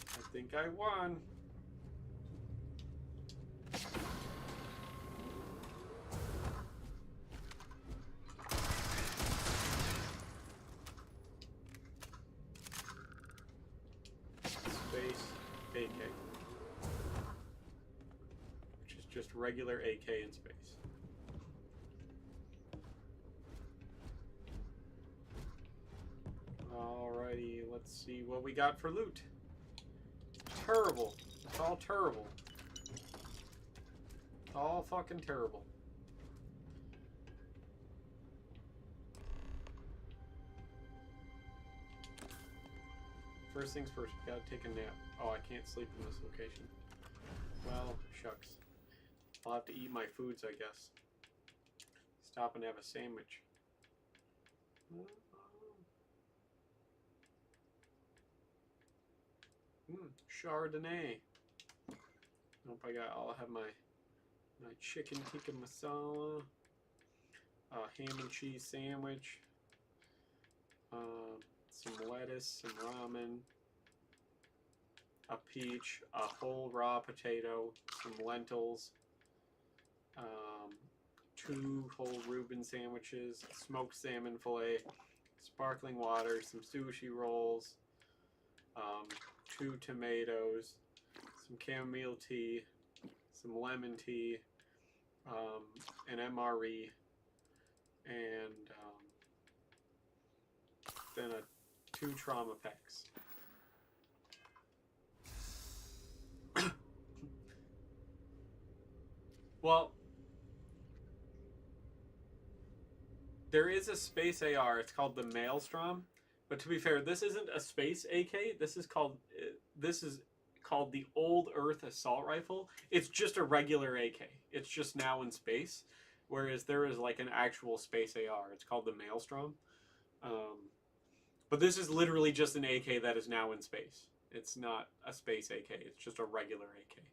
Speaker 1: I think I won. Space AK. Which is just regular AK in space. Alrighty, let's see what we got for loot. Terrible. It's all terrible. All fucking terrible. First things first, we gotta take a nap. Oh, I can't sleep in this location. Well, shucks. I'll have to eat my foods, I guess. Stop and have a sandwich. Chardonnay. Nope, I'll have my chicken tikka masala, ham and cheese sandwich, some lettuce, some ramen, a peach, a whole raw potato, some lentils, 2 whole Reuben sandwiches, a smoked salmon fillet, sparkling water, some sushi rolls, 2 tomatoes, some chamomile tea, some lemon tea, an MRE, and then 2 trauma packs. Well, there is a space AR. It's called the Maelstrom, but to be fair, this isn't a space AK. This is called the Old Earth Assault Rifle. It's just a regular AK. It's just now in space, whereas there is like an actual space AR. It's called the Maelstrom. But this is literally just an AK that is now in space. It's not a space AK. It's just a regular AK.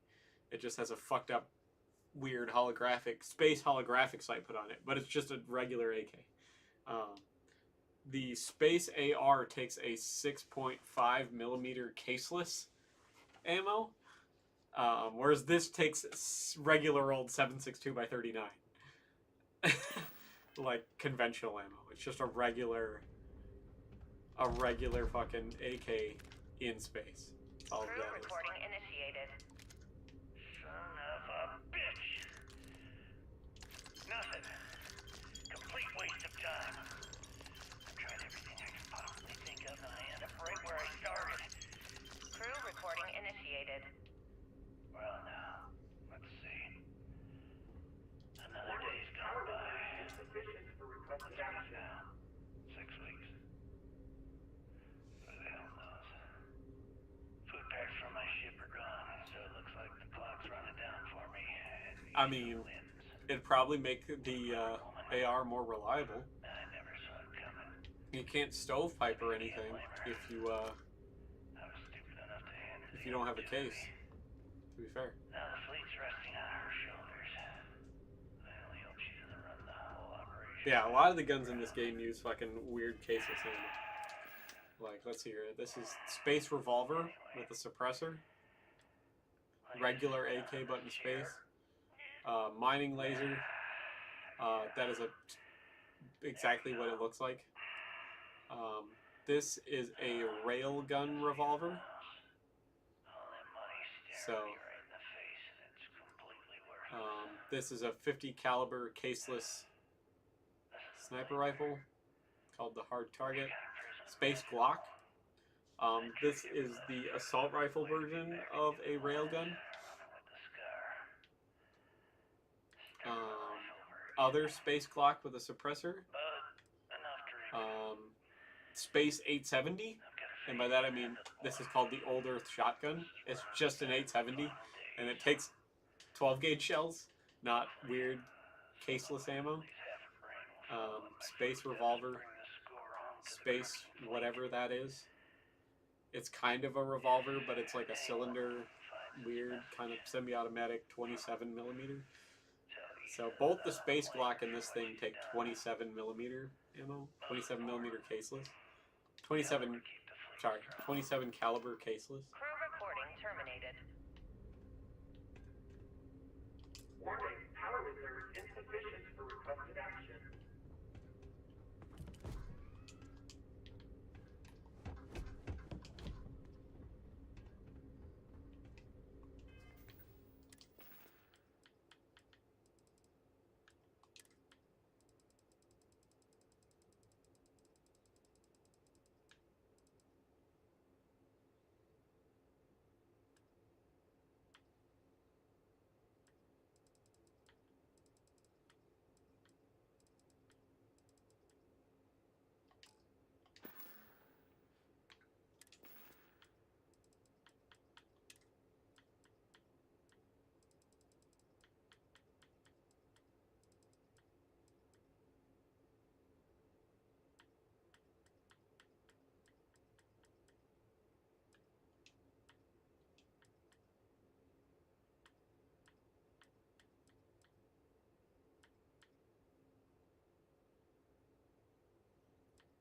Speaker 1: It just has a fucked up, weird space holographic sight put on it, but it's just a regular AK. The space AR takes a 6.5 millimeter caseless ammo, whereas this takes regular old 7.62 by 39, like conventional ammo. It's just a regular fucking AK in space. That's all
Speaker 7: Crew
Speaker 1: that is.
Speaker 7: recording initiated. Son of a bitch. Nothing. Complete waste of time. I've tried everything I could possibly think of, and I end up right where I started. Crew recording initiated. Well, now, let's see. Another day's gone by. What's this now? 6 weeks. Who the hell knows? Food packs from my ship are gone, so it looks like the clock's running down for me.
Speaker 1: I mean, it'd probably make the AR more reliable.
Speaker 7: I never saw it coming.
Speaker 1: You can't stovepipe or anything if you
Speaker 7: I was stupid enough to hand it.
Speaker 1: if you don't have a case. To be fair.
Speaker 7: Now the fleet's resting on her shoulders. I only hope she doesn't run the whole operation.
Speaker 1: Yeah, a lot of the guns in this game use fucking weird caseless ammo. Like, let's see here. This is space revolver with a suppressor. Regular AK but in space. Mining laser. That is exactly what it looks like. This is a railgun revolver. So, this is a 50 caliber caseless sniper rifle called the Hard Target. Space Glock. This is the assault rifle version of a railgun. Other Space Glock with a suppressor. Space 870. And by that I mean this is called the Old Earth Shotgun. It's just an 870 and it takes 12 gauge shells. not weird caseless ammo. Space revolver, space whatever that is. It's kind of a revolver, but it's like a cylinder, weird kind of semi-automatic 27 millimeter. So both the space Glock and this thing take 27 millimeter ammo, 27 millimeter caseless, 27 caliber caseless.
Speaker 19: Crew recording terminated.
Speaker 7: Warning, power reserve insufficient for requested action.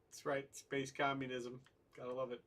Speaker 1: That's right, space communism. Gotta love it.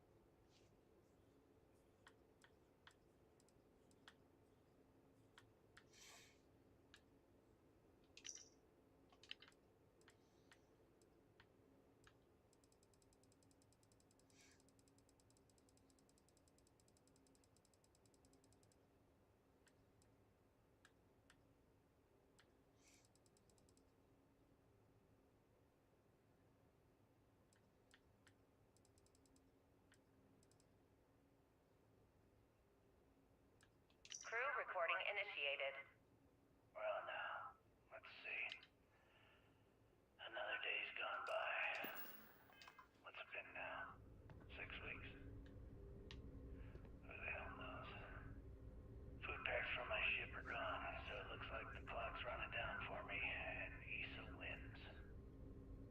Speaker 19: Crew recording initiated.
Speaker 7: Well, now, let's see. Another day's gone by. What's it been now? 6 weeks? Who the hell knows? Food packs from my ship are gone, so it looks like the clock's running down for me, and Issa wins.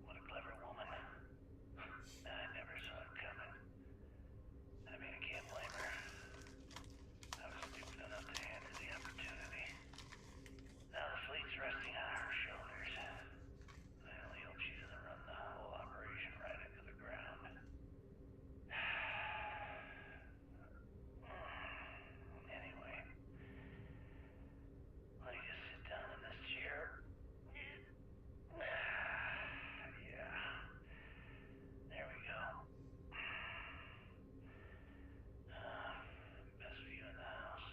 Speaker 7: What a clever woman. I never saw it coming. I mean, I can't blame her. I was stupid enough to hand her the opportunity. Now the fleet's resting on her shoulders. I only hope she doesn't run the whole operation right into the ground. Anyway, let me just sit down in this chair. Yeah. There we go. Best view in the house.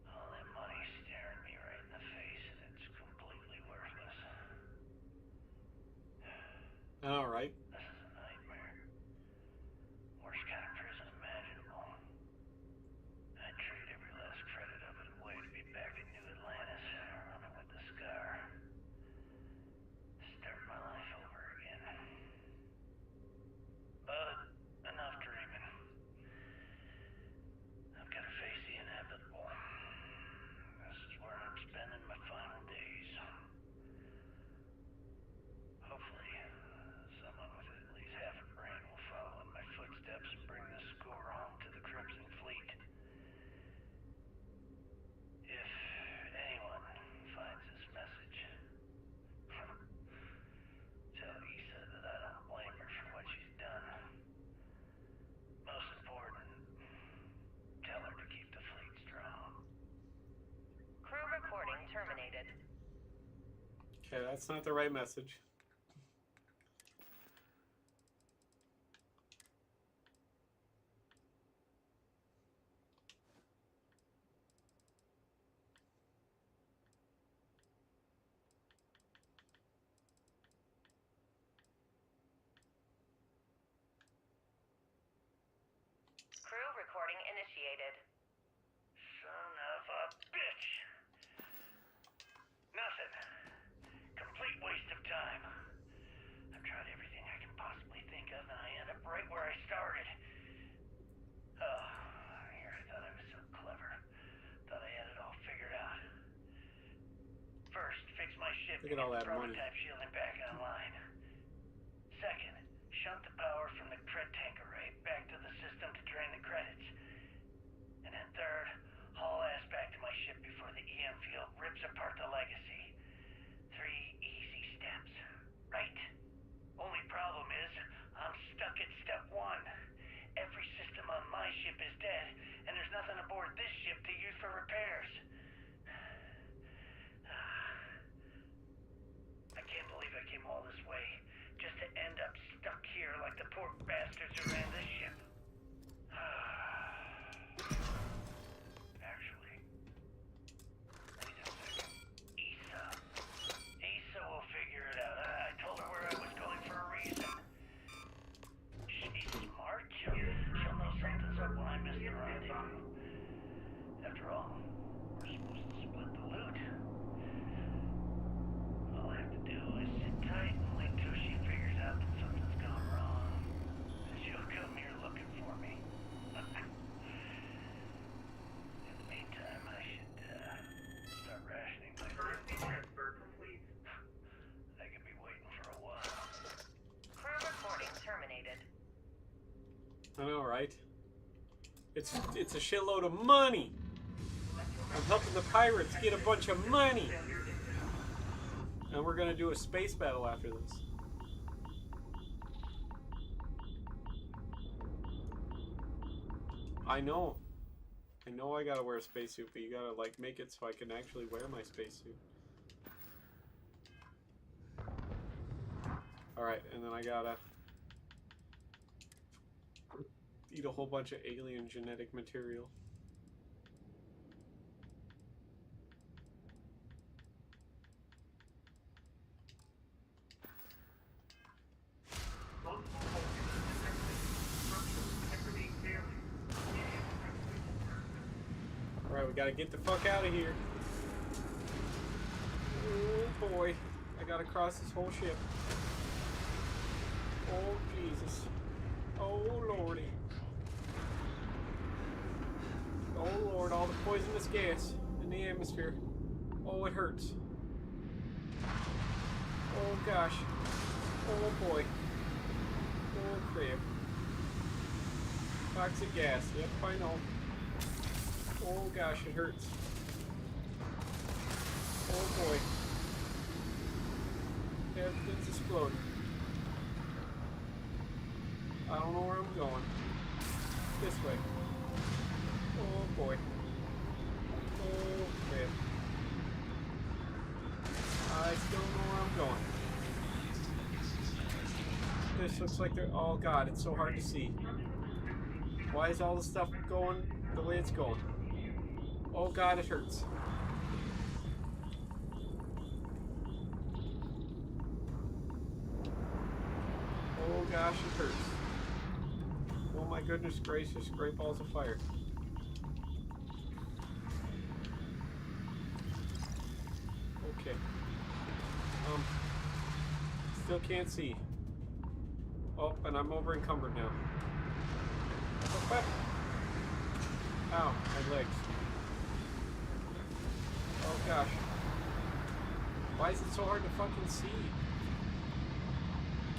Speaker 7: All that money staring me right in the face, and it's completely worthless.
Speaker 1: All right.
Speaker 7: This is a nightmare. Worst kind of prison imaginable. I'd trade every last credit of it away to be back in New Atlantis, running with the Scar. Start my life over again. But enough dreaming. I've got to face the inevitable. This is where I'm spending my final days. Hopefully, someone with at least half a brain will follow in my footsteps and bring the score home to the Crimson Fleet. If anyone finds this message, tell Issa that I don't blame her for what she's done. Most important, tell her to keep the fleet strong.
Speaker 19: Crew recording terminated.
Speaker 1: Okay, that's not the right message.
Speaker 19: Crew recording initiated.
Speaker 7: Son of a bitch! Nothing. Complete waste of time. I've tried everything I can possibly think of, and I end up right where I started. Oh, here I thought I was so clever. Thought I had it all figured out.
Speaker 1: Look at all that money.
Speaker 7: Prototype shielding back online. Second, shunt the power from the cred tank array back to the system to drain the credits. And then third, haul ass back to my ship before the EM field rips apart the legacy. 3 easy steps. Right. Only problem is, I'm stuck at step 1. Every system on my ship is dead, and there's nothing aboard this ship to use for repairs. I can't believe I came all this way, just to end up stuck here like the poor bastards who ran this ship. Actually, wait a second. Issa will figure it out. I told her where I was going for a reason. She's smart. She'll know something's up when I miss the rendezvous. After all, we're supposed to split the loot. All I have to do is sit tight and wait till she figures out that something's gone wrong. And she'll come here looking for me. In the meantime, I should start rationing my food. I could be waiting for a while.
Speaker 19: Crew recording terminated.
Speaker 1: I know, right? It's a shitload of money. I'm helping the pirates get a bunch of money. And we're gonna do a space battle after this. I know I gotta wear a spacesuit, but you gotta like make it so I can actually wear my spacesuit. Alright, and then I gotta eat a whole bunch of alien genetic material. Alright, we gotta get the fuck out of here. Oh boy, I gotta cross this whole ship. Oh Jesus. Oh lordy. Oh Lord, all the poisonous gas in the atmosphere. Oh, it hurts. Oh gosh. Oh boy. Oh crap. Toxic gas, yep, I know. Oh gosh, it hurts. Oh boy. Everything's exploding. I don't know where I'm going. This way. Oh boy. Oh crap. I still don't know where I'm going. This looks like they're... Oh god, it's so hard to see. Why is all this stuff going the way it's going? Oh god, it hurts. Oh gosh, it hurts. Oh my goodness gracious, great balls of fire. Okay. Still can't see. Oh, and I'm over encumbered now. Oh, ow, my legs. Oh gosh. Why is it so hard to fucking see?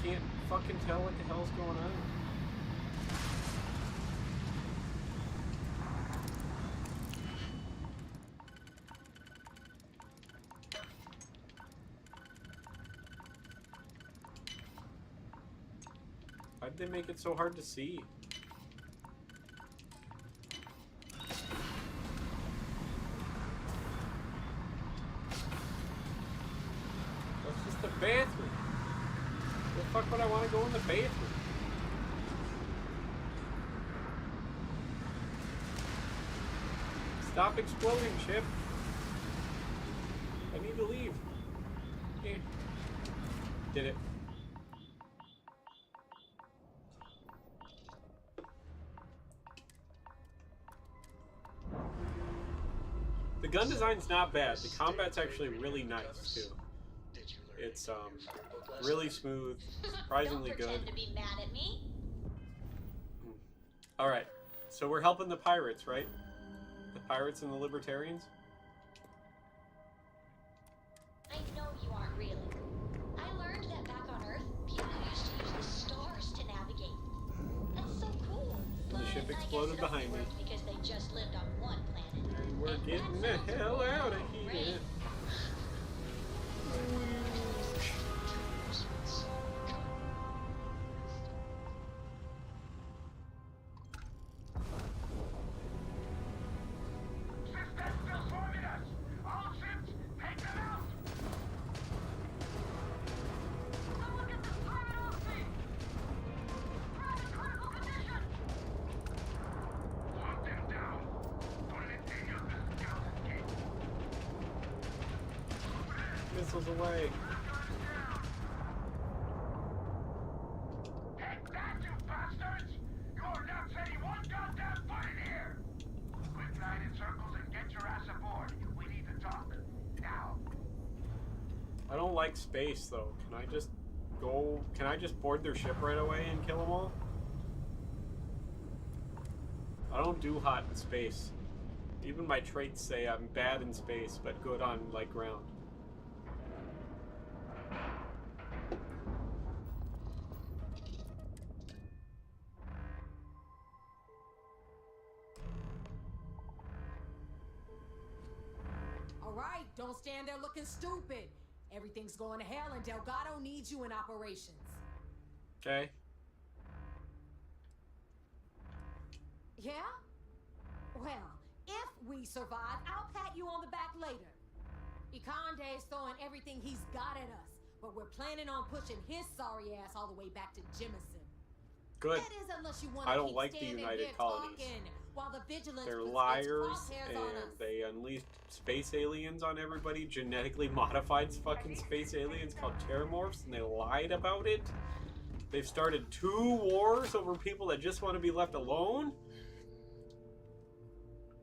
Speaker 1: You can't fucking tell what the hell's going on. Why did they make it so hard to see? That's just the bathroom. The fuck would I want to go in the bathroom? Stop exploding, ship. I need to leave. Yeah. Did it. The gun design's not bad. The combat's actually really nice too. It's really smooth, surprisingly good.
Speaker 20: To be mad at me.
Speaker 1: All right, so we're helping the pirates, right? The pirates and the libertarians.
Speaker 20: I know you aren't
Speaker 1: exploded behind me.
Speaker 20: Because they just lived on one planet.
Speaker 1: And we're getting the hell out of here. Missiles away.
Speaker 7: Take that, you bastards! You're not setting one goddamn foot in here! Quit flying in circles and get your ass aboard. We need to talk. Now.
Speaker 1: I don't like space though. Can I just go? Can I just board their ship right away and kill them all? I don't do hot in space. Even my traits say I'm bad in space, but good on like ground.
Speaker 5: Alright, don't stand there looking stupid. Everything's going to hell and Delgado needs you in operations.
Speaker 1: Okay.
Speaker 5: Yeah? Well, if we survive, I'll pat you on the back later. Ikande's throwing everything he's got at us, but we're planning on pushing his sorry ass all the way back to Jemison.
Speaker 1: Good.
Speaker 5: That is unless you want
Speaker 1: I
Speaker 5: to
Speaker 1: don't
Speaker 5: keep
Speaker 1: like the
Speaker 5: standing
Speaker 1: United
Speaker 5: here
Speaker 1: Colonies.
Speaker 5: talking while the vigilance
Speaker 1: They're
Speaker 5: puts its
Speaker 1: liars,
Speaker 5: crosshairs on
Speaker 1: and
Speaker 5: us.
Speaker 1: they unleashed space aliens on everybody, genetically modified fucking space aliens called Terramorphs, and they lied about it. They've started 2 wars over people that just want to be left alone.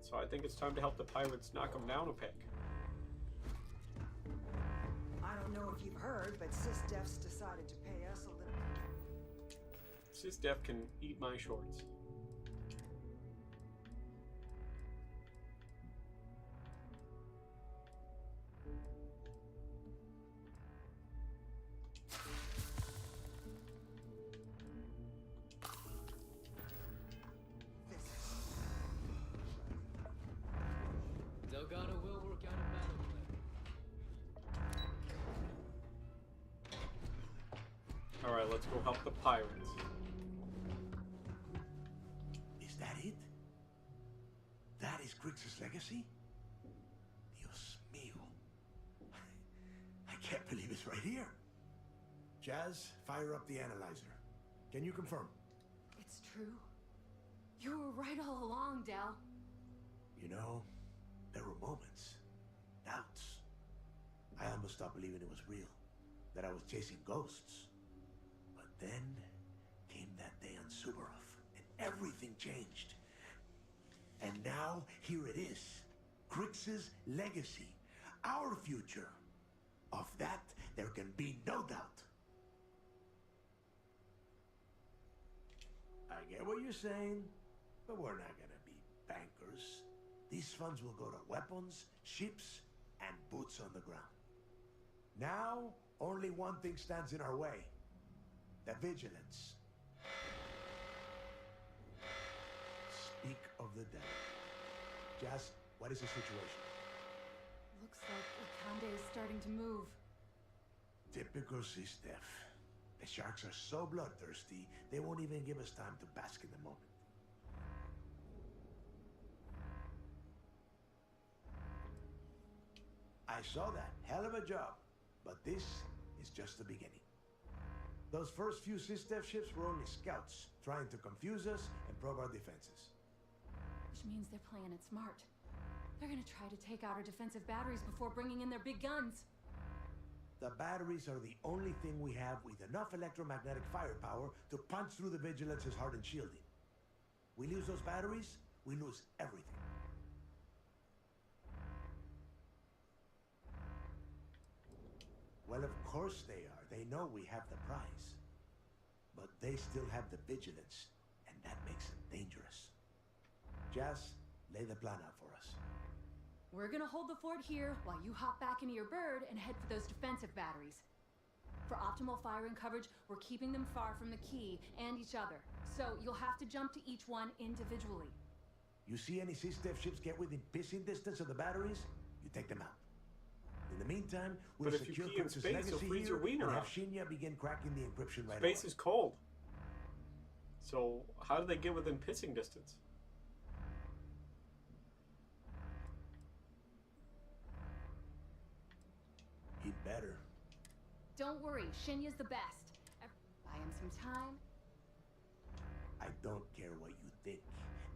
Speaker 1: So I think it's time to help the pirates knock them down a peg.
Speaker 21: I don't know if you've heard, but SysDef's decided to pay us a little.
Speaker 1: SysDef can eat my shorts.
Speaker 8: Delgado will work out a battle plan.
Speaker 1: Alright, let's go help the pirates.
Speaker 6: Is that it? That is Grix's legacy? Dios mío. I can't believe it's right here. Jazz, fire up the analyzer. Can you confirm?
Speaker 5: It's true. You were right all along, Del.
Speaker 6: You know, there were moments, doubts. I almost stopped believing it was real, that I was chasing ghosts. But then came that day on Subaroff, and everything changed. And now, here it is. Grix's legacy. Our future. Of that, there can be no doubt. I get what you're saying, but we're not gonna be bankers. These funds will go to weapons, ships, and boots on the ground. Now, only one thing stands in our way. The vigilance. Speak of the devil. Jazz, what is the situation?
Speaker 5: Looks like Ikande is starting to move.
Speaker 6: Typical SysDef. The sharks are so bloodthirsty, they won't even give us time to bask in the moment. I saw that. Hell of a job. But this is just the beginning. Those first few SysDef ships were only scouts, trying to confuse us and probe our defenses.
Speaker 5: Which means they're playing it smart. They're gonna try to take out our defensive batteries before bringing in their big guns.
Speaker 6: The batteries are the only thing we have with enough electromagnetic firepower to punch through the Vigilance's hardened shielding. We lose those batteries, we lose everything. Well, of course they are. They know we have the prize. But they still have the vigilance, and that makes them dangerous. Jazz, lay the plan out for us.
Speaker 5: We're gonna hold the fort here while you hop back into your bird and head for those defensive batteries.
Speaker 12: For optimal firing coverage, we're keeping them far from the key and each other. So you'll have to jump to each one individually.
Speaker 6: You see any SysDef ships get within pissing distance of the batteries, you take them out. In the meantime, we'll
Speaker 1: But if you
Speaker 6: secure
Speaker 1: pee in
Speaker 6: Kurtz's
Speaker 1: space, you'll
Speaker 6: legacy
Speaker 1: freeze your
Speaker 6: here
Speaker 1: wiener
Speaker 6: and have
Speaker 1: up.
Speaker 6: Shinya begin cracking the encryption right
Speaker 1: Space
Speaker 6: away.
Speaker 1: is cold. So how do they get within pissing distance?
Speaker 6: He'd better.
Speaker 12: Don't worry, Shinya's the best. Buy him some time.
Speaker 6: I don't care what you think.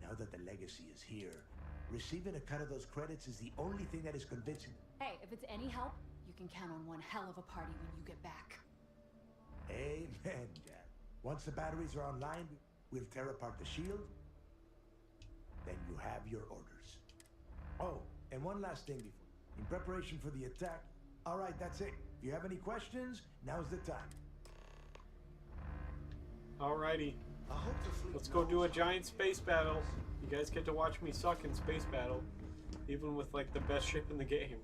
Speaker 6: Now that the legacy is here, receiving a cut of those credits is the only thing that is convincing.
Speaker 12: Hey, if it's any help, you can count on one hell of a party when you get back.
Speaker 6: Amen, Jack. Once the batteries are online, we'll tear apart the shield. Then you have your orders. Oh, and one last thing before. In preparation for the attack, all right, that's it. If you have any questions, now's the time.
Speaker 1: Alrighty. Let's go do a giant space battle. You guys get to watch me suck in space battle. Even with like the best ship in the game.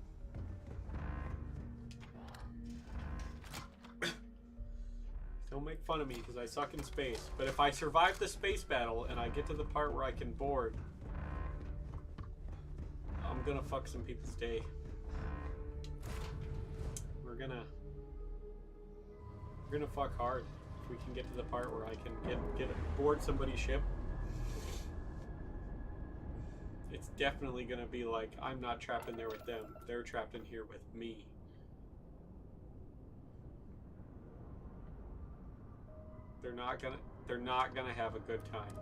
Speaker 1: Don't make fun of me because I suck in space. But if I survive the space battle and I get to the part where I can board, I'm gonna fuck some people's day. We're gonna fuck hard if we can get to the part where I can get board somebody's ship. It's definitely gonna be like I'm not trapped in there with them. They're trapped in here with me. They're not gonna have a good time.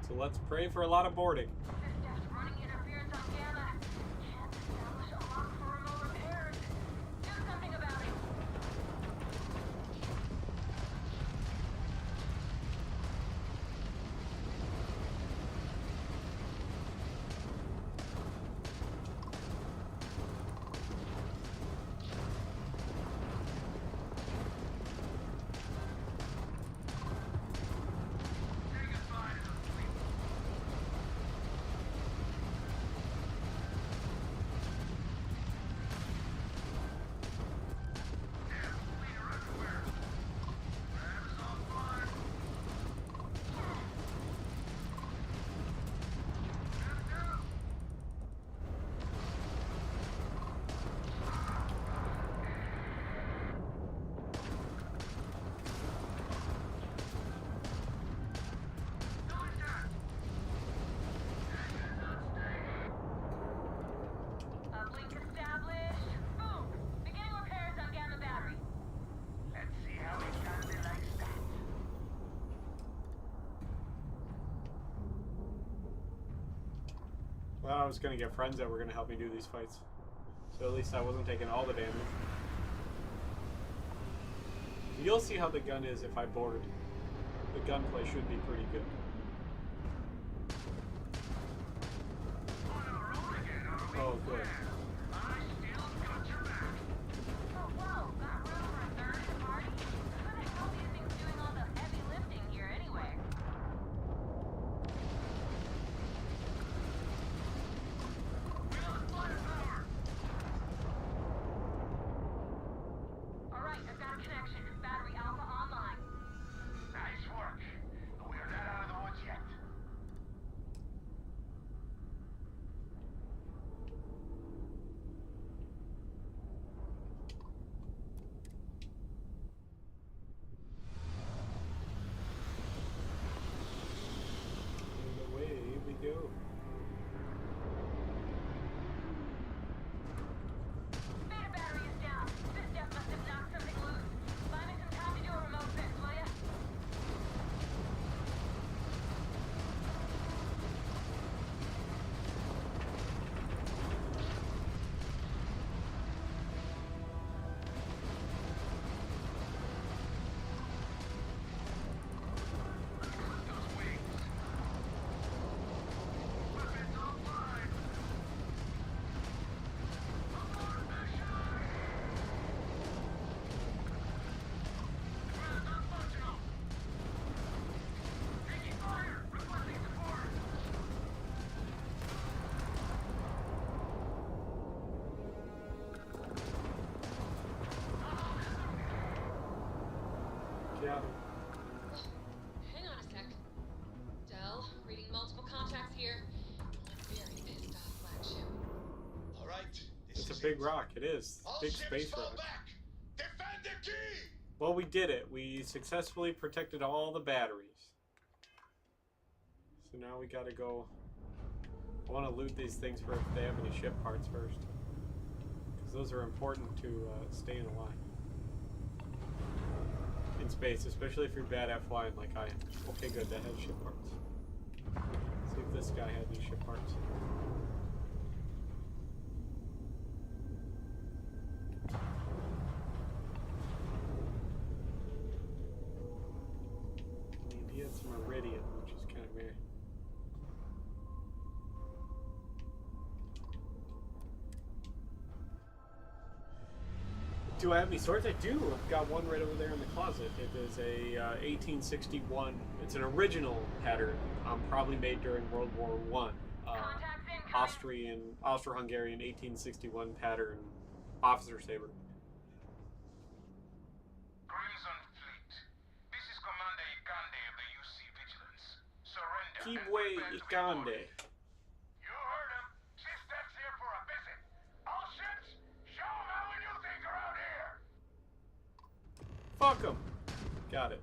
Speaker 1: So let's pray for a lot of boarding.
Speaker 19: Running interference on Gamma. Can't establish a lock for remote repairs. Do something about it. Uplink established. Boom. Beginning repairs on Gamma battery. Let's see how it likes that.
Speaker 1: Well, I was gonna get friends that were gonna help me do these fights. So at least I wasn't taking all the damage. You'll see how the gun is if I board. The gunplay should be pretty good. Oh, good.
Speaker 19: Oh, whoa. Got room for a third at the party? Who the hell do you think's doing all the heavy lifting here anyway? All right, I've got a connection. Battery Alpha online. Nice work. But we are not out of the woods yet.
Speaker 1: a big rock. It is. Big space rock. Well, we did it. We successfully protected all the batteries. So now we gotta go. I want to loot these things for if they have any ship parts first. Because those are important to staying alive. In space, especially if you're bad at flying like I am. Okay, good. That has ship parts. See if this guy had any ship parts. I mean, he had some iridium, which is kind of weird. Do I have any swords? I do. I've got one right over there in the closet. It is a 1861. It's an original pattern, probably made during World War I. Austro-Hungarian 1861 pattern officer saber.
Speaker 7: Crimson Fleet. This is Commander Ikande of the UC Vigilance. Surrender.
Speaker 1: Kibwe Ikande.
Speaker 7: You heard him. Chief Steps here for a visit. All ships, show them how we do things around here.
Speaker 1: Fuck him. Got it.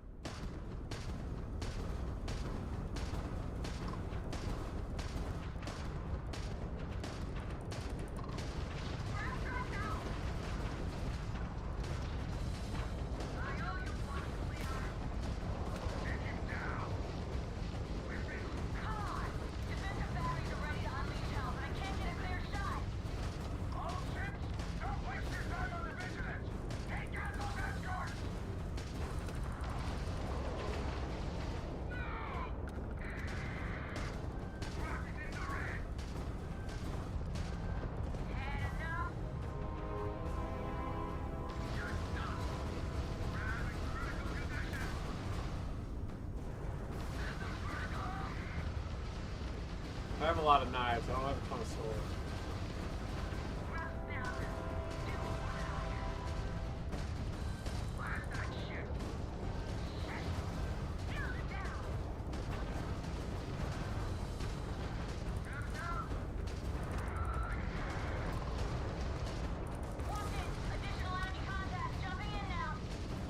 Speaker 1: I have a lot of knives. I don't have a ton of swords.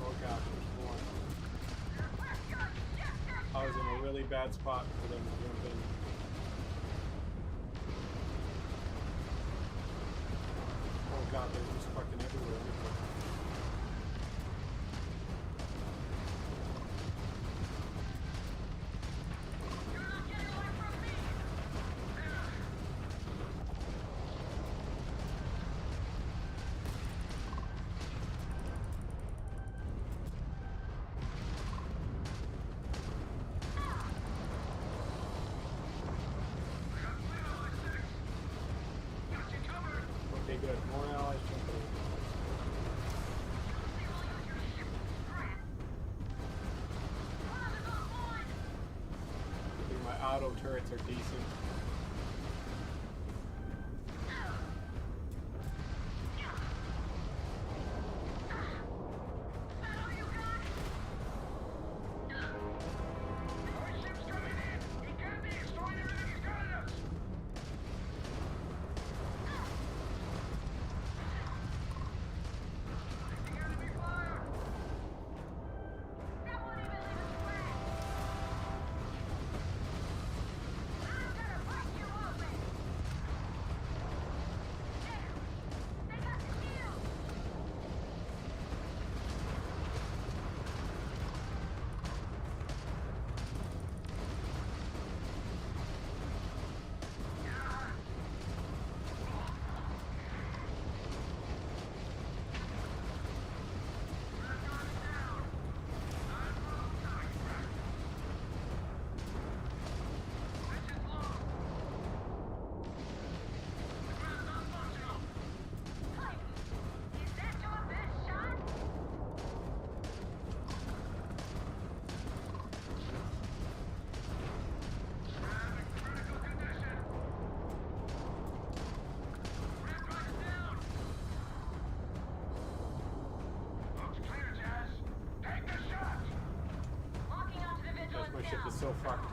Speaker 1: Oh gosh, there's more. I was in a really bad spot for them to jump in. Oh god, they're just fucking everywhere. Okay, good. More allies jumping in. I think my auto turrets are decent. My ship is so fucked.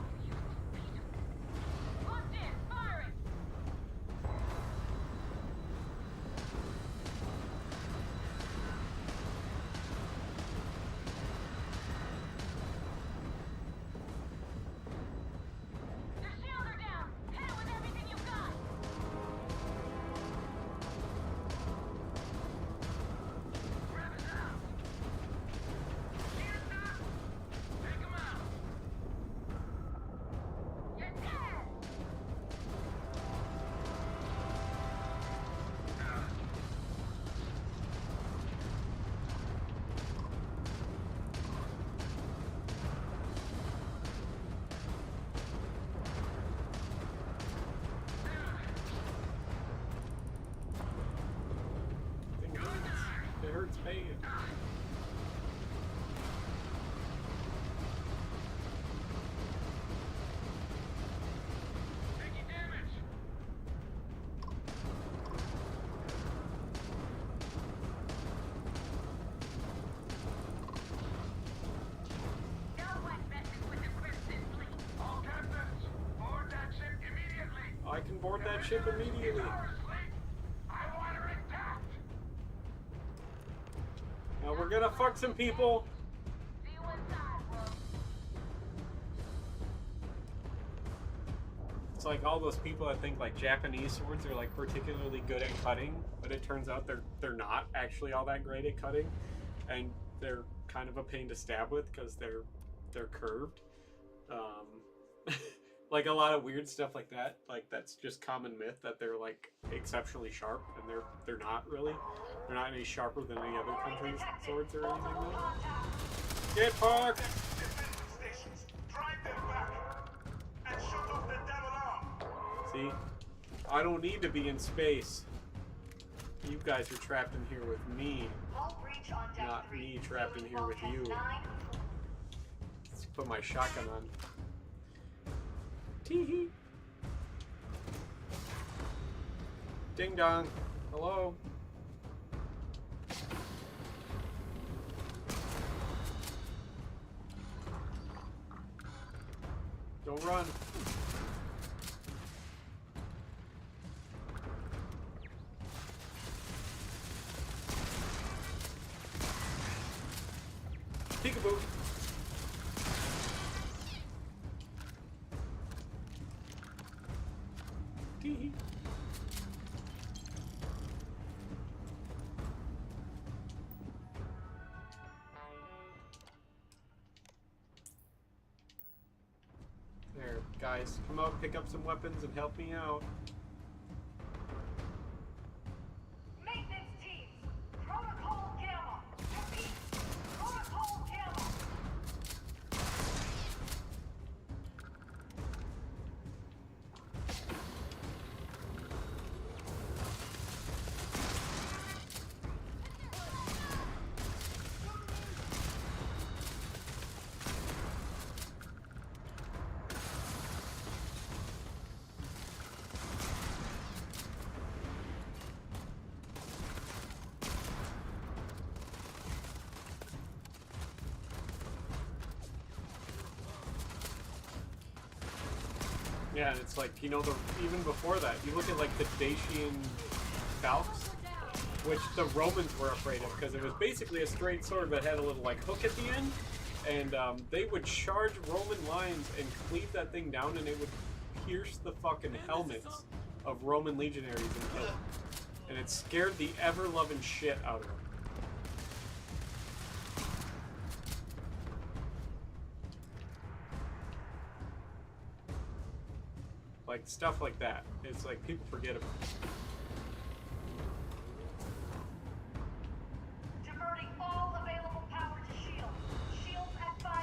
Speaker 1: board that ship immediately. Now we're gonna fuck some people. It's like all those people that think like Japanese swords are like particularly good at cutting, but it turns out they're not actually all that great at cutting, and they're kind of a pain to stab with because they're curved. Like a lot of weird stuff like that. Like that's just common myth that they're like exceptionally sharp, and they're not really. They're not any sharper than any other country's swords or anything. Though. Get parked. See, I don't need to be in space. You guys are trapped in here with me, not me trapped in here with you. Let's put my shotgun on. Tee-hee. Ding dong. Hello. Don't run. Peekaboo. Tee-hee. There, guys, come out, pick up some weapons, and help me out.
Speaker 19: Maintenance teams, Protocol Gamma. Repeat, Protocol Gamma.
Speaker 1: Yeah, and it's like, you know, even before that, you look at like the Dacian Falx, which the Romans were afraid of because it was basically a straight sword that had a little like hook at the end, and they would charge Roman lines and cleave that thing down, and it would pierce the fucking helmets of Roman legionaries and kill them. And it scared the ever-loving shit out of them. Like, stuff like that. It's like, people forget about it.
Speaker 19: Diverting all available power to shields. Shields at 5%.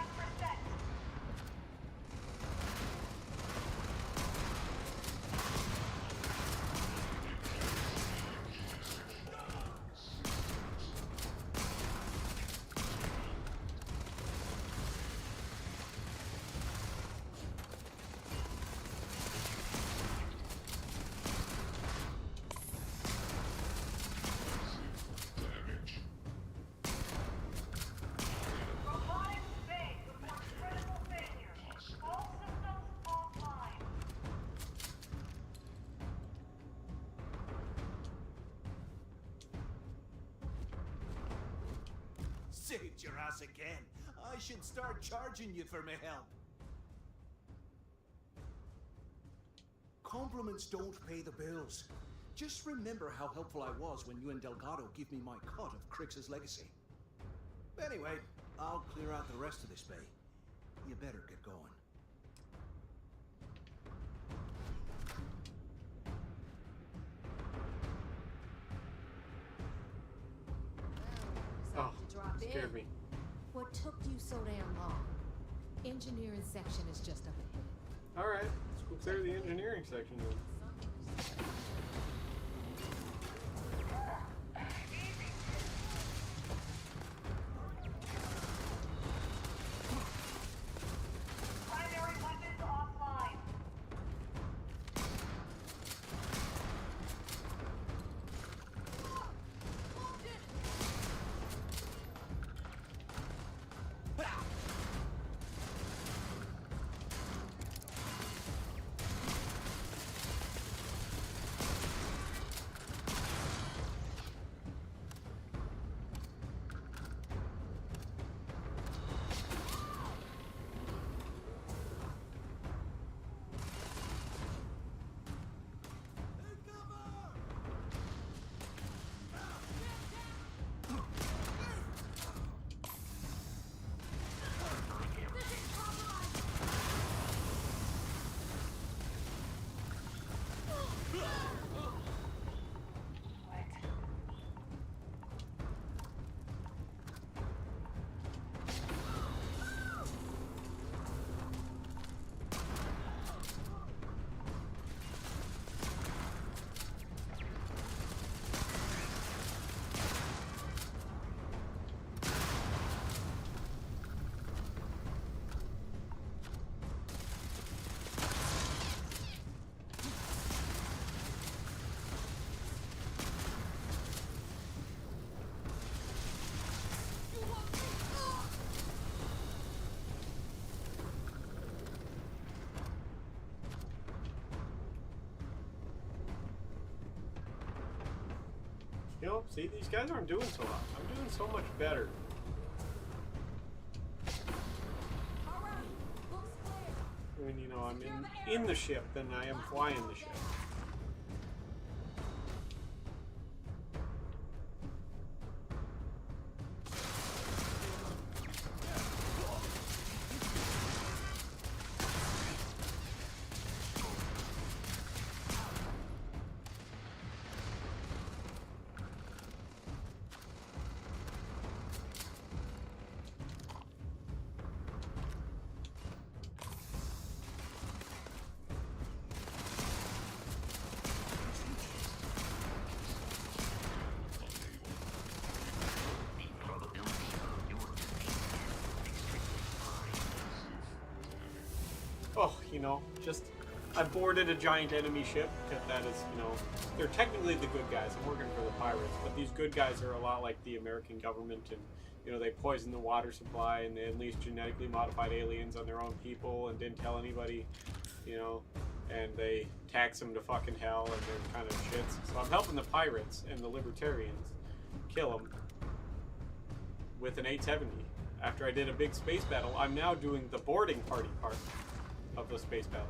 Speaker 17: Saved your ass again. I should start charging you for my help. Compliments don't pay the bills. Just remember how helpful I was when you and Delgado give me my cut of Crix's legacy. Anyway, I'll clear out the rest of this bay. You better get going.
Speaker 1: Oh, scared me.
Speaker 5: What took you so damn long? Engineering section is just up ahead.
Speaker 1: Alright, let's go clear the engineering section then.
Speaker 19: Primary weapons offline.
Speaker 1: know, see, these guys aren't doing so hot. I'm doing so much better. I mean, you know, I'm in the ship than I am flying the ship. Oh, you know, just, I boarded a giant enemy ship, because that is, you know, they're technically the good guys. I'm working for the pirates, but these good guys are a lot like the American government, and, you know, they poisoned the water supply, and they unleashed genetically modified aliens on their own people, and didn't tell anybody, you know, and they tax them to fucking hell, and they're kind of shits. So I'm helping the pirates and the libertarians kill them with an 870. After I did a big space battle, I'm now doing the boarding party part of the space battle,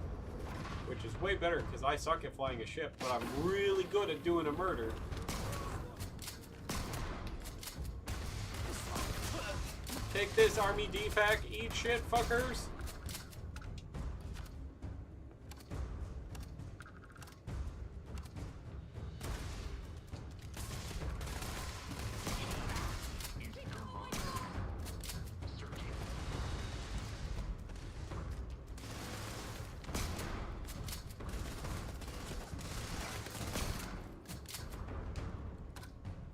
Speaker 1: which is way better because I suck at flying a ship, but I'm really good at doing a murder. Take this, Army DFAC, eat shit, fuckers!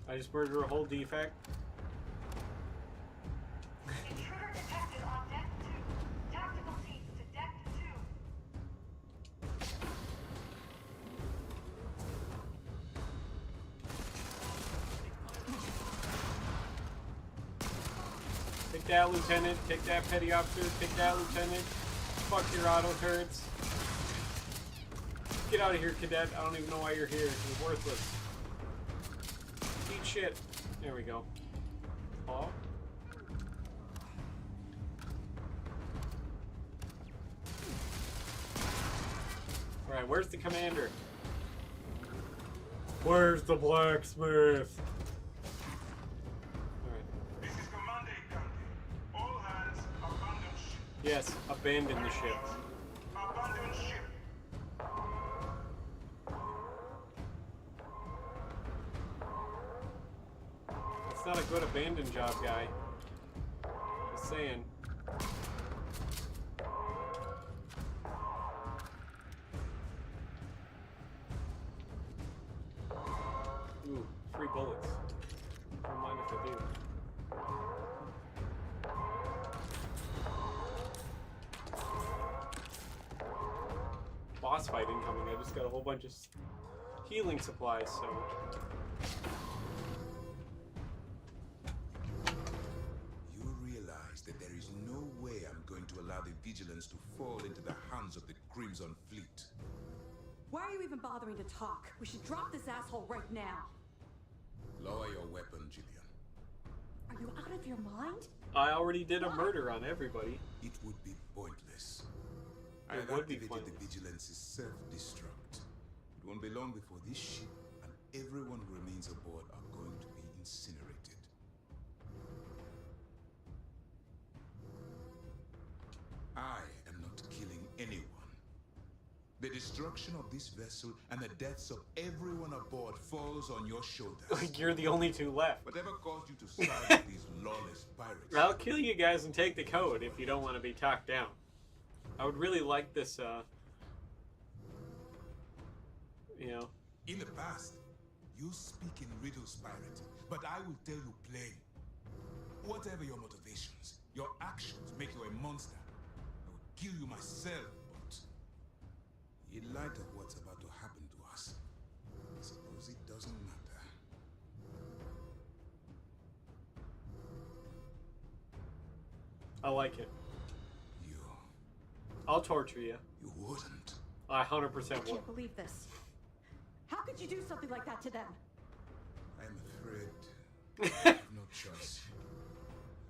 Speaker 1: I just murdered a whole defect.
Speaker 19: Intruder detected on deck 2. Tactical teams to deck 2.
Speaker 1: Take that, Lieutenant. Take that, Petty Officer. Take that, Lieutenant. Fuck your auto turrets. Get out of here, Cadet. I don't even know why you're here. You're worthless. Eat shit. There we go. Oh. Alright, where's the commander? Where's the blacksmith?
Speaker 7: This is Commander Ikante. All hands abandon ship.
Speaker 1: Yes, abandon the ship.
Speaker 7: Abandon ship.
Speaker 1: It's not a good abandon job, guy. Just saying. Ooh, free bullets. Don't mind if I do. Boss fight incoming. I just got a whole bunch of healing supplies, so.
Speaker 11: You realize that there is no way I'm going to allow the vigilance to fall into the hands of the Crimson Fleet.
Speaker 9: Why are you even bothering to talk? We should drop this asshole right now.
Speaker 11: Lower your weapon, Jillian.
Speaker 9: Are you out of your mind?
Speaker 1: I already did a murder on everybody.
Speaker 11: It would be pointless. I
Speaker 1: It
Speaker 11: have
Speaker 1: would be
Speaker 11: activated
Speaker 1: pointless.
Speaker 11: the Vigilance's self-destruct. It won't be long before this ship and everyone who remains aboard are going to be incinerated. I am not killing anyone. The destruction of this vessel and the deaths of everyone aboard falls on your shoulders.
Speaker 1: You're the only two left.
Speaker 11: Whatever caused you to side with these lawless pirates?
Speaker 1: I'll kill you guys and take the code if you don't want to be talked down. I would really like this, you know.
Speaker 11: In the past, you speak in riddles, pirate, but I will tell you plain. Whatever your motivations, your actions make you a monster. I will kill you myself, but in light of what's about to happen to us, I suppose it doesn't matter.
Speaker 1: I like it. I'll torture you.
Speaker 11: You wouldn't.
Speaker 1: I 100%
Speaker 9: I
Speaker 1: would.
Speaker 9: can't believe this. How could you do something like that to them?
Speaker 11: I am afraid I have no choice.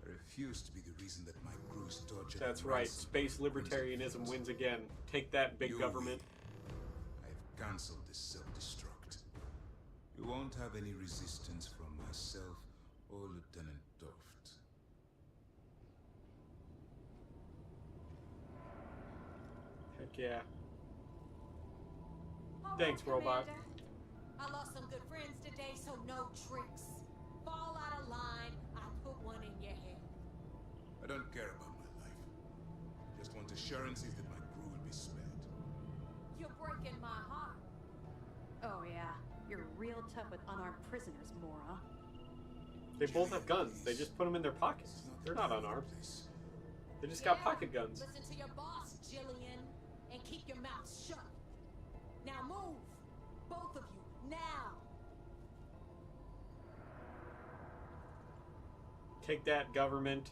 Speaker 11: I refuse to be the reason that my crews torture.
Speaker 1: That's right. Space libertarianism wins again. Take that, big government.
Speaker 11: I've cancelled this self-destruct. You won't have any resistance from myself or Lieutenant Toft.
Speaker 1: Heck yeah.
Speaker 5: All
Speaker 1: Thanks,
Speaker 5: right,
Speaker 1: robot.
Speaker 5: Commander. I lost some good friends today, so no tricks. Fall out of line, I put one in your head.
Speaker 11: I don't care about my life. Just want assurances that my crew will be spared.
Speaker 5: You're breaking my heart.
Speaker 9: Oh yeah, you're real tough with unarmed prisoners, Mora.
Speaker 1: They both have guns. They just put them in their pockets. They're not unarmed. They just got pocket guns.
Speaker 5: Listen to your boss, Jillian, and keep your mouth shut. Now move, both of you, now.
Speaker 1: Take that, government.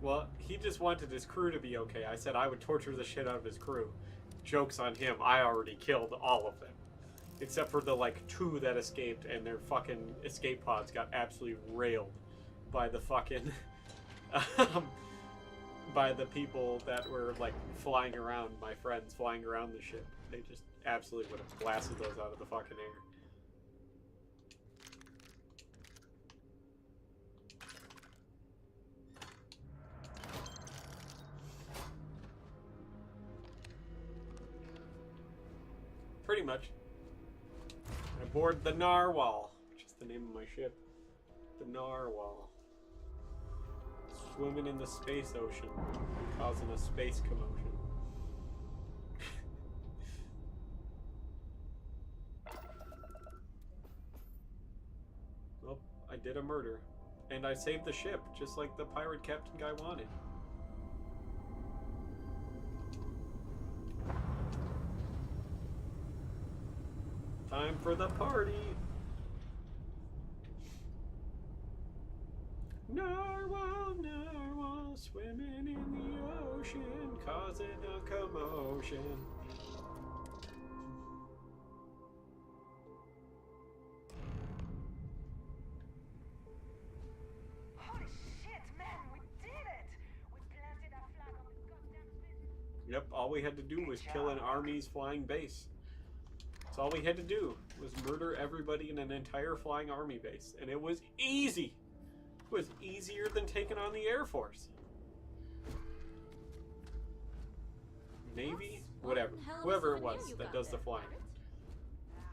Speaker 1: Well, he just wanted his crew to be okay. I said I would torture the shit out of his crew. Joke's on him. I already killed all of them. Except for the, like, 2 that escaped, and their fucking escape pods got absolutely railed by the fucking... by the people that were, like, flying around, my friends flying around the ship. They just absolutely would have blasted those out of the fucking air. Pretty much. Aboard the Narwhal, which is the name of my ship. The Narwhal. Swimming in the space ocean, causing a space commotion. Well, I did a murder. And I saved the ship, just like the pirate captain guy wanted. Time for the party! Narwhal, narwhal, swimming in the ocean, causing a commotion.
Speaker 19: Holy shit, man, we did it! We planted our flag on this goddamn spaceship.
Speaker 1: Yep, all we had to do was kill an army's flying base. That's all we had to do, was murder everybody in an entire flying army base. And it was easy! It was easier than taking on the Air Force. Navy? Whatever. Whoever it was that does the flying.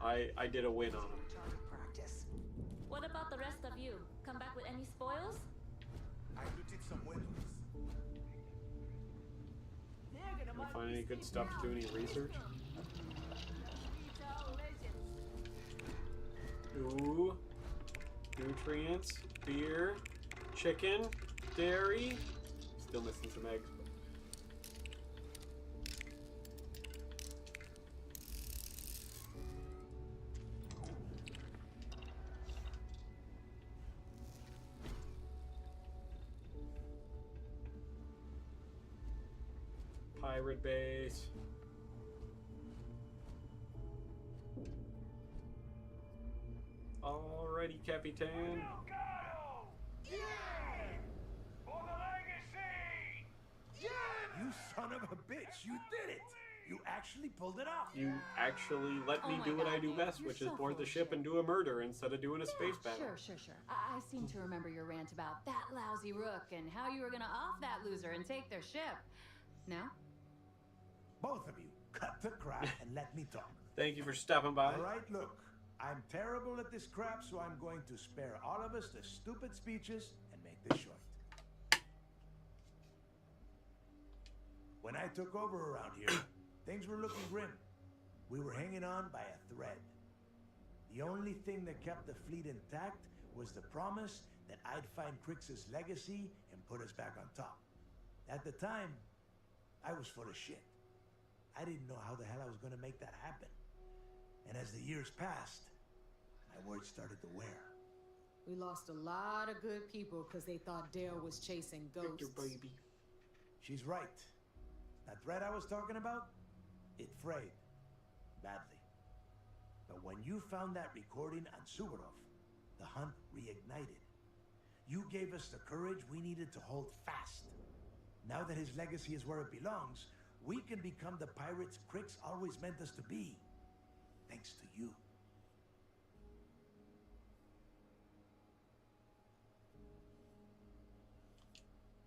Speaker 1: I did a win on them.
Speaker 3: What about the rest of you? Come back with any spoils?
Speaker 6: I looted some windows.
Speaker 1: Can I find any good stuff to do any research? Ooh. Nutrients. Beer. Chicken. Dairy. Still missing some eggs. Pirate base. Alrighty, Capitan.
Speaker 19: Yeah! For the legacy!
Speaker 6: Yeah! You son of a bitch, you did it! You actually pulled it off!
Speaker 1: You actually let me do what I do best, which is board the ship and do a murder instead of doing a space battle.
Speaker 12: Sure. I seem to remember your rant about that lousy rook and how you were gonna off that loser and take their ship. No?
Speaker 6: Both of you, cut the crap and let me talk.
Speaker 1: Thank you for stopping by.
Speaker 6: Alright, look. I'm terrible at this crap, so I'm going to spare all of us the stupid speeches and make this short. When I took over around here, things were looking grim. We were hanging on by a thread. The only thing that kept the fleet intact was the promise that I'd find Crix's legacy and put us back on top. At the time, I was full of shit. I didn't know how the hell I was going to make that happen. And as the years passed, my words started to wear.
Speaker 5: We lost a lot of good people because they thought Dale was chasing ghosts.
Speaker 1: Baby.
Speaker 6: She's right. That thread I was talking about, it frayed. badly. But when you found that recording on Suvorov, the hunt reignited. You gave us the courage we needed to hold fast. Now that his legacy is where it belongs, we can become the pirates Crix always meant us to be. Thanks to you.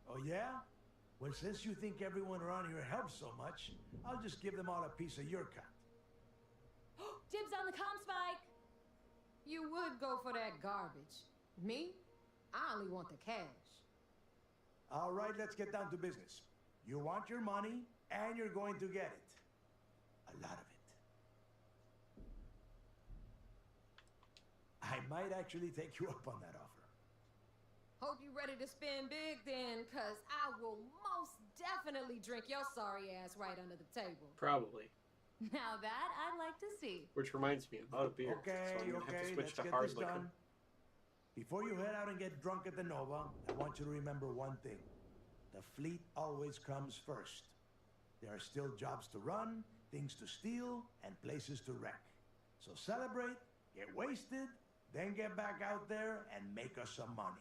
Speaker 6: Oh yeah? Well, since you think everyone around here helps so much, I'll just give them all a piece of your cut.
Speaker 5: Dibs on the comm spike! You would go for that garbage. Me? I only want the cash.
Speaker 6: All right, let's get down to business. You want your money, and you're going to get it. A lot of it. I might actually take you up on that offer.
Speaker 5: Hope you ready to spin big then, cause I will most definitely drink your sorry ass right under the table.
Speaker 1: Probably.
Speaker 5: Now that I'd like to see.
Speaker 1: Which reminds me, I'm out of beer.
Speaker 6: Okay,
Speaker 1: so I'm gonna have to switch
Speaker 6: let's
Speaker 1: to
Speaker 6: get
Speaker 1: hard
Speaker 6: this
Speaker 1: liquor.
Speaker 6: done. Before you head out and get drunk at the Nova, I want you to remember one thing. The fleet always comes first. There are still jobs to run, things to steal, and places to wreck. So celebrate, get wasted, then get back out there and make us some money.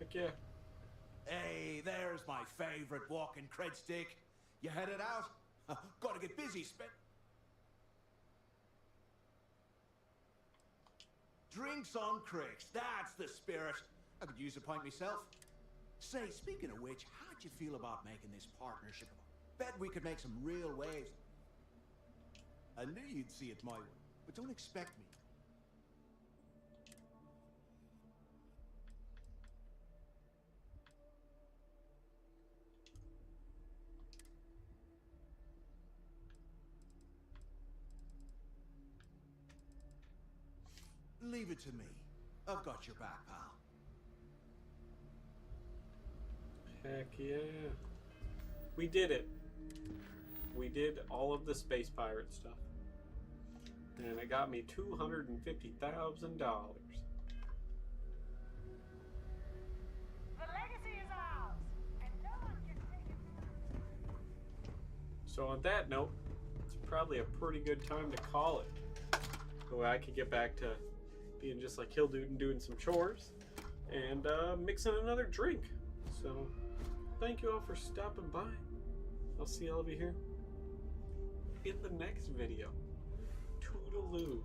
Speaker 1: Heck yeah.
Speaker 17: Hey, there's my favorite walking cred stick. You headed out? Gotta get busy, Drinks on Crix, that's the spirit. I could use a pint myself. Say, speaking of which, how'd you feel about making this partnership? Bet we could make some real waves. I knew you'd see it my way, but don't expect me. Leave it to me. I've got your back, pal.
Speaker 1: Heck yeah. We did it. We did all of the space pirate stuff. And it got me $250,000.
Speaker 19: The legacy is ours, and no one can take it from us.
Speaker 1: So on that note, it's probably a pretty good time to call it. So I could get back to being just like Hill Dude and doing some chores and mixing another drink. So thank you all for stopping by. I'll see all of you here in the next video. Toodaloo.